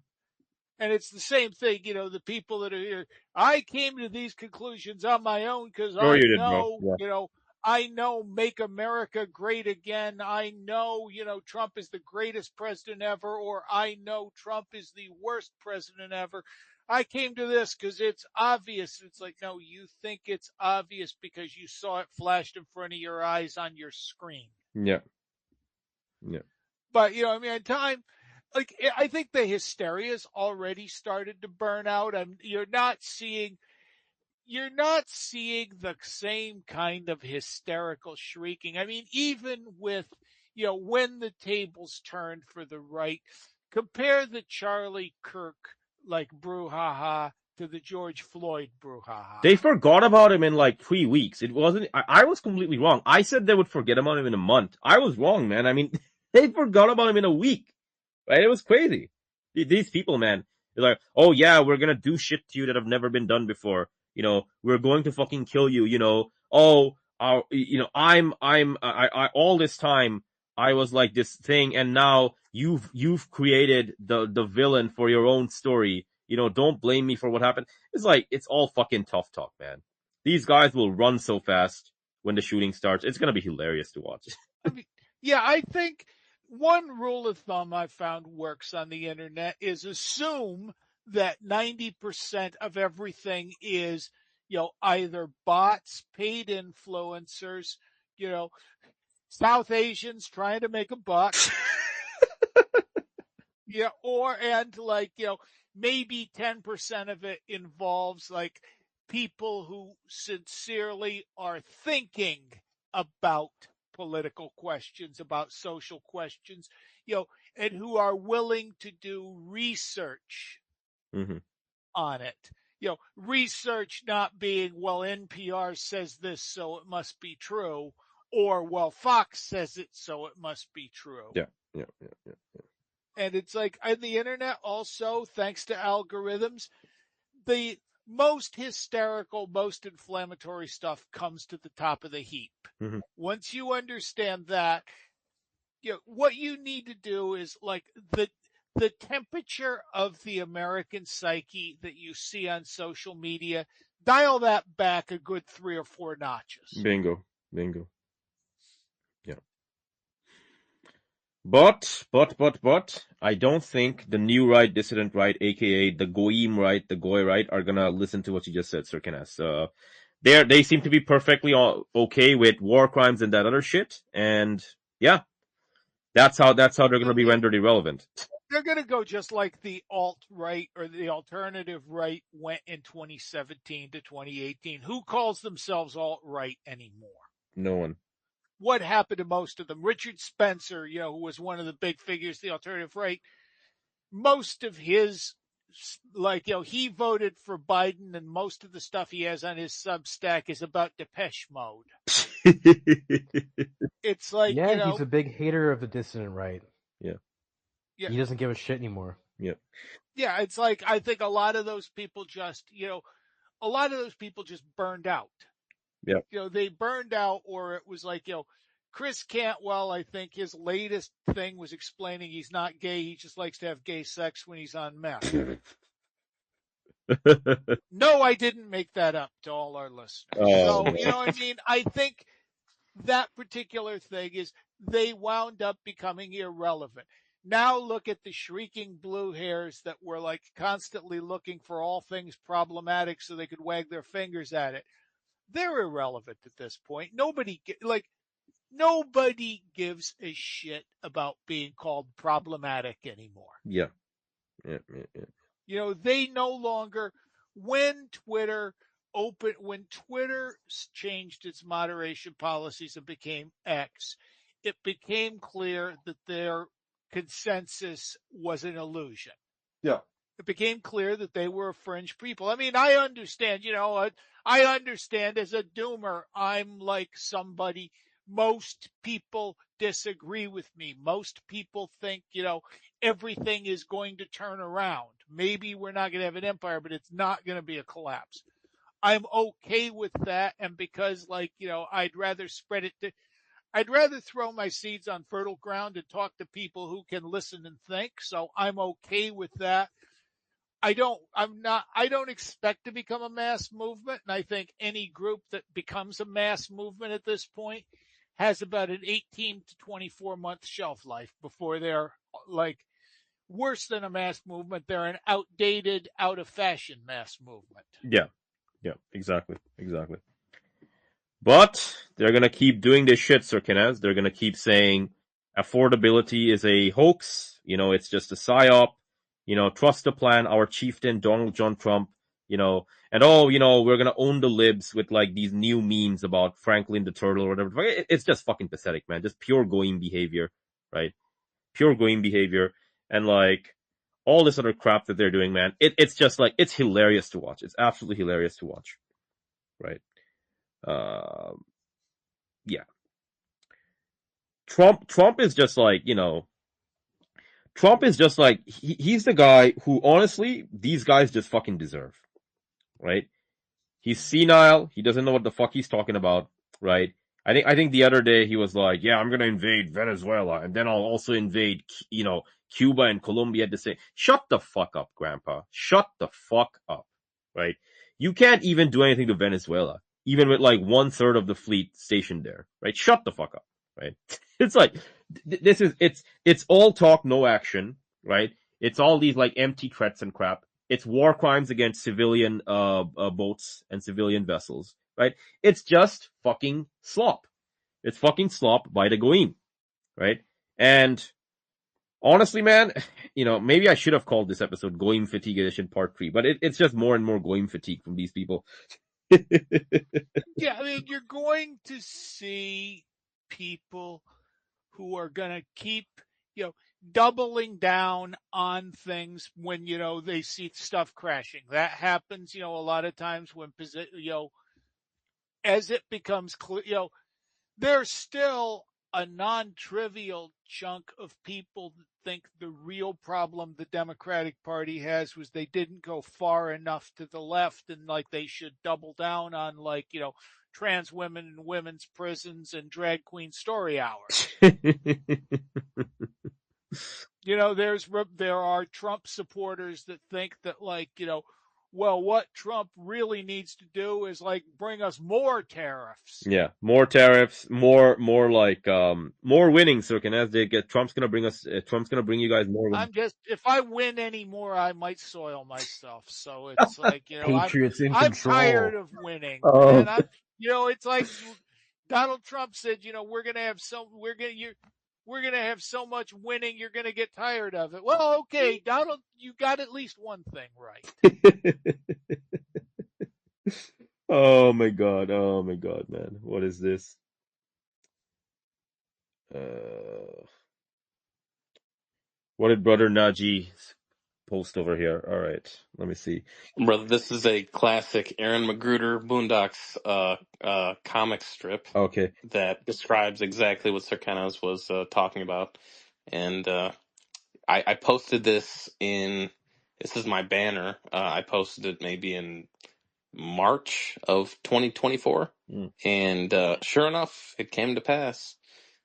[SPEAKER 3] And it's the same thing, the people that are here. I came to these conclusions on my own because
[SPEAKER 2] Sure you did, bro. Yeah.
[SPEAKER 3] I know Make America Great Again. I know, Trump is the greatest president ever, or I know Trump is the worst president ever. I came to this because it's obvious. It's like, no, you think it's obvious because you saw it flashed in front of your eyes on your screen.
[SPEAKER 2] Yeah. Yeah.
[SPEAKER 3] But, at time, like, I think the hysteria's already started to burn out. And you're not seeing the same kind of hysterical shrieking. I mean, even with, when the tables turned for the right, compare the Charlie Kirk, like, brouhaha to the George Floyd brouhaha.
[SPEAKER 2] They forgot about him in like 3 weeks. It wasn't, I was completely wrong. I said they would forget about him in a month. I was wrong, man. I mean, they forgot about him in a week. Right? It was crazy. These people, man, they're like, oh yeah, we're gonna do shit to you that have never been done before. We're going to fucking kill you. All this time I was like this thing, and now you've created the villain for your own story. Don't blame me for what happened. It's like, it's all fucking tough talk, man. These guys will run so fast when the shooting starts. It's gonna be hilarious to watch.
[SPEAKER 3] I mean, yeah, I think one rule of thumb I found works on the internet is assume that 90% of everything is, either bots, paid influencers, South Asians trying to make a buck. Yeah, maybe 10% of it involves like people who sincerely are thinking about political questions, about social questions, and who are willing to do research on it. Research not being, well, NPR says this, so it must be true, or, well, Fox says it, so it must be true.
[SPEAKER 2] Yeah.
[SPEAKER 3] And it's like, on the internet also, thanks to algorithms, the most hysterical, most inflammatory stuff comes to the top of the heap.
[SPEAKER 2] Mm-hmm.
[SPEAKER 3] Once you understand that, what you need to do is like the temperature of the American psyche that you see on social media, dial that back a good 3 or 4 notches.
[SPEAKER 2] Bingo. Yeah. But, I don't think the new right, dissident right, aka the Goyim right, the Goy right, are gonna listen to what you just said, Sir Kenneth. They seem to be perfectly okay with war crimes and that other shit, and yeah, that's how they're gonna be rendered irrelevant.
[SPEAKER 3] They're gonna go just like the alt-right or the alternative right went in 2017 to 2018. Who calls themselves alt-right anymore?
[SPEAKER 2] No one.
[SPEAKER 3] What happened to most of them? Richard Spencer, who was one of the big figures, the alternative right, most of his, he voted for Biden, and most of the stuff he has on his Substack is about Depeche Mode. It's like,
[SPEAKER 4] yeah, he's a big hater of the dissident right.
[SPEAKER 2] Yeah.
[SPEAKER 4] He doesn't give a shit anymore.
[SPEAKER 2] Yeah.
[SPEAKER 3] Yeah, it's like, I think a lot of those people just, burned out.
[SPEAKER 2] Yeah.
[SPEAKER 3] They burned out, or it was like, Chris Cantwell, I think his latest thing was explaining he's not gay. He just likes to have gay sex when he's on meth. No, I didn't make that up, to all our listeners.
[SPEAKER 2] Oh,
[SPEAKER 3] so, I think that particular thing is they wound up becoming irrelevant. Now look at the shrieking blue hairs that were like constantly looking for all things problematic so they could wag their fingers at it. They're irrelevant at this point. Nobody gives a shit about being called problematic anymore.
[SPEAKER 2] Yeah.
[SPEAKER 3] They no longer, when Twitter changed its moderation policies and became X, it became clear that their consensus was an illusion.
[SPEAKER 2] Yeah.
[SPEAKER 3] It became clear that they were a fringe people. I mean, I understand, I understand as a doomer, I'm like somebody, most people disagree with me. Most people think, everything is going to turn around. Maybe we're not going to have an empire, but it's not going to be a collapse. I'm okay with that. And because I'd rather spread it I'd rather throw my seeds on fertile ground and talk to people who can listen and think. So I'm okay with that. I don't expect to become a mass movement. And I think any group that becomes a mass movement at this point has about an 18 to 24 month shelf life before they're like worse than a mass movement. They're an outdated, out of fashion mass movement.
[SPEAKER 2] Yeah, exactly. But they're gonna keep doing this shit, Sir Kenneth. They're gonna keep saying affordability is a hoax. It's just a psyop. Trust the plan. Our chieftain, Donald John Trump. And we're gonna own the libs with like these new memes about Franklin the Turtle or whatever. It's just fucking pathetic, man. Just pure goyim behavior, right? Pure goyim behavior, and like all this other crap that they're doing, man. It's just like it's hilarious to watch. It's absolutely hilarious to watch, right? Yeah. Trump is just like, Trump is just like, he's the guy who honestly, these guys just fucking deserve, right? He's senile. He doesn't know what the fuck he's talking about, right? I think the other day he was like, yeah, I'm going to invade Venezuela and then I'll also invade, Cuba and Colombia at the same. Shut the fuck up, Grandpa. Shut the fuck up, right? You can't even do anything to Venezuela, even with like 1/3 of the fleet stationed there, right? Shut the fuck up, right? It's like, it's all talk, no action, right? It's all these like empty threats and crap. It's war crimes against civilian boats and civilian vessels, right? It's just fucking slop. It's fucking slop by the goyim, right? And honestly, man, maybe I should have called this episode Goyim Fatigue Edition Part 3, but it's just more and more goyim fatigue from these people.
[SPEAKER 3] Yeah, I mean, you're going to see people who are going to keep, doubling down on things when, they see stuff crashing. That happens, a lot of times when, as it becomes clear, there's still a non-trivial chunk of people that think the real problem the Democratic Party has was they didn't go far enough to the left and like they should double down on like, trans women in women's prisons and drag queen story hours. There are Trump supporters that think that like, well, what Trump really needs to do is like bring us more tariffs.
[SPEAKER 2] Yeah, more tariffs, more like more winning, so as they get Trump's gonna bring you guys more winning.
[SPEAKER 3] If I win any more, I might soil myself. So it's like,
[SPEAKER 4] Patriots in
[SPEAKER 3] I'm
[SPEAKER 4] control.
[SPEAKER 3] tired of winning.
[SPEAKER 4] Oh.
[SPEAKER 3] And it's like Donald Trump said, we're gonna have so much winning, you're gonna get tired of it. Well, okay, Donald, you got at least one thing right.
[SPEAKER 2] Oh my god, man. What is this? What did Brother Najee post over here? All right, let me see.
[SPEAKER 6] Brother, this is a classic Aaron Magruder Boondocks comic strip.
[SPEAKER 2] Okay.
[SPEAKER 6] That describes exactly what Sirkenas was talking about. And I posted this this is my banner. I posted it maybe in March of 2024. And sure enough, it came to pass.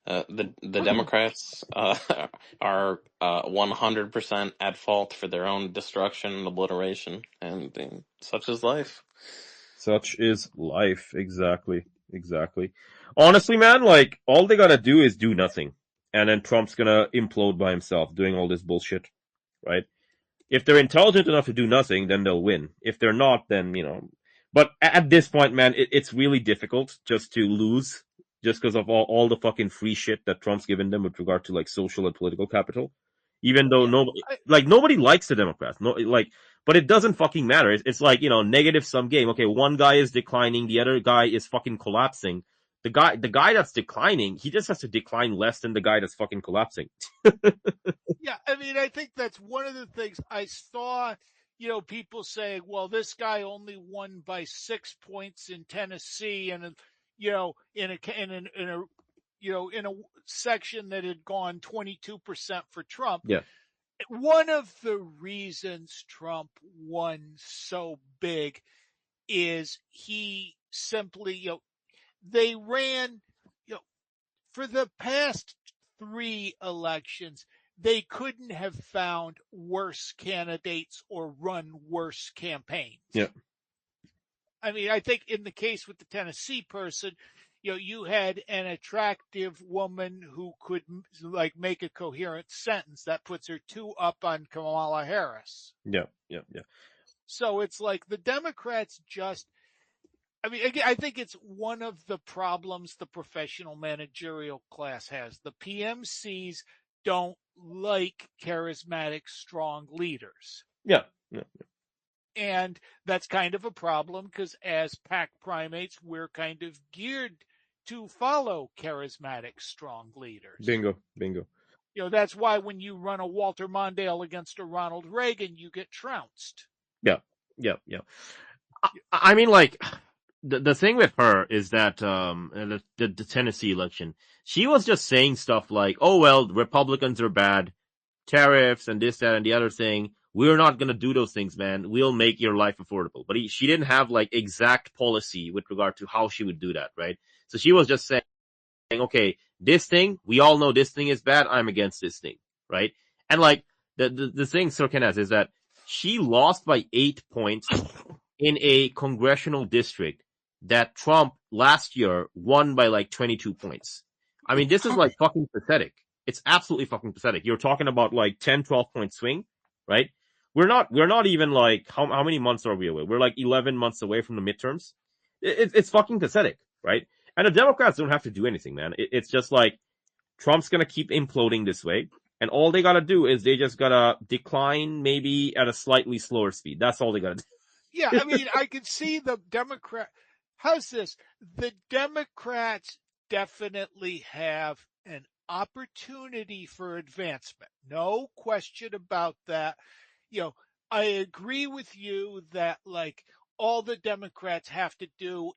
[SPEAKER 6] The Democrats are 100% at fault for their own destruction and obliteration, and such is life.
[SPEAKER 2] Such is life, exactly. Honestly, man, like all they gotta do is do nothing, and then Trump's gonna implode by himself, doing all this bullshit, right? If they're intelligent enough to do nothing, then they'll win. If they're not, then But at this point, man, it's really difficult just to lose. Just because of all the fucking free shit that Trump's given them with regard to like social and political capital, even though nobody likes the Democrats, but it doesn't fucking matter. It's like negative sum game. Okay, one guy is declining, the other guy is fucking collapsing. The guy that's declining, he just has to decline less than the guy that's fucking collapsing.
[SPEAKER 3] Yeah, I mean, I think that's one of the things I saw. People say, well, this guy only won by 6 points in Tennessee, and in a section that had gone 22% for Trump.
[SPEAKER 2] Yeah.
[SPEAKER 3] One of the reasons Trump won so big is he simply, they ran, for the past 3 elections, they couldn't have found worse candidates or run worse campaigns.
[SPEAKER 2] Yeah.
[SPEAKER 3] I mean, I think in the case with the Tennessee person, you had an attractive woman who could like make a coherent sentence that puts her 2 up on Kamala Harris.
[SPEAKER 2] Yeah.
[SPEAKER 3] So it's like the Democrats just, I mean, again, I think it's one of the problems the professional managerial class has. The PMCs don't like charismatic, strong leaders.
[SPEAKER 2] Yeah.
[SPEAKER 3] And that's kind of a problem because as pack primates, we're kind of geared to follow charismatic, strong leaders.
[SPEAKER 2] Bingo.
[SPEAKER 3] That's why when you run a Walter Mondale against a Ronald Reagan, you get trounced.
[SPEAKER 2] Yeah. I mean, like, the thing with her is that the Tennessee election, she was just saying stuff like, oh, well, Republicans are bad, tariffs and this, that, and the other thing. We're not going to do those things, man. We'll make your life affordable. But she didn't have like exact policy with regard to how she would do that, right? So she was just saying, okay, this thing, we all know this thing is bad. I'm against this thing, right? And like the thing, Sir Kenneth, is that she lost by 8 points in a congressional district that Trump last year won by like 22 points. I mean, this is like fucking pathetic. It's absolutely fucking pathetic. You're talking about like 10, 12 point swing, right? We're not even like, how many months are we away? We're like 11 months away from the midterms. It's fucking pathetic, right? And the Democrats don't have to do anything, man. It's just like, Trump's gonna keep imploding this way. And all they gotta do is they just gotta decline maybe at a slightly slower speed. That's all they gotta do.
[SPEAKER 3] Yeah, I mean, I can see the how's this? The Democrats definitely have an opportunity for advancement. No question about that. I agree with you that like all the Democrats have to do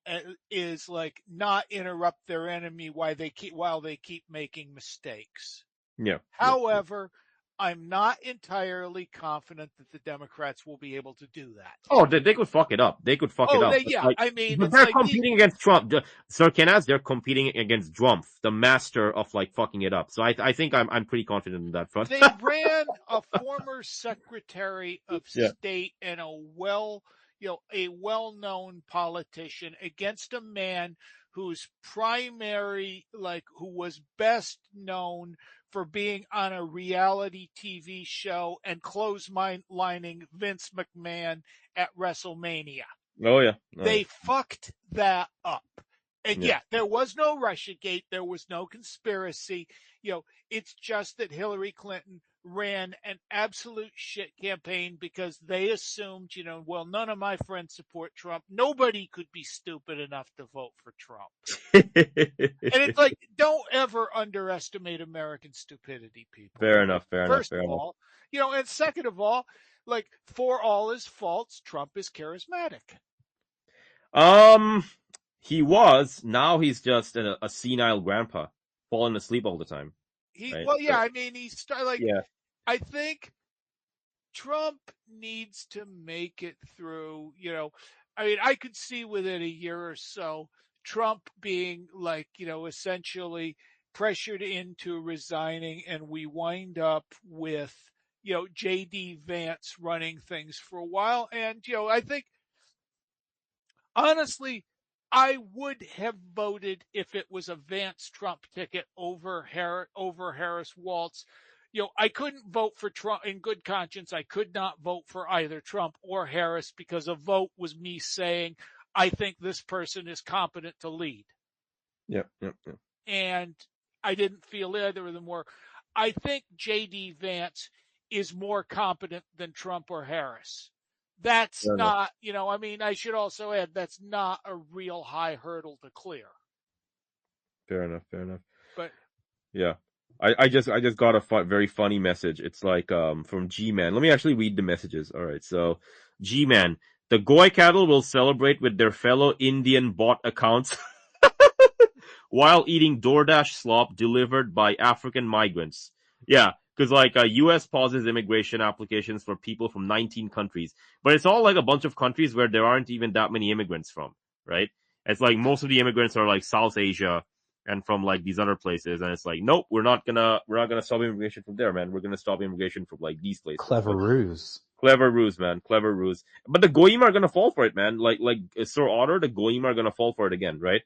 [SPEAKER 3] is like not interrupt their enemy while they keep making mistakes.
[SPEAKER 2] Yeah.
[SPEAKER 3] However, I'm not entirely confident that the Democrats will be able to do that.
[SPEAKER 2] Oh, they could fuck it up. They could fuck it up.
[SPEAKER 3] I mean,
[SPEAKER 2] but they're competing against Trump. Sir Kenneth, they're competing against Trump, the master of like fucking it up. So I think I'm pretty confident in that front.
[SPEAKER 3] They ran a former Secretary of State and a well-known politician against a man whose who was best known for being on a reality TV show and clotheslining Vince McMahon at WrestleMania.
[SPEAKER 2] Oh, yeah.
[SPEAKER 3] They fucked that up. And there was no Russiagate. There was no conspiracy. It's just that Hillary Clinton ran an absolute shit campaign because they assumed, well, none of my friends support Trump. Nobody could be stupid enough to vote for Trump. And it's like, don't ever underestimate American stupidity, people.
[SPEAKER 2] Fair enough.
[SPEAKER 3] First of all, and second of all, like, for all his faults, Trump is charismatic.
[SPEAKER 2] He was. Now he's just a senile grandpa, falling asleep all the time.
[SPEAKER 3] Right? I mean, he's like, I think Trump needs to make it through, I mean, I could see within a year or so, Trump being like, essentially pressured into resigning, and we wind up with, J.D. Vance running things for a while. And, I think, honestly, I would have voted if it was a Vance Trump ticket over Harris Waltz. I couldn't vote for Trump in good conscience. I could not vote for either Trump or Harris because a vote was me saying, I think this person is competent to lead.
[SPEAKER 2] Yep.
[SPEAKER 3] And I didn't feel either of them were. I think J.D. Vance is more competent than Trump or Harris. That's not, I mean, I should also add, that's not a real high hurdle to clear.
[SPEAKER 2] Fair enough.
[SPEAKER 3] But
[SPEAKER 2] yeah, I just got a very funny message. It's like, from G-Man. Let me actually read the messages. All right. So G-Man, the Goy cattle will celebrate with their fellow Indian bot accounts while eating DoorDash slop delivered by African migrants. Yeah. Because, like, U.S. pauses immigration applications for people from 19 countries. But it's all, like, a bunch of countries where there aren't even that many immigrants from, right? It's like most of the immigrants are, like, South Asia and from like these other places, and it's like, nope, we're not gonna stop immigration from there, man. We're gonna stop immigration from like these places.
[SPEAKER 4] Clever ruse.
[SPEAKER 2] Clever ruse, man. Clever ruse. But the Goyim are gonna fall for it, man. Like Sir Otter, the Goyim are gonna fall for it again, right?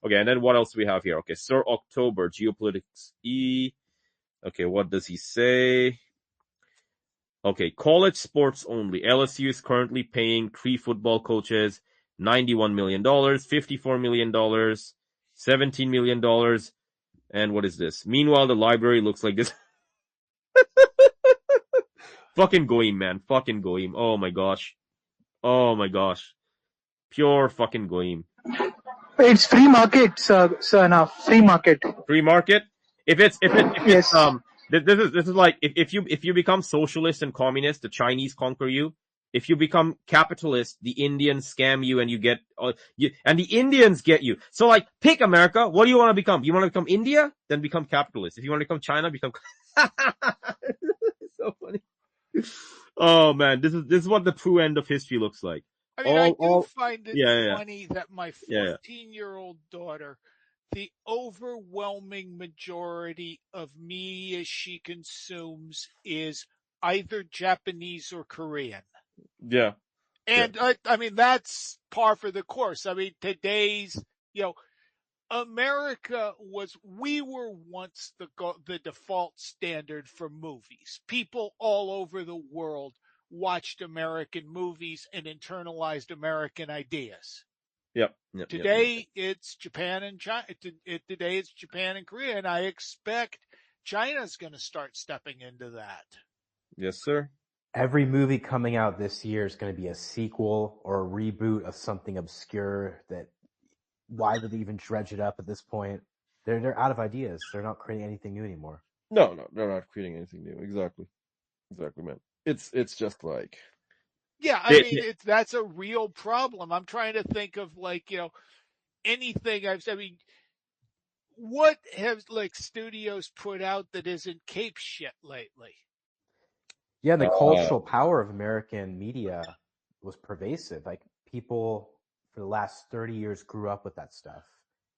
[SPEAKER 2] Okay, and then what else do we have here? Okay, Sir October, Geopolitics E. Okay, what does he say? Okay, college sports only. LSU is currently paying 3 football coaches $91 million, $54 million, $17 million, and what is this? Meanwhile, the library looks like this. Fucking Goyim, man. Fucking Goyim. Oh my gosh. Oh my gosh. Pure fucking Goyim.
[SPEAKER 7] It's free market, sir. Now free market.
[SPEAKER 2] Free market? If it's
[SPEAKER 7] Yes.
[SPEAKER 2] this is like if you become socialist and communist, the Chinese conquer you. If you become capitalist, the Indians scam you and you get and the Indians get you. So like, pick America. What do you want to become? You want to become India? Then become capitalist. If you want to become China, become. So funny. Oh man, this is what the true end of history looks like.
[SPEAKER 3] I mean, I do find it funny that my 14-year-old daughter, the overwhelming majority of media she consumes is either Japanese or Korean.
[SPEAKER 2] Yeah.
[SPEAKER 3] And I mean, that's par for the course. I mean, today's, America we were once the default standard for movies. People all over the world watched American movies and internalized American ideas.
[SPEAKER 2] Yep.
[SPEAKER 3] Today it's Japan and China. Today it's Japan and Korea, and I expect China's going to start stepping into that.
[SPEAKER 2] Yes, sir.
[SPEAKER 4] Every movie coming out this year is going to be a sequel or a reboot of something obscure that. Why would they even dredge it up at this point? They're out of ideas. They're not creating anything new anymore.
[SPEAKER 2] No, they're not creating anything new. Exactly, man. It's just like.
[SPEAKER 3] Yeah, I mean, that's a real problem. I'm trying to think of anything I mean, what have studios put out that isn't Cape shit lately?
[SPEAKER 4] Yeah, the cultural power of American media was pervasive. Like people for the last 30 years grew up with that stuff.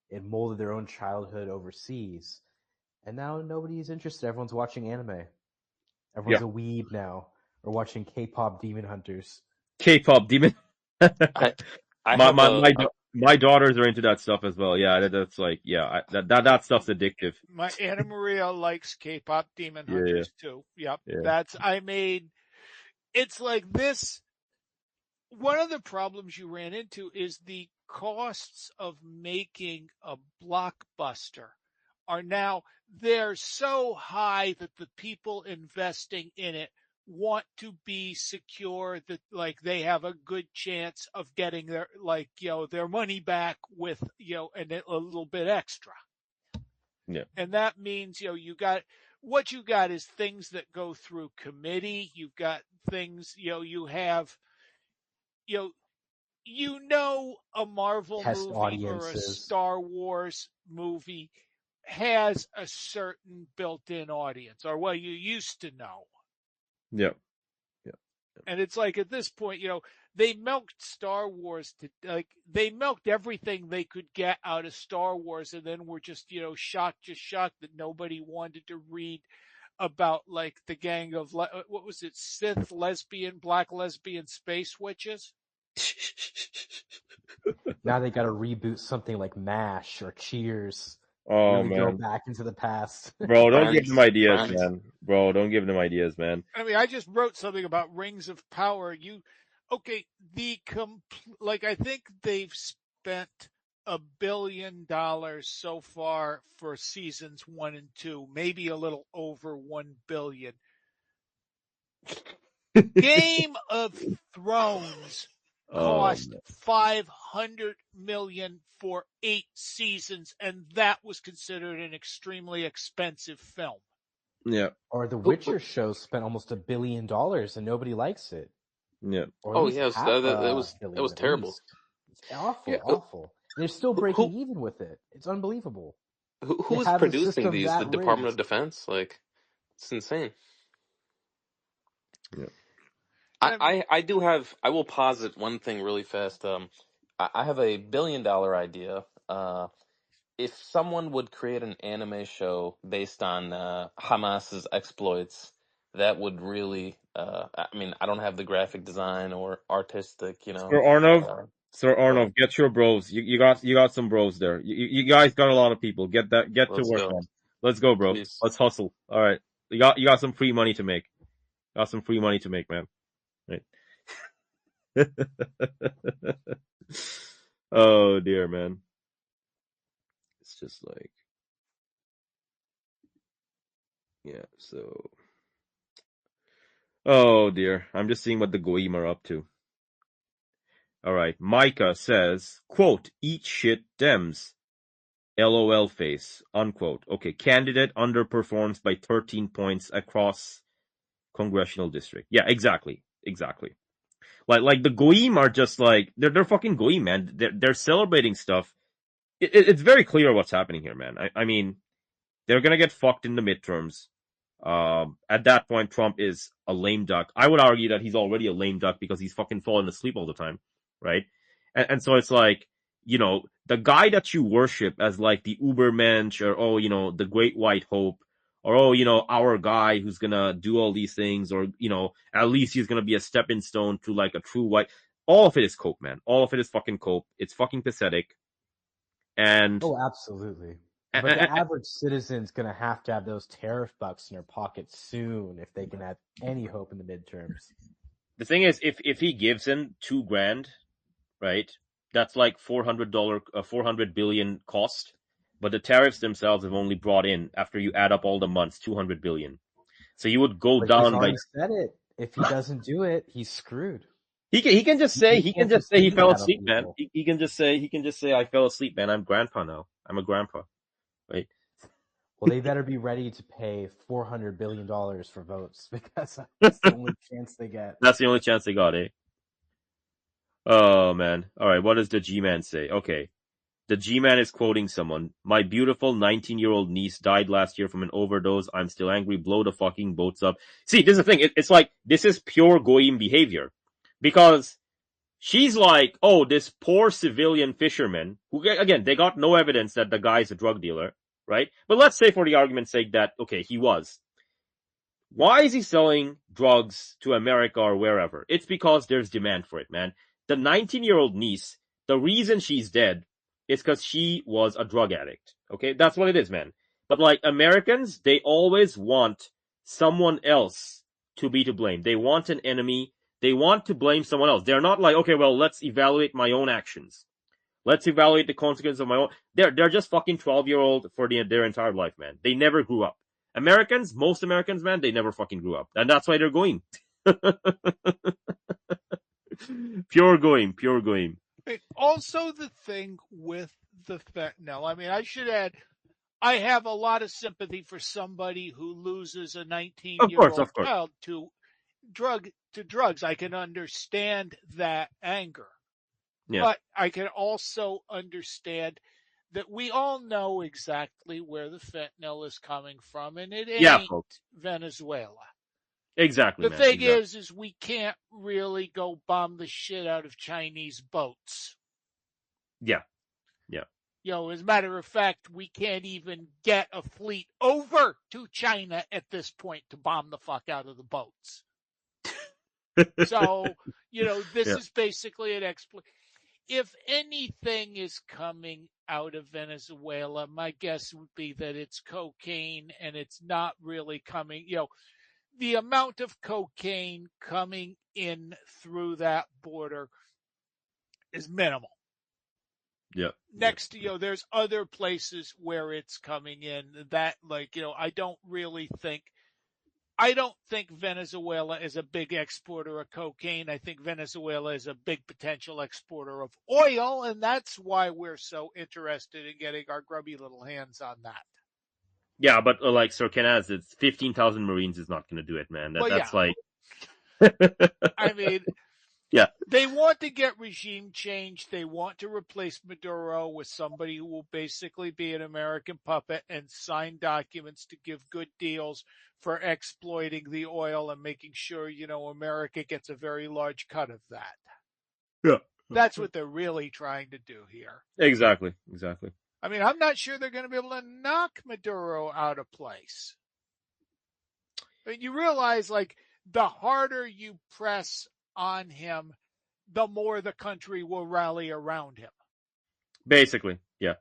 [SPEAKER 4] It molded their own childhood overseas. And now nobody's interested. Everyone's watching anime. Everyone's a weeb now. Or watching K-pop Demon Hunters.
[SPEAKER 2] K-pop Demon. My daughters are into that stuff as well. Yeah, that's like, that stuff's addictive.
[SPEAKER 3] My Anna Maria likes K-pop Demon Hunters too. Yep. Yeah. It's like this. One of the problems you ran into is the costs of making a blockbuster they're so high that the people investing in it want to be secure that they have a good chance of getting their money back with and a little bit extra.
[SPEAKER 2] Yeah.
[SPEAKER 3] And that means you got is things that go through committee. You've got things you have a Marvel
[SPEAKER 4] Test
[SPEAKER 3] movie
[SPEAKER 4] audiences.
[SPEAKER 3] or a Star Wars movie has a certain built-in audience, or you used to know.
[SPEAKER 2] Yep.
[SPEAKER 3] And it's like at this point, they milked Star Wars they milked everything they could get out of Star Wars, and then were just shocked that nobody wanted to read about the gang of what was it, Sith black lesbian space witches.
[SPEAKER 4] Now they got to reboot something like MASH or Cheers.
[SPEAKER 2] Oh
[SPEAKER 4] really
[SPEAKER 2] man,
[SPEAKER 4] go back into the past.
[SPEAKER 2] Bro, don't give them ideas, man. Bro, don't give them ideas, man.
[SPEAKER 3] I mean, I just wrote something about Rings of Power. I think they've spent $1 billion so far for seasons 1 and 2, maybe a little over $1 billion. Game of Thrones cost $500 million for 8 seasons, and that was considered an extremely expensive film.
[SPEAKER 2] Yeah.
[SPEAKER 4] Or The Witcher show spent almost $1 billion and nobody likes it.
[SPEAKER 2] Yeah.
[SPEAKER 6] It was terrible.
[SPEAKER 4] It's awful. They're still breaking even with it. It's unbelievable.
[SPEAKER 6] Who's producing these? The Department of Defense? It's insane.
[SPEAKER 2] Yeah.
[SPEAKER 6] I will posit one thing really fast. I have a $1 billion idea. if someone would create an anime show based on Hamas's exploits, that would really. I mean, I don't have the graphic design or artistic,
[SPEAKER 2] Sir Arnov,
[SPEAKER 6] uh,
[SPEAKER 2] Sir
[SPEAKER 6] but
[SPEAKER 2] Arnov, get your bros. You got some bros there. You guys got a lot of people. Get to
[SPEAKER 6] let's
[SPEAKER 2] work,
[SPEAKER 6] go.
[SPEAKER 2] man. Let's go, bro.
[SPEAKER 6] Please.
[SPEAKER 2] Let's hustle. All right. You got some free money to make. Got some free money to make, man. Right. Oh dear, man. It's just like, yeah. So, oh dear. I'm just seeing what the Goyim are up to. All right. Micah says, quote, eat shit Dems. LOL face, unquote. Okay. Candidate underperforms by 13 points across congressional district. Yeah, exactly. Exactly. Like the Goyim are just like, they're fucking Goyim, man. They're celebrating stuff. It's very clear what's happening here, man. I mean, they're gonna get fucked in the midterms. At that point, Trump is a lame duck. I would argue that he's already a lame duck because he's fucking falling asleep all the time, right? And so it's like, the guy that you worship as like the Ubermensch or, the great white hope or, our guy who's gonna do all these things or, at least he's gonna be a stepping stone to like a true white. All of it is cope, man. All of it is fucking cope. It's fucking pathetic. And,
[SPEAKER 4] Oh, absolutely.
[SPEAKER 2] and,
[SPEAKER 4] But the
[SPEAKER 2] and
[SPEAKER 4] average citizen's going to have those tariff bucks in their pockets soon if they can have any hope in the midterms.
[SPEAKER 2] the thing is, if he gives him $2,000, right? That's like $400 billion cost. But the tariffs themselves have only brought in, after you add up all the months, $200 billion. So you would go
[SPEAKER 4] But he's
[SPEAKER 2] down by.
[SPEAKER 4] already said it. If he doesn't do it, he's screwed.
[SPEAKER 2] He can just say he
[SPEAKER 4] can't
[SPEAKER 2] he fell
[SPEAKER 4] that on
[SPEAKER 2] asleep, man.
[SPEAKER 4] people.
[SPEAKER 2] He can just say I fell asleep, man. I'm grandpa now. I'm a grandpa, right?
[SPEAKER 4] Well, they better be ready to pay $400 billion for votes because that's the only chance they get.
[SPEAKER 2] That's the only chance they got, eh? Oh man. All right. What does the G-man say? Okay. The G-man is quoting someone. My beautiful 19-year-old niece died last year from an overdose. I'm still angry. Blow the fucking boats up. See, this is the thing. It's like, this is pure Goyim behavior. Because she's like, oh, this poor civilian fisherman, who, again, they got no evidence that the guy's a drug dealer, right? But let's say for the argument's sake that, okay, he was. Why is he selling drugs to America or wherever? It's because there's demand for it, man. The 19-year-old niece, the reason she's dead is because she was a drug addict. Okay? That's what it is, man. But like Americans, they always want someone else to be to blame. They want an enemy. They want to blame someone else. They're not like, okay, well, let's evaluate my own actions. Let's evaluate the consequences of my own. They're just fucking 12-year-old for their entire life, man. They never grew up. Americans, most Americans, man, they never fucking grew up. And that's why they're going. Pure going.
[SPEAKER 3] Also, the thing with the fentanyl, I mean, I should add, I have a lot of sympathy for somebody who loses a 19-year-old child to drugs. I can understand that anger. Yeah. But I can also understand that we all know exactly where the fentanyl is coming from, and it ain't Venezuela.
[SPEAKER 2] Exactly.
[SPEAKER 3] The thing is we can't really go bomb the shit out of Chinese boats.
[SPEAKER 2] Yeah.
[SPEAKER 3] As a matter of fact, we can't even get a fleet over to China at this point to bomb the fuck out of the boats. So, this is basically an exploit. If anything is coming out of Venezuela, my guess would be that it's cocaine and it's not really coming, the amount of cocaine coming in through that border is minimal.
[SPEAKER 2] Yeah.
[SPEAKER 3] Next to, there's other places where it's coming in that, I don't think Venezuela is a big exporter of cocaine. I think Venezuela is a big potential exporter of oil, and that's why we're so interested in getting our grubby little hands on that.
[SPEAKER 2] Yeah, but like Sir Kenaz, it's 15,000 Marines is not going to do it, man. That's like.
[SPEAKER 3] I mean,
[SPEAKER 2] yeah.
[SPEAKER 3] They want to get regime change. They want to replace Maduro with somebody who will basically be an American puppet and sign documents to give good deals for exploiting the oil and making sure, America gets a very large cut of that.
[SPEAKER 2] Yeah.
[SPEAKER 3] That's what they're really trying to do here.
[SPEAKER 2] Exactly.
[SPEAKER 3] I mean, I'm not sure they're going to be able to knock Maduro out of place. I mean, you realize, like, the harder you press on him, the more the country will rally around him.
[SPEAKER 2] Basically, yeah.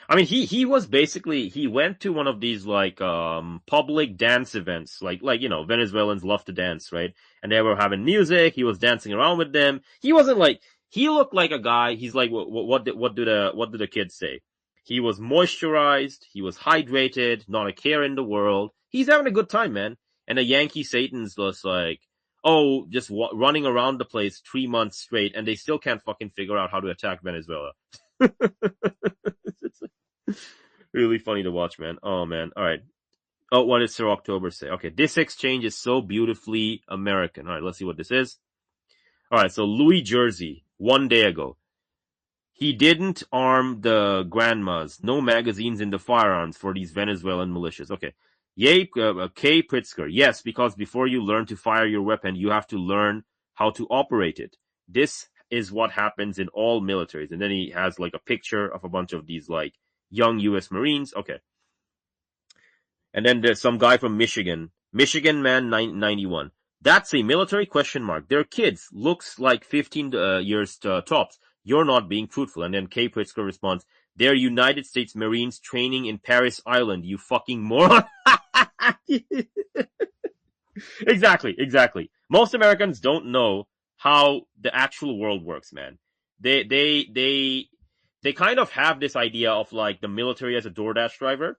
[SPEAKER 2] I mean, he was basically, he went to one of these like public dance events, like Venezuelans love to dance, right? And they were having music. He was dancing around with them. He wasn't like, he looked like a guy. He's like, what do the kids say? He was moisturized. He was hydrated. Not a care in the world. He's having a good time, man. And the Yankee Satan's just like, oh, just running around the place 3 months straight, and they still can't fucking figure out how to attack Venezuela. It's really funny to watch, man. Oh, man. All right. Oh, what did Sir October say? Okay, this exchange is so beautifully American. All right, let's see what this is. All right, so Louis Jersey, 1 day ago. He didn't arm the grandmas. No magazines in the firearms for these Venezuelan militias. Okay. Yay, K. Pritzker. Yes, because before you learn to fire your weapon, you have to learn how to operate it. This is what happens in all militaries. And then he has like a picture of a bunch of these like young U.S. Marines. Okay. And then there's some guy from Michigan. Michigan man 91. That's a military question mark. They're kids. Looks like 15 years tops. You're not being truthful. And then K. Pritzker responds, they're United States Marines training in Paris Island, you fucking moron. Exactly. Most Americans don't know how the actual world works, man. They kind of have this idea of like the military as a DoorDash driver.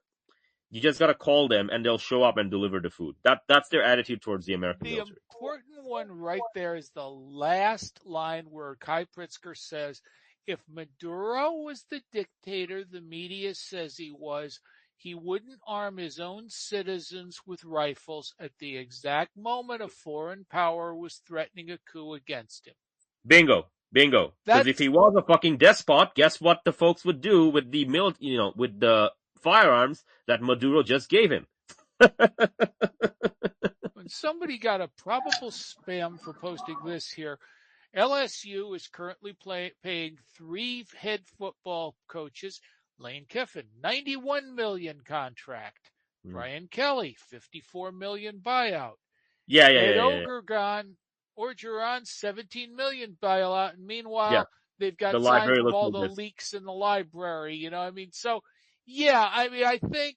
[SPEAKER 2] You just gotta call them and they'll show up and deliver the food. That's their attitude towards the American military.
[SPEAKER 3] The important one right there is the last line where Kai Pritzker says, if Maduro was the dictator the media says he was, he wouldn't arm his own citizens with rifles at the exact moment a foreign power was threatening a coup against him.
[SPEAKER 2] Bingo. Because if he was a fucking despot, guess what the folks would do with the with the firearms that Maduro just gave him.
[SPEAKER 3] When somebody got a probable spam for posting this here, LSU is currently paying 3 head football coaches. Lane Kiffin, $91 million contract. Brian Kelly, $54 million buyout. Ed Orgeron, $17 million buyout. And meanwhile, they've got signs of all the leaks in the library. You know, I mean, so yeah, I mean, I think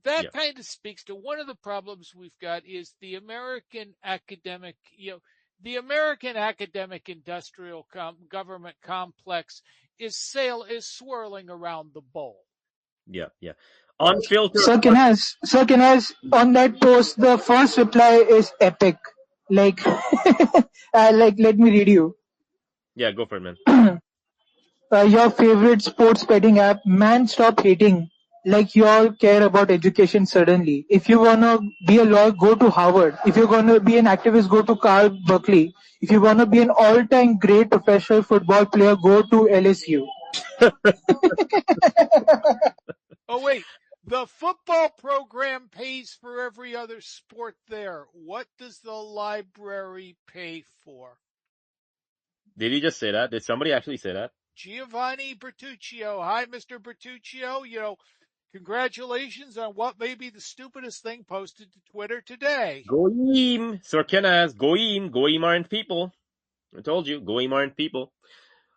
[SPEAKER 3] that kind of speaks to one of the problems we've got is the American academic, the American academic industrial government complex is swirling around the bowl.
[SPEAKER 2] Yeah. Unfiltered.
[SPEAKER 7] Sir, can I on that post, the first reply is epic. Like, let me read you.
[SPEAKER 2] Yeah, go for it, man.
[SPEAKER 7] Your favorite sports betting app, man, stop hating. Like you all care about education suddenly. If you wanna be a lawyer, go to Harvard. If you're gonna be an activist, go to Carl Berkeley. If you wanna be an all-time great professional football player, go to LSU.
[SPEAKER 3] Oh wait, the football program pays for every other sport there. What does the library pay for?
[SPEAKER 2] Did he just say that? Did somebody actually say that?
[SPEAKER 3] Giovanni Bertuccio. Hi, Mr. Bertuccio. Congratulations on what may be the stupidest thing posted to Twitter today.
[SPEAKER 2] Goyim! Sir Kenaz, Goyim. Goyim aren't people. I told you, Goyim aren't people.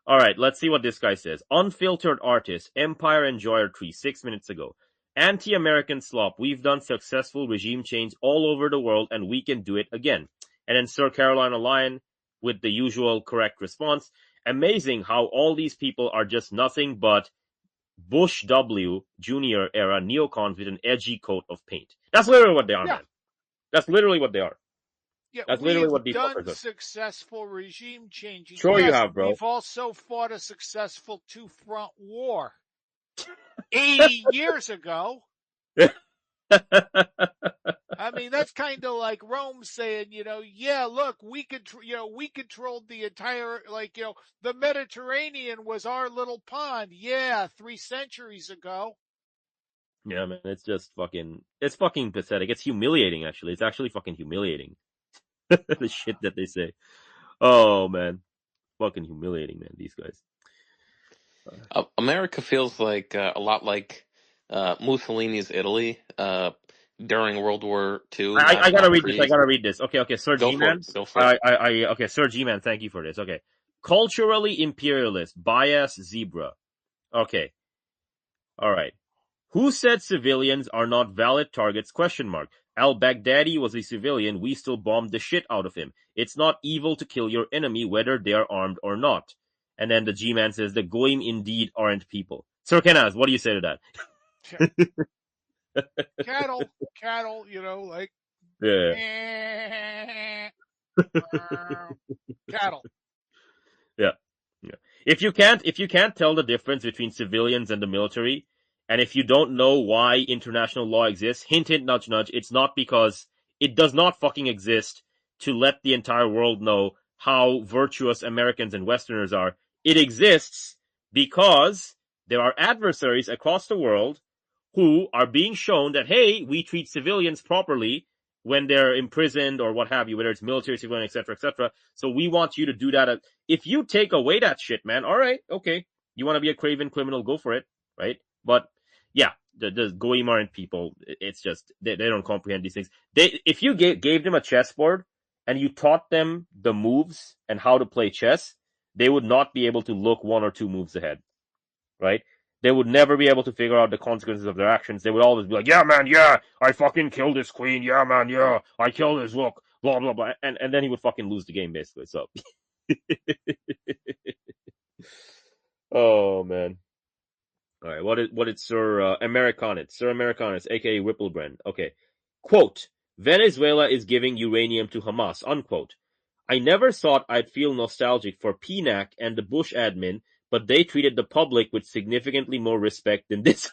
[SPEAKER 2] Alright, let's see what this guy says. Unfiltered artist, Empire Enjoyer Tree, 6 minutes ago. Anti-American slop. We've done successful regime change all over the world and we can do it again. And then Sir Carolina Lion with the usual correct response. Amazing how all these people are just nothing but Bush W. Jr. era neocons with an edgy coat of paint. That's literally what they are, man. That's literally what they are.
[SPEAKER 3] Yeah,
[SPEAKER 2] that's literally what these
[SPEAKER 3] fuckers are. Successful regime changing.
[SPEAKER 2] Sure, you have, bro.
[SPEAKER 3] We've also fought a successful two-front war 80 years ago. I mean, that's kind of like Rome saying, yeah, look, we controlled the entire, the Mediterranean was our little pond. Yeah, 3 centuries ago.
[SPEAKER 2] Yeah, man, it's just it's fucking pathetic. It's humiliating, actually. It's actually fucking humiliating. The shit that they say. Oh, man. Fucking humiliating, man, these guys.
[SPEAKER 6] America feels like a lot like Mussolini's Italy during World War II,
[SPEAKER 2] I gotta
[SPEAKER 6] not
[SPEAKER 2] read this. I
[SPEAKER 6] pre.
[SPEAKER 2] gotta read this. Okay, Sir
[SPEAKER 6] Go for
[SPEAKER 2] G-Man.
[SPEAKER 6] it. Go for it.
[SPEAKER 2] Okay, Sir G-Man, thank you for this. Okay. Culturally imperialist, bias, zebra. Okay. Alright. Who said civilians are not valid targets? Al-Baghdadi was a civilian. We still bombed the shit out of him. It's not evil to kill your enemy, whether they are armed or not. And then the G-Man says, the Goyim indeed aren't people. Sir Kenaz, what do you say to that?
[SPEAKER 3] Cattle, like
[SPEAKER 2] Yeah.
[SPEAKER 3] cattle.
[SPEAKER 2] Yeah. If you can't tell the difference between civilians and the military, and if you don't know why international law exists, hint, hint, nudge, nudge, it's not because it does not fucking exist to let the entire world know how virtuous Americans and Westerners are. It exists because there are adversaries across the world who are being shown that, hey, we treat civilians properly when they're imprisoned or what have you, whether it's military, civilian, etc., etc. So we want you to do that. If you take away that shit, man, all right, okay, you want to be a craven criminal, go for it, right? But yeah, the Goyim aren't people. It's just they don't comprehend these things. If you gave them a chessboard and you taught them the moves and how to play chess, they would not be able to look one or two moves ahead, right? They would never be able to figure out the consequences of their actions. They would always be like, yeah, man, yeah, I fucking killed this queen. Yeah, man, yeah, I killed his rook. Blah, blah, blah. And then he would fucking lose the game, basically. So. Oh, man. All right, what did Sir Americanus, aka Whipplebrand. Okay. Quote, Venezuela is giving uranium to Hamas, unquote. I never thought I'd feel nostalgic for PNAC and the Bush admin, but they treated the public with significantly more respect than this.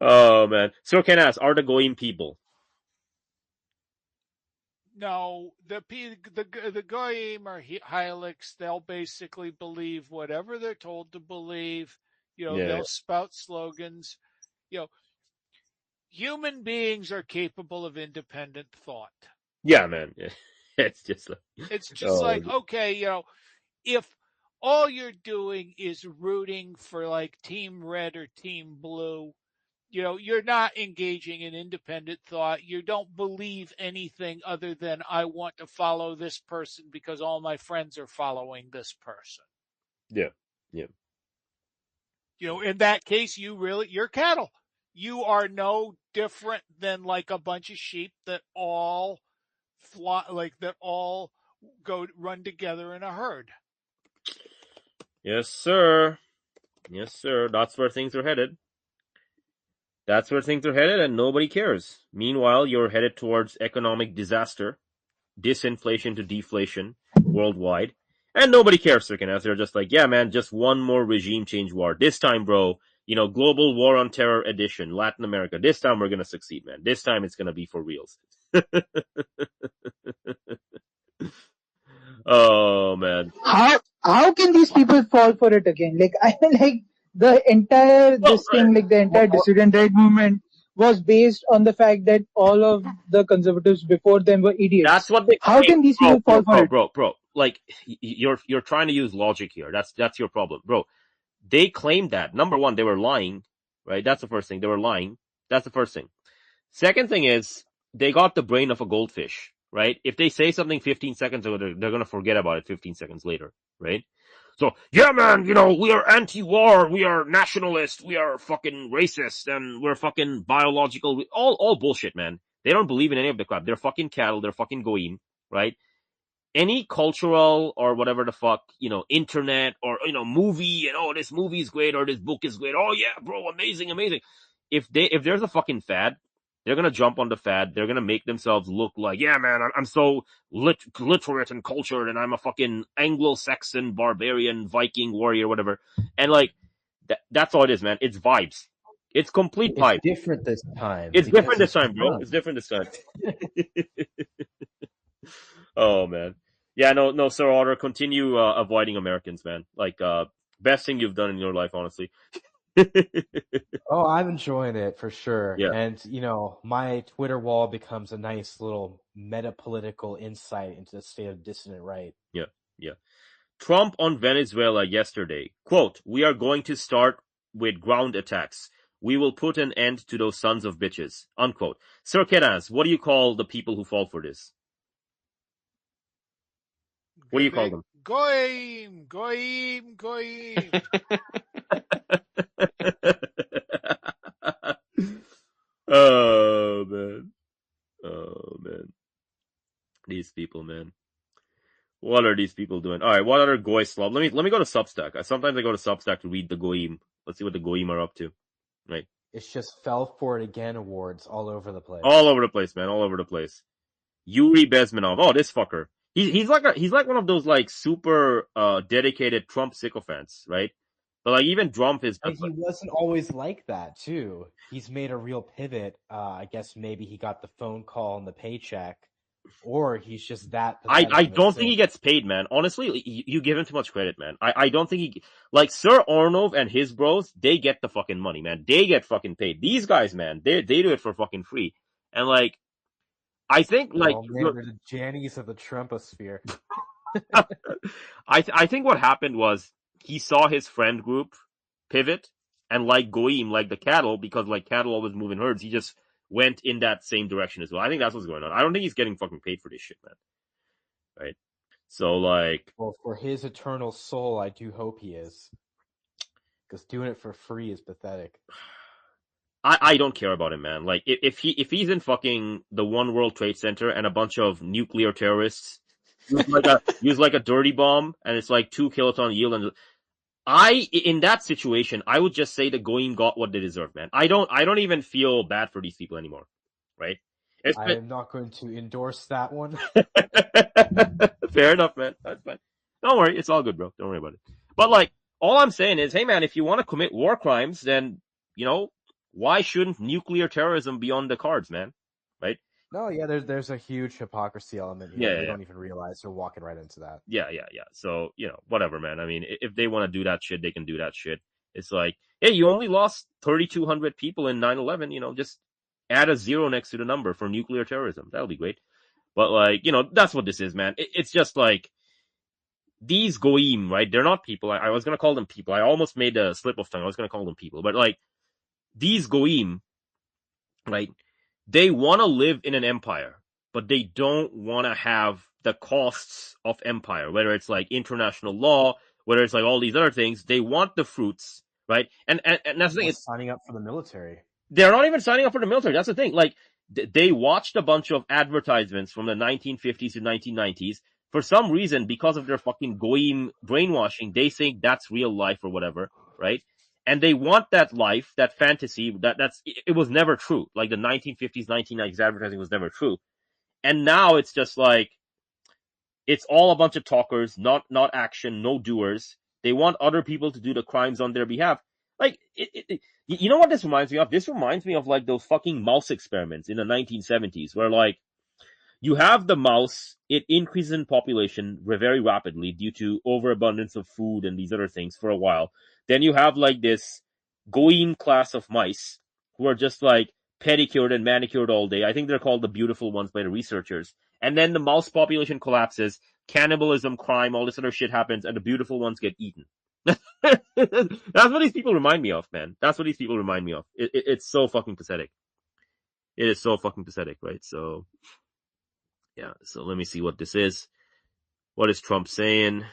[SPEAKER 2] Oh, man. Sir can ask, are the Goyim people?
[SPEAKER 3] No, the Goyim are Hilux. They'll basically believe whatever they're told to believe. They'll spout slogans. Human beings are capable of independent thought.
[SPEAKER 2] Yeah, man. It's just
[SPEAKER 3] like, okay, if all you're doing is rooting for like Team Red or Team Blue, you're not engaging in independent thought. You don't believe anything other than I want to follow this person because all my friends are following this person.
[SPEAKER 2] Yeah.
[SPEAKER 3] In that case, you're cattle. You are no different than like a bunch of sheep that all go run together in a herd.
[SPEAKER 2] Yes, sir. That's where things are headed. And nobody cares. Meanwhile, you're headed towards economic disaster, disinflation to deflation worldwide, and nobody cares, as they're just like, yeah, man, just one more regime change war. This time, bro, global war on terror edition, Latin America. This time we're gonna succeed, man. This time it's gonna be for reals. Oh, man.
[SPEAKER 7] How can these people fall for it again? Like, I like the entire the entire dissident right movement was based on the fact that all of the conservatives before them were idiots.
[SPEAKER 2] That's what they
[SPEAKER 7] How can these people fall for it?
[SPEAKER 2] Bro, like, you're trying to use logic here. That's your problem, bro. They claimed that. Number one, they were lying, right? That's the first thing. They were lying. That's the first thing. Second thing is, they got the brain of a goldfish, right? If they say something 15 seconds ago, they're going to forget about it 15 seconds later, right? So, yeah, man, we are anti-war, we are nationalist, we are fucking racist, and we're fucking biological, all bullshit, man. They don't believe in any of the crap. They're fucking cattle, they're fucking goyim, right? Any cultural or whatever the fuck, internet or, movie, and this movie is great or this book is great. Oh yeah, bro, amazing. If there's a fucking fad, they're gonna jump on the fad. They're gonna make themselves look like, yeah, man, I'm so literate and cultured, and I'm a fucking Anglo-Saxon barbarian Viking warrior, whatever. And like, that's all it is, man. It's vibes. It's complete vibes.
[SPEAKER 4] It's different this time.
[SPEAKER 2] It's different this time, bro. It's different this time. Oh, man. Yeah, no, Sir Otter, continue avoiding Americans, man. Like, best thing you've done in your life, honestly.
[SPEAKER 4] Oh, I'm enjoying it for sure.
[SPEAKER 2] Yeah.
[SPEAKER 4] And, my Twitter wall becomes a nice little meta-political insight into the state of dissident right.
[SPEAKER 2] Yeah. Trump on Venezuela yesterday. Quote, "We are going to start with ground attacks. We will put an end to those sons of bitches." Unquote. Sir Kedans, what do you call the people who fall for this? What do you call them?
[SPEAKER 3] Goyim, goyim, goyim.
[SPEAKER 2] Oh man. Oh man. These people, man. What are these people doing? All right, what other goy slob? Let me go to Substack. Sometimes I go to Substack to read the goyim. Let's see what the goyim are up to. Right.
[SPEAKER 4] It's just fell for it again awards all over the place.
[SPEAKER 2] All over the place, man. All over the place. Yuri Bezmenov. Oh, this fucker. He's like one of those like super dedicated Trump sycophants, right? But like even Trump is.
[SPEAKER 4] And he wasn't always like that too. He's made a real pivot. I guess maybe he got the phone call and the paycheck, or he's just that.
[SPEAKER 2] I don't think he gets paid, man. Honestly, you give him too much credit, man. I don't think he like Sir Arnov and his bros. They get the fucking money, man. They get fucking paid. These guys, man, they do it for fucking free. And like, I think like
[SPEAKER 4] they're the Jannies of the Trumposphere.
[SPEAKER 2] I think what happened was he saw his friend group pivot and like goyim, like the cattle, because like cattle always move in herds. He just went in that same direction as well. I think that's what's going on. I don't think he's getting fucking paid for this shit, man. Right? So like,
[SPEAKER 4] well, for his eternal soul, I do hope he is, because doing it for free is pathetic.
[SPEAKER 2] I don't care about him, man. Like if he's in fucking the One World Trade Center and a bunch of nuclear terrorists use like a dirty bomb and it's like 2 kiloton yield, and in that situation I would just say the goyim got what they deserve, man. I don't even feel bad for these people anymore, right?
[SPEAKER 4] I am not going to endorse that one.
[SPEAKER 2] Fair enough, man. That's fine. Don't worry, it's all good, bro. Don't worry about it. But like, all I'm saying is, hey, man, if you want to commit war crimes, then why shouldn't nuclear terrorism be on the cards, man? Right?
[SPEAKER 4] No, yeah, there's a huge hypocrisy element here. They don't even realize they're walking right into that.
[SPEAKER 2] Yeah. So, whatever, man. I mean, if they want to do that shit, they can do that shit. It's like, hey, you only lost 3,200 people in 9/11, just add a 0 next to the number for nuclear terrorism. That'll be great. But like, that's what this is, man. It's just like, these goyim, right? They're not people. I was going to call them people. I almost made a slip of tongue. I was going to call them people. But like, these goyim, right? They want to live in an empire, but they don't want to have the costs of empire, whether it's like international law, whether it's like all these other things. They want the fruits, right? And that's the thing. It's
[SPEAKER 4] signing up for the military.
[SPEAKER 2] They're not even signing up for the military. That's the thing. Like, they watched a bunch of advertisements from the 1950s to 1990s. For some reason, because of their fucking goyim brainwashing, they think that's real life or whatever, right? And they want that life, that fantasy, it was never true. Like the 1950s, 1990s advertising was never true. And now it's just like, it's all a bunch of talkers, not action, no doers. They want other people to do the crimes on their behalf. Like, you know what this reminds me of? This reminds me of like those fucking mouse experiments in the 1970s where like, you have the mouse, it increases in population very rapidly due to overabundance of food and these other things for a while. Then you have like this goyim class of mice who are just like pedicured and manicured all day. I think they're called the beautiful ones by the researchers. And then the mouse population collapses, cannibalism, crime, all this other shit happens, and the beautiful ones get eaten. That's what these people remind me of, man. That's what these people remind me of. It's so fucking pathetic. It is so fucking pathetic, right? So, yeah. So let me see what this is. What is Trump saying?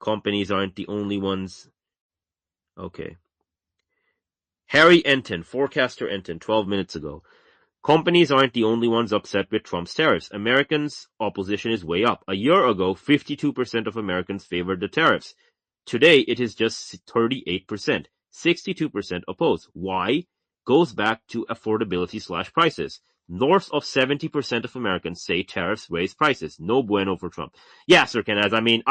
[SPEAKER 2] Companies aren't the only ones. Okay. Harry Enton, forecaster Enton, 12 minutes ago. Companies aren't the only ones upset with Trump's tariffs. Americans' opposition is way up. A year ago, 52% of Americans favored the tariffs. Today, it is just 38%. 62% oppose. Why? Goes back to affordability/prices. North of 70% of Americans say tariffs raise prices. No bueno for Trump. Yeah, Sir Kenneth, I mean,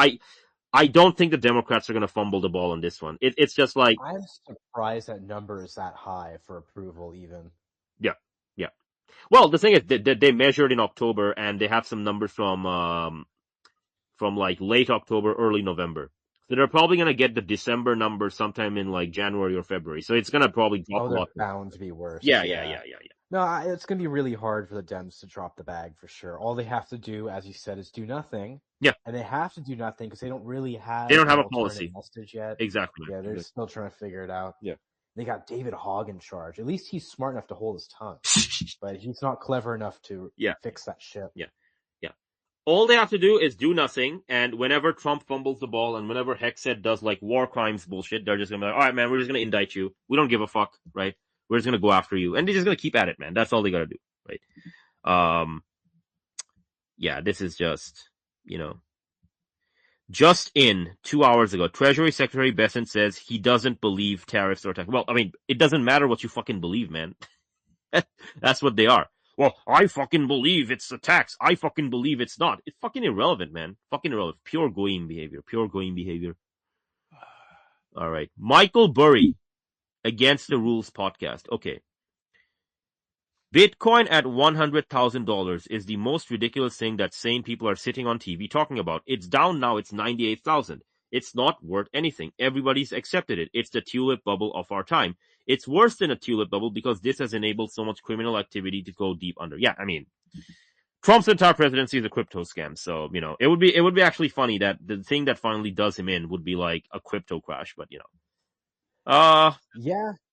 [SPEAKER 2] I don't think the Democrats are going to fumble the ball on this one. It's just like...
[SPEAKER 4] I'm surprised that number is that high for approval even.
[SPEAKER 2] Yeah. Well, the thing is, they measured in October, and they have some numbers from like late October, early November. So they're probably going to get the December number sometime in like January or February. So it's going to probably drop a lot.
[SPEAKER 4] They're bound to be worse.
[SPEAKER 2] Yeah.
[SPEAKER 4] No, it's going to be really hard for the Dems to drop the bag for sure. All they have to do, as you said, is do nothing.
[SPEAKER 2] Yeah.
[SPEAKER 4] And they have to do nothing because they don't really have.
[SPEAKER 2] They don't have
[SPEAKER 4] an
[SPEAKER 2] a policy.
[SPEAKER 4] alternative message yet.
[SPEAKER 2] Exactly.
[SPEAKER 4] Yeah, they're still trying to figure it out.
[SPEAKER 2] Yeah.
[SPEAKER 4] They got David Hogg in charge. At least he's smart enough to hold his tongue, but he's not clever enough to fix that ship.
[SPEAKER 2] Yeah. All they have to do is do nothing, and whenever Trump fumbles the ball and whenever Hexed does like war crimes bullshit, they're just gonna be like, all right, man, we're just gonna indict you. We don't give a fuck, right? We're just gonna go after you. And they're just gonna keep at it, man. That's all they gotta do, right? Yeah, this is just, just in 2 hours ago, Treasury Secretary Bessent says he doesn't believe tariffs are tax. Well, I mean, it doesn't matter what you fucking believe, man. That's what they are. Well, I fucking believe it's a tax. I fucking believe it's not. It's fucking irrelevant, man. Fucking irrelevant. Pure goyim behavior. Pure goyim behavior. All right. Michael Burry, Against the Rules podcast. Okay. Bitcoin at $100,000 is the most ridiculous thing that sane people are sitting on TV talking about. It's down now. It's 98,000. It's not worth anything. Everybody's accepted it. It's the tulip bubble of our time. It's worse than a tulip bubble because this has enabled so much criminal activity to go deep under. Yeah, I mean, Trump's entire presidency is a crypto scam. So, it would be actually funny that the thing that finally does him in would be like a crypto crash, but
[SPEAKER 4] yeah.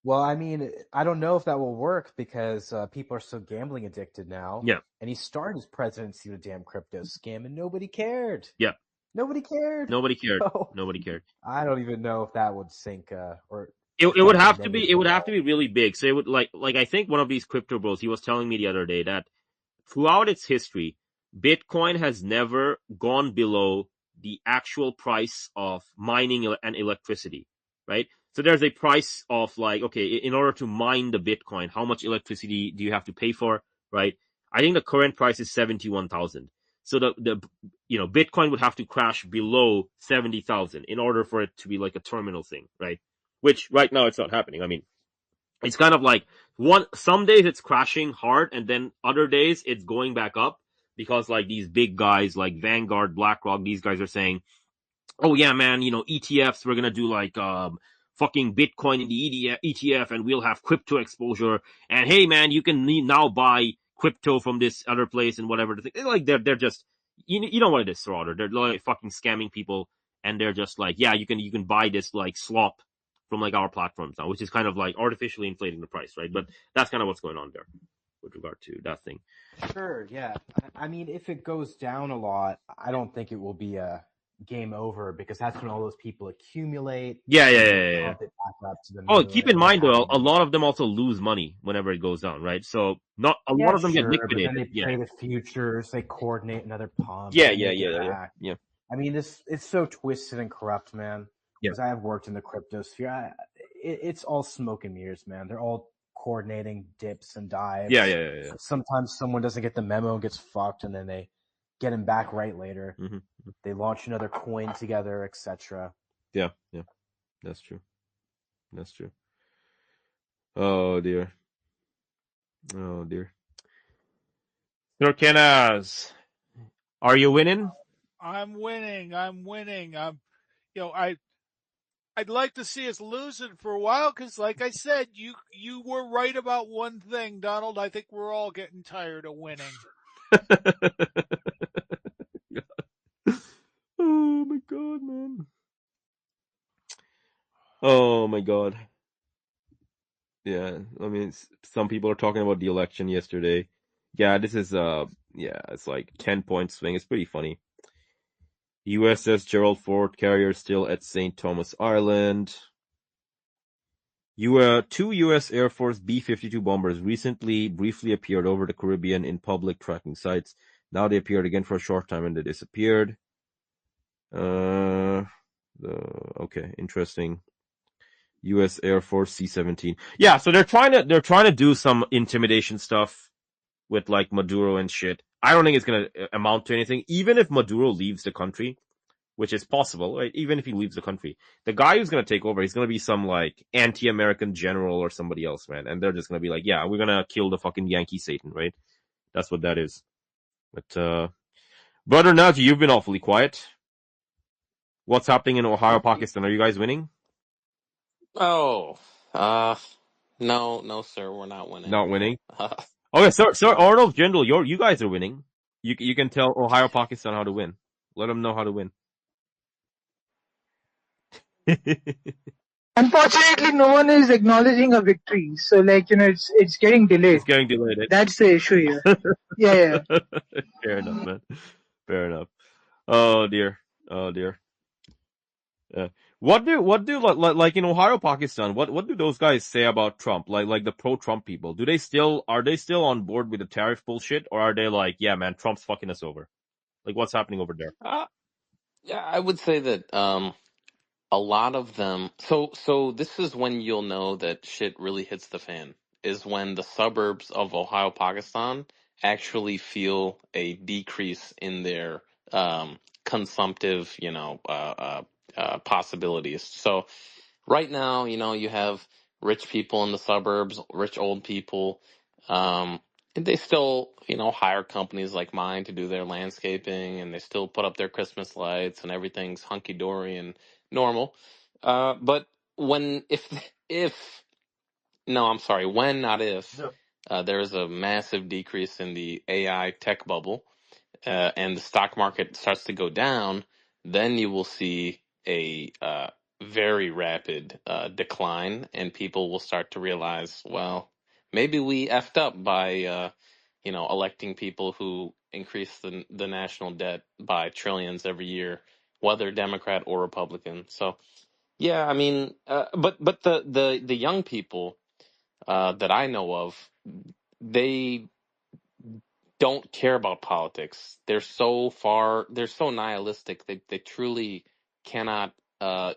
[SPEAKER 4] Well, I mean, I don't know if that will work because people are so gambling addicted now.
[SPEAKER 2] Yeah.
[SPEAKER 4] And he started his presidency with a damn crypto scam and nobody cared.
[SPEAKER 2] Yeah.
[SPEAKER 4] Nobody cared.
[SPEAKER 2] Nobody cared.
[SPEAKER 4] So,
[SPEAKER 2] Nobody cared.
[SPEAKER 4] I don't even know if that would sink or
[SPEAKER 2] it would have to be really big. So it would like I think one of these crypto bros, he was telling me the other day that throughout its history, Bitcoin has never gone below the actual price of mining and electricity, right? So there's a price of like, okay, in order to mine the Bitcoin, how much electricity do you have to pay for, right? I think the current price is 71,000. So the Bitcoin would have to crash below 70,000 in order for it to be like a terminal thing, right? Which right now it's not happening. I mean, it's kind of like some days it's crashing hard and then other days it's going back up because like these big guys like Vanguard, BlackRock, these guys are saying, oh yeah, man, ETFs, we're going to do like, fucking Bitcoin in the ETF and we'll have crypto exposure. And hey, man, you can now buy crypto from this other place and whatever. Like they're just, you know what it is, Sir. They're like fucking scamming people and they're just like, yeah, you can buy this like slop from like our platforms now, which is kind of like artificially inflating the price, right? But that's kind of what's going on there with regard to that thing.
[SPEAKER 4] Sure, yeah. I mean, if it goes down a lot, I don't think it will be a game over because that's when all those people accumulate.
[SPEAKER 2] Yeah. Oh, keep in mind though, a lot of them also lose money whenever it goes down, right? So not a lot of them get liquidated.
[SPEAKER 4] But then they play the futures, they coordinate another pump.
[SPEAKER 2] Yeah.
[SPEAKER 4] I mean, it's so twisted and corrupt, man.
[SPEAKER 2] Yeah.
[SPEAKER 4] Because I have worked in the crypto sphere. It's all smoke and mirrors, man. They're all coordinating dips and dives.
[SPEAKER 2] Yeah.
[SPEAKER 4] Sometimes someone doesn't get the memo and gets fucked, and then they get him back right later.
[SPEAKER 2] Mm-hmm.
[SPEAKER 4] They launch another coin together, etc.
[SPEAKER 2] Yeah. That's true. Oh dear. Sir Kenaz, are you winning?
[SPEAKER 3] I'm winning. I'd like to see us losing for a while because, like I said, you were right about one thing, Donald. I think we're all getting tired of winning.
[SPEAKER 2] Oh my god, man. Oh my god. Yeah, I mean, some people are talking about the election yesterday. Yeah, this is it's like 10-point swing. It's pretty funny. USS Gerald Ford carrier still at St. Thomas Island. Two U.S. Air Force B-52 bombers recently briefly appeared over the Caribbean in public tracking sites. Now they appeared again for a short time and they disappeared. Okay, interesting. U.S. Air Force C-17. Yeah, so they're trying to do some intimidation stuff with like Maduro and shit. I don't think it's gonna amount to anything. Even if Maduro leaves the country, which is possible, right? Even if he leaves the country, the guy who's gonna take over, he's gonna be some like anti-American general or somebody else, man. And they're just gonna be like, yeah, we're gonna kill the fucking Yankee Satan, right? That's what that is. But Brother Naji, you've been awfully quiet. What's happening in Ohio, Pakistan? Are you guys winning?
[SPEAKER 6] Oh, no, sir, we're not winning.
[SPEAKER 2] Not winning. Okay, Sir Arnold General, you guys are winning. You can tell Ohio, Pakistan how to win. Let them know how to win.
[SPEAKER 7] Unfortunately, no one is acknowledging a victory. So, it's getting delayed.
[SPEAKER 2] It's getting delayed.
[SPEAKER 7] That's the issue here. Yeah.
[SPEAKER 2] Fair enough, man. Fair enough. Oh dear. What do like in Ohio, Pakistan? What do those guys say about Trump? Like the pro-Trump people? Are they still on board with the tariff bullshit, or are they like, yeah, man, Trump's fucking us over? Like, what's happening over there?
[SPEAKER 6] Yeah, I would say that a lot of them. So this is when you'll know that shit really hits the fan. Is when the suburbs of Ohio, Pakistan, actually feel a decrease in their consumptive, possibilities. So right now, you have rich people in the suburbs, rich old people. And they still, hire companies like mine to do their landscaping, and they still put up their Christmas lights, and everything's hunky dory and normal. But if, no, I'm sorry, when, not if, there's a massive decrease in the AI tech bubble, and the stock market starts to go down, then you will see a very rapid decline, and people will start to realize, well, maybe we effed up by electing people who increase the national debt by trillions every year, whether Democrat or Republican. So yeah, I mean, but the young people that I know of, they don't care about politics. They're so nihilistic. They truly cannot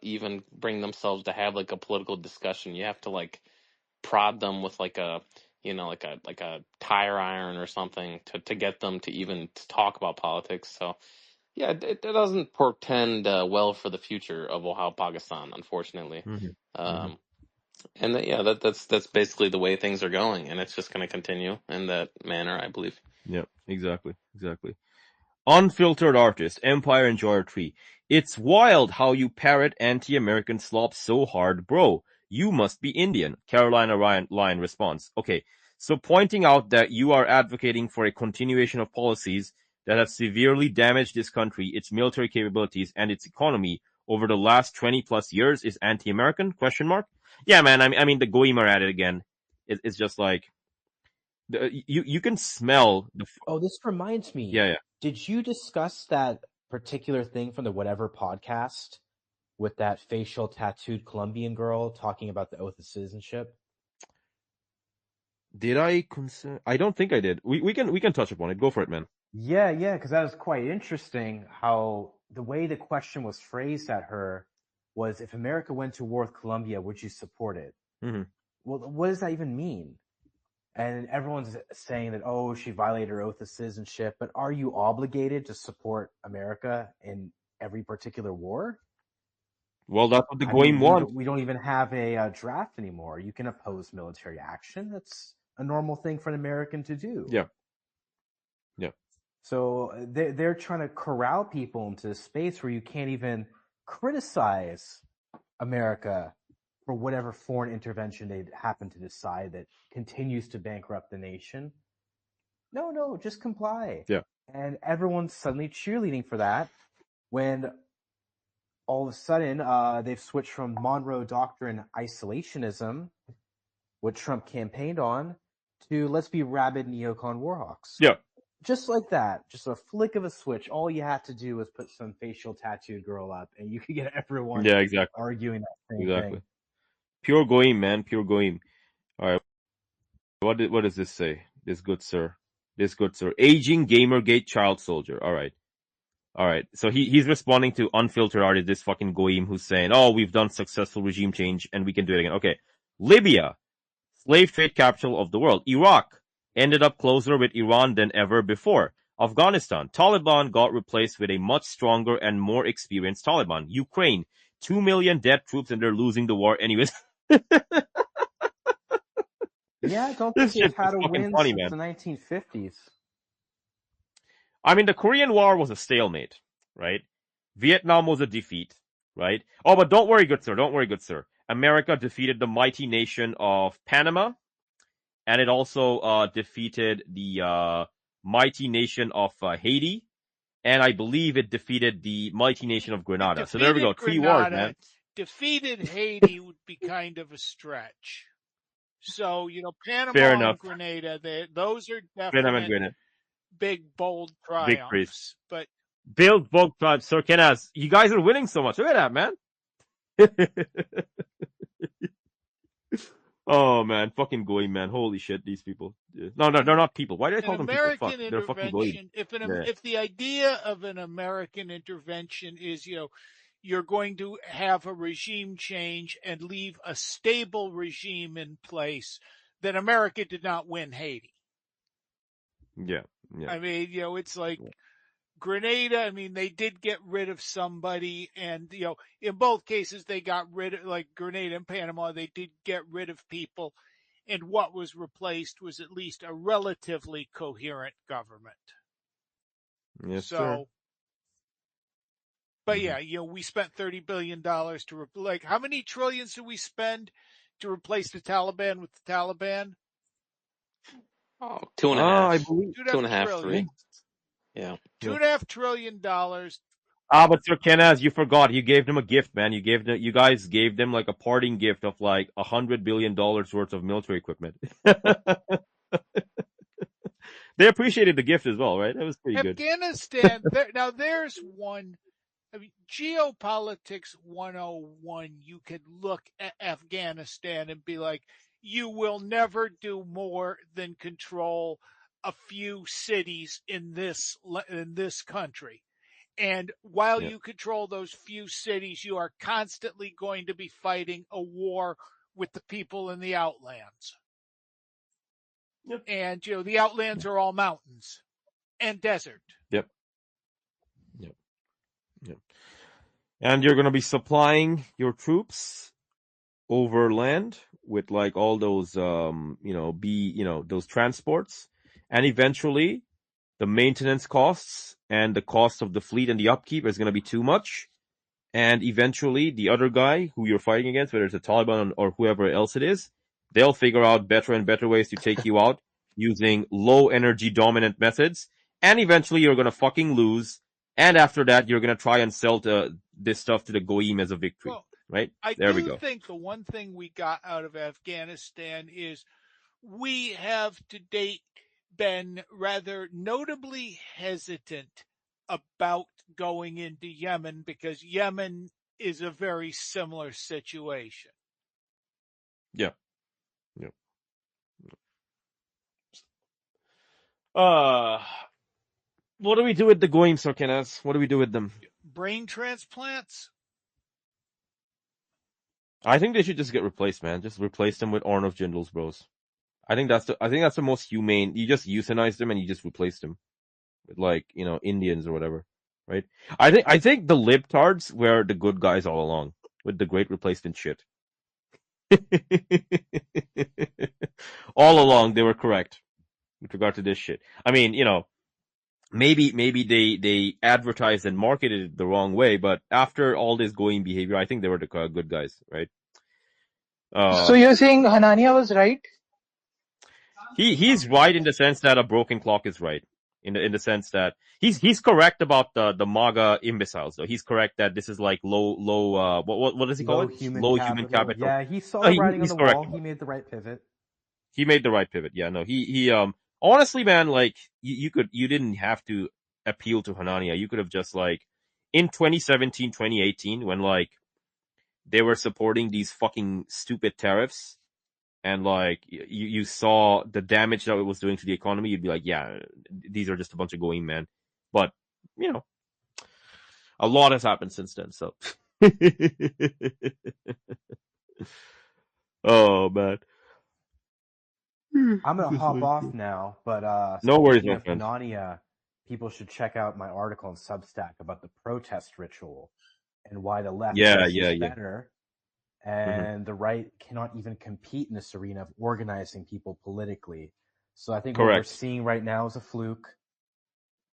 [SPEAKER 6] even bring themselves to have like a political discussion. You have to like prod them with like a like a tire iron or something to get them to even talk about politics. So yeah, it doesn't portend well for the future of Ohio, Pakistan, unfortunately. And that's basically the way things are going, and it's just going to continue in that manner, I believe.
[SPEAKER 2] Yep, exactly. Unfiltered artist, Empire Enjoyer 3. It's wild how you parrot anti-American slop so hard, bro. You must be Indian. Carolina Lion responds. Okay, so pointing out that you are advocating for a continuation of policies that have severely damaged this country, its military capabilities, and its economy over the last 20 plus years is anti-American? Question mark. Yeah, man. I mean, the Goyim are at it again. It's just like you can smell the.
[SPEAKER 4] Oh, this reminds me.
[SPEAKER 2] Yeah.
[SPEAKER 4] Did you discuss that particular thing from the Whatever podcast with that facial tattooed Colombian girl talking about the oath of citizenship?
[SPEAKER 2] Did I I don't think I did. We can touch upon it. Go for it, man.
[SPEAKER 4] Yeah, because that was quite interesting how the way the question was phrased at her was, if America went to war with Colombia, would you support it?
[SPEAKER 2] Mm-hmm.
[SPEAKER 4] Well, what does that even mean? And everyone's saying that, oh, she violated her oath of citizenship, but are you obligated to support America in every particular war?
[SPEAKER 2] Well, that's what the Goyim want.
[SPEAKER 4] We don't even have a draft anymore. You can oppose military action. That's a normal thing for an American to do.
[SPEAKER 2] Yeah.
[SPEAKER 4] So they're trying to corral people into a space where you can't even criticize America for whatever foreign intervention they happen to decide that continues to bankrupt the nation. No, just comply.
[SPEAKER 2] Yeah.
[SPEAKER 4] And everyone's suddenly cheerleading for that when all of a sudden they've switched from Monroe Doctrine isolationism, what Trump campaigned on, to let's be rabid neocon warhawks.
[SPEAKER 2] Yeah.
[SPEAKER 4] Just like that, just a flick of a switch. All you have to do is put some facial tattooed girl up, and you can get everyone arguing that same thing.
[SPEAKER 2] Pure Goyim, man. Pure Goyim. All right. What does this say? This good sir. Aging Gamergate child soldier. All right. So he's responding to unfiltered artist, this fucking Goyim, who's saying, oh, we've done successful regime change and we can do it again. Okay. Libya, slave trade capital of the world. Iraq ended up closer with Iran than ever before. Afghanistan, Taliban got replaced with a much stronger and more experienced Taliban. Ukraine, 2 million dead troops and they're losing the war anyways.
[SPEAKER 4] Yeah, I don't think they've had a win since the 1950s.
[SPEAKER 2] I mean, the Korean War was a stalemate, right? Vietnam was a defeat, right? Oh, but don't worry, good sir. America defeated the mighty nation of Panama, and it also defeated the mighty nation of Haiti, and I believe it defeated the mighty nation of Grenada. So there we go. 3 wars, man.
[SPEAKER 3] Defeated Haiti would be kind of a stretch. So, Panama
[SPEAKER 2] Fair enough.
[SPEAKER 3] and Grenada, those are
[SPEAKER 2] Panama and
[SPEAKER 3] definite
[SPEAKER 2] Grenada.
[SPEAKER 3] big, bold triumphs. But
[SPEAKER 2] Build both tribes, Sir Kenaz. You guys are winning so much. Look at that, man. Oh man, fucking goy, man. Holy shit, these people. No, they're not people. Why do I call them people? Fuck, they're fucking goy.
[SPEAKER 3] If the idea of an American intervention is, you're going to have a regime change and leave a stable regime in place, then America did not win Haiti.
[SPEAKER 2] Yeah.
[SPEAKER 3] I mean, it's like Grenada. I mean, they did get rid of somebody, and in both cases they got rid of, like Grenada and Panama, they did get rid of people, and what was replaced was at least a relatively coherent government.
[SPEAKER 2] Yes, sir.
[SPEAKER 3] But yeah, we spent $30 billion to how many trillions did we spend to replace the Taliban with the Taliban?
[SPEAKER 6] Oh, 2.5. I
[SPEAKER 2] believe
[SPEAKER 6] 2.5, 3. Yeah.
[SPEAKER 3] $2.5 trillion.
[SPEAKER 2] But Sir Kenaz, you forgot. You gave them a gift, man. You guys gave them like a parting gift of like $100 billion worth of military equipment. They appreciated the gift as well, right? That was pretty good.
[SPEAKER 3] Afghanistan. Now there's one. I mean, geopolitics 101. You could look at Afghanistan and be like, you will never do more than control a few cities in this country. And while you control those few cities, you are constantly going to be fighting a war with the people in the outlands. Yep. And, the outlands are all mountains and desert.
[SPEAKER 2] Yep. And you're going to be supplying your troops over land with like all those, those transports. And eventually the maintenance costs and the cost of the fleet and the upkeep is going to be too much. And eventually the other guy who you're fighting against, whether it's the Taliban or whoever else it is, they'll figure out better and better ways to take you out using low energy dominant methods. And eventually you're going to fucking lose. And after that, you're going to try and sell this stuff to the Goyim as a victory. Well, right? There we go.
[SPEAKER 3] I think the one thing we got out of Afghanistan is we have to date been rather notably hesitant about going into Yemen because Yemen is a very similar situation.
[SPEAKER 2] Yeah. What do we do with the Goyim, Sir Kenaz? What do we do with them?
[SPEAKER 3] Brain transplants?
[SPEAKER 2] I think they should just get replaced, man. Just replace them with Arnav Jindal's bros. I think that's the most humane. You just euthanize them and you just replace them with like, Indians or whatever, right? I think the libtards were the good guys all along with the great replacement shit. All along they were correct with regard to this shit. I mean, maybe they advertised and marketed it the wrong way, but after all this Goyim behavior, I think they were the good guys, right?
[SPEAKER 7] So you're saying Hanania was right?
[SPEAKER 2] He's right in the sense that a broken clock is right. In the sense that he's correct about the MAGA imbeciles though. He's correct that this is like low what does he call it? Low human capital.
[SPEAKER 4] Yeah, he saw the writing on the wall. He made the right pivot.
[SPEAKER 2] Yeah, no, he honestly, man, like you didn't have to appeal to Hanania. You could have just like in 2017, 2018 when like they were supporting these fucking stupid tariffs. And like you saw the damage that it was doing to the economy, you'd be like, yeah, these are just a bunch of Goyim, man. But a lot has happened since then. So, oh man,
[SPEAKER 4] I'm gonna hop off now. But
[SPEAKER 2] no worries, my friend.
[SPEAKER 4] Hanania, people should check out my article on Substack about the protest ritual and why the left is better. And the right cannot even compete in this arena of organizing people politically. So I think what we're seeing right now is a fluke.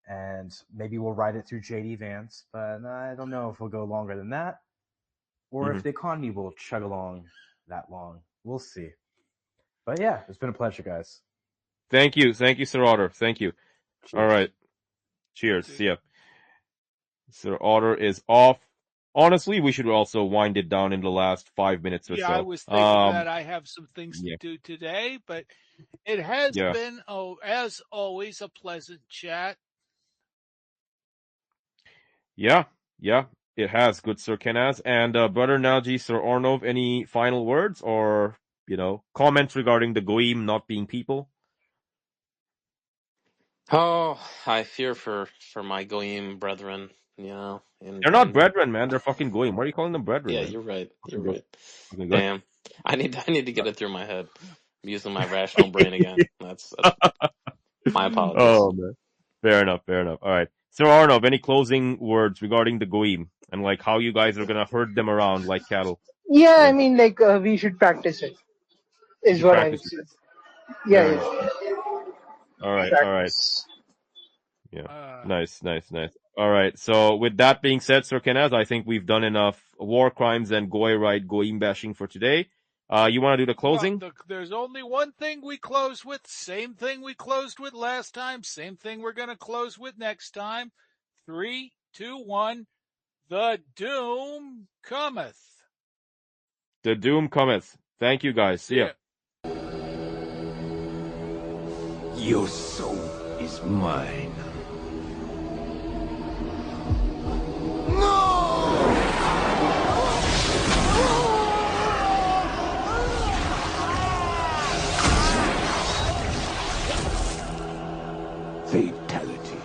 [SPEAKER 4] And maybe we'll ride it through J.D. Vance, but I don't know if we'll go longer than that. Or if the economy will chug along that long. We'll see. But yeah, it's been a pleasure, guys.
[SPEAKER 2] Thank you, Sir Otter. Thank you. Cheers. All right. Cheers. See ya. Sir Otter is off. Honestly, we should also wind it down in the last 5 minutes or
[SPEAKER 3] Yeah,
[SPEAKER 2] so.
[SPEAKER 3] I was thinking that I have some things
[SPEAKER 2] yeah.
[SPEAKER 3] to do today, but it has
[SPEAKER 2] Yeah.
[SPEAKER 3] been, as always, a pleasant chat.
[SPEAKER 2] Yeah, it has, good Sir Kenaz. And Brother Naji, Sir Ornov, any final words or, comments regarding the Goyim not being people?
[SPEAKER 6] Oh, I fear for my Goyim brethren. And
[SPEAKER 2] They're not brethren, man. They're fucking Goyim. Why are you calling them brethren,
[SPEAKER 6] yeah,
[SPEAKER 2] man?
[SPEAKER 6] you're right. You're
[SPEAKER 2] Fucking
[SPEAKER 6] right.
[SPEAKER 2] Fucking
[SPEAKER 6] Damn, I need to get it through my head. I'm using my rational brain again. That's my apologies.
[SPEAKER 2] Oh, man. Fair enough. All right. Sir Arnov, any closing words regarding the Goyim and like how you guys are gonna herd them around like cattle?
[SPEAKER 7] Yeah, I
[SPEAKER 2] Yeah.
[SPEAKER 7] mean, we should practice it. Is
[SPEAKER 2] Should
[SPEAKER 7] what I would
[SPEAKER 2] practice it.
[SPEAKER 7] say.
[SPEAKER 2] Fair
[SPEAKER 7] Yeah,
[SPEAKER 2] enough. All right.
[SPEAKER 7] practice.
[SPEAKER 2] Yeah. Nice. All right. So with that being said, Sir Kenaz, I think we've done enough war crimes and Goyim bashing for today. You want to do the closing?
[SPEAKER 3] Well, there's only one thing we close with. Same thing we closed with last time. Same thing we're going to close with next time. 3, 2, 1. The doom cometh.
[SPEAKER 2] The doom cometh. Thank you, guys. See ya.
[SPEAKER 8] Your soul is mine. Fatality.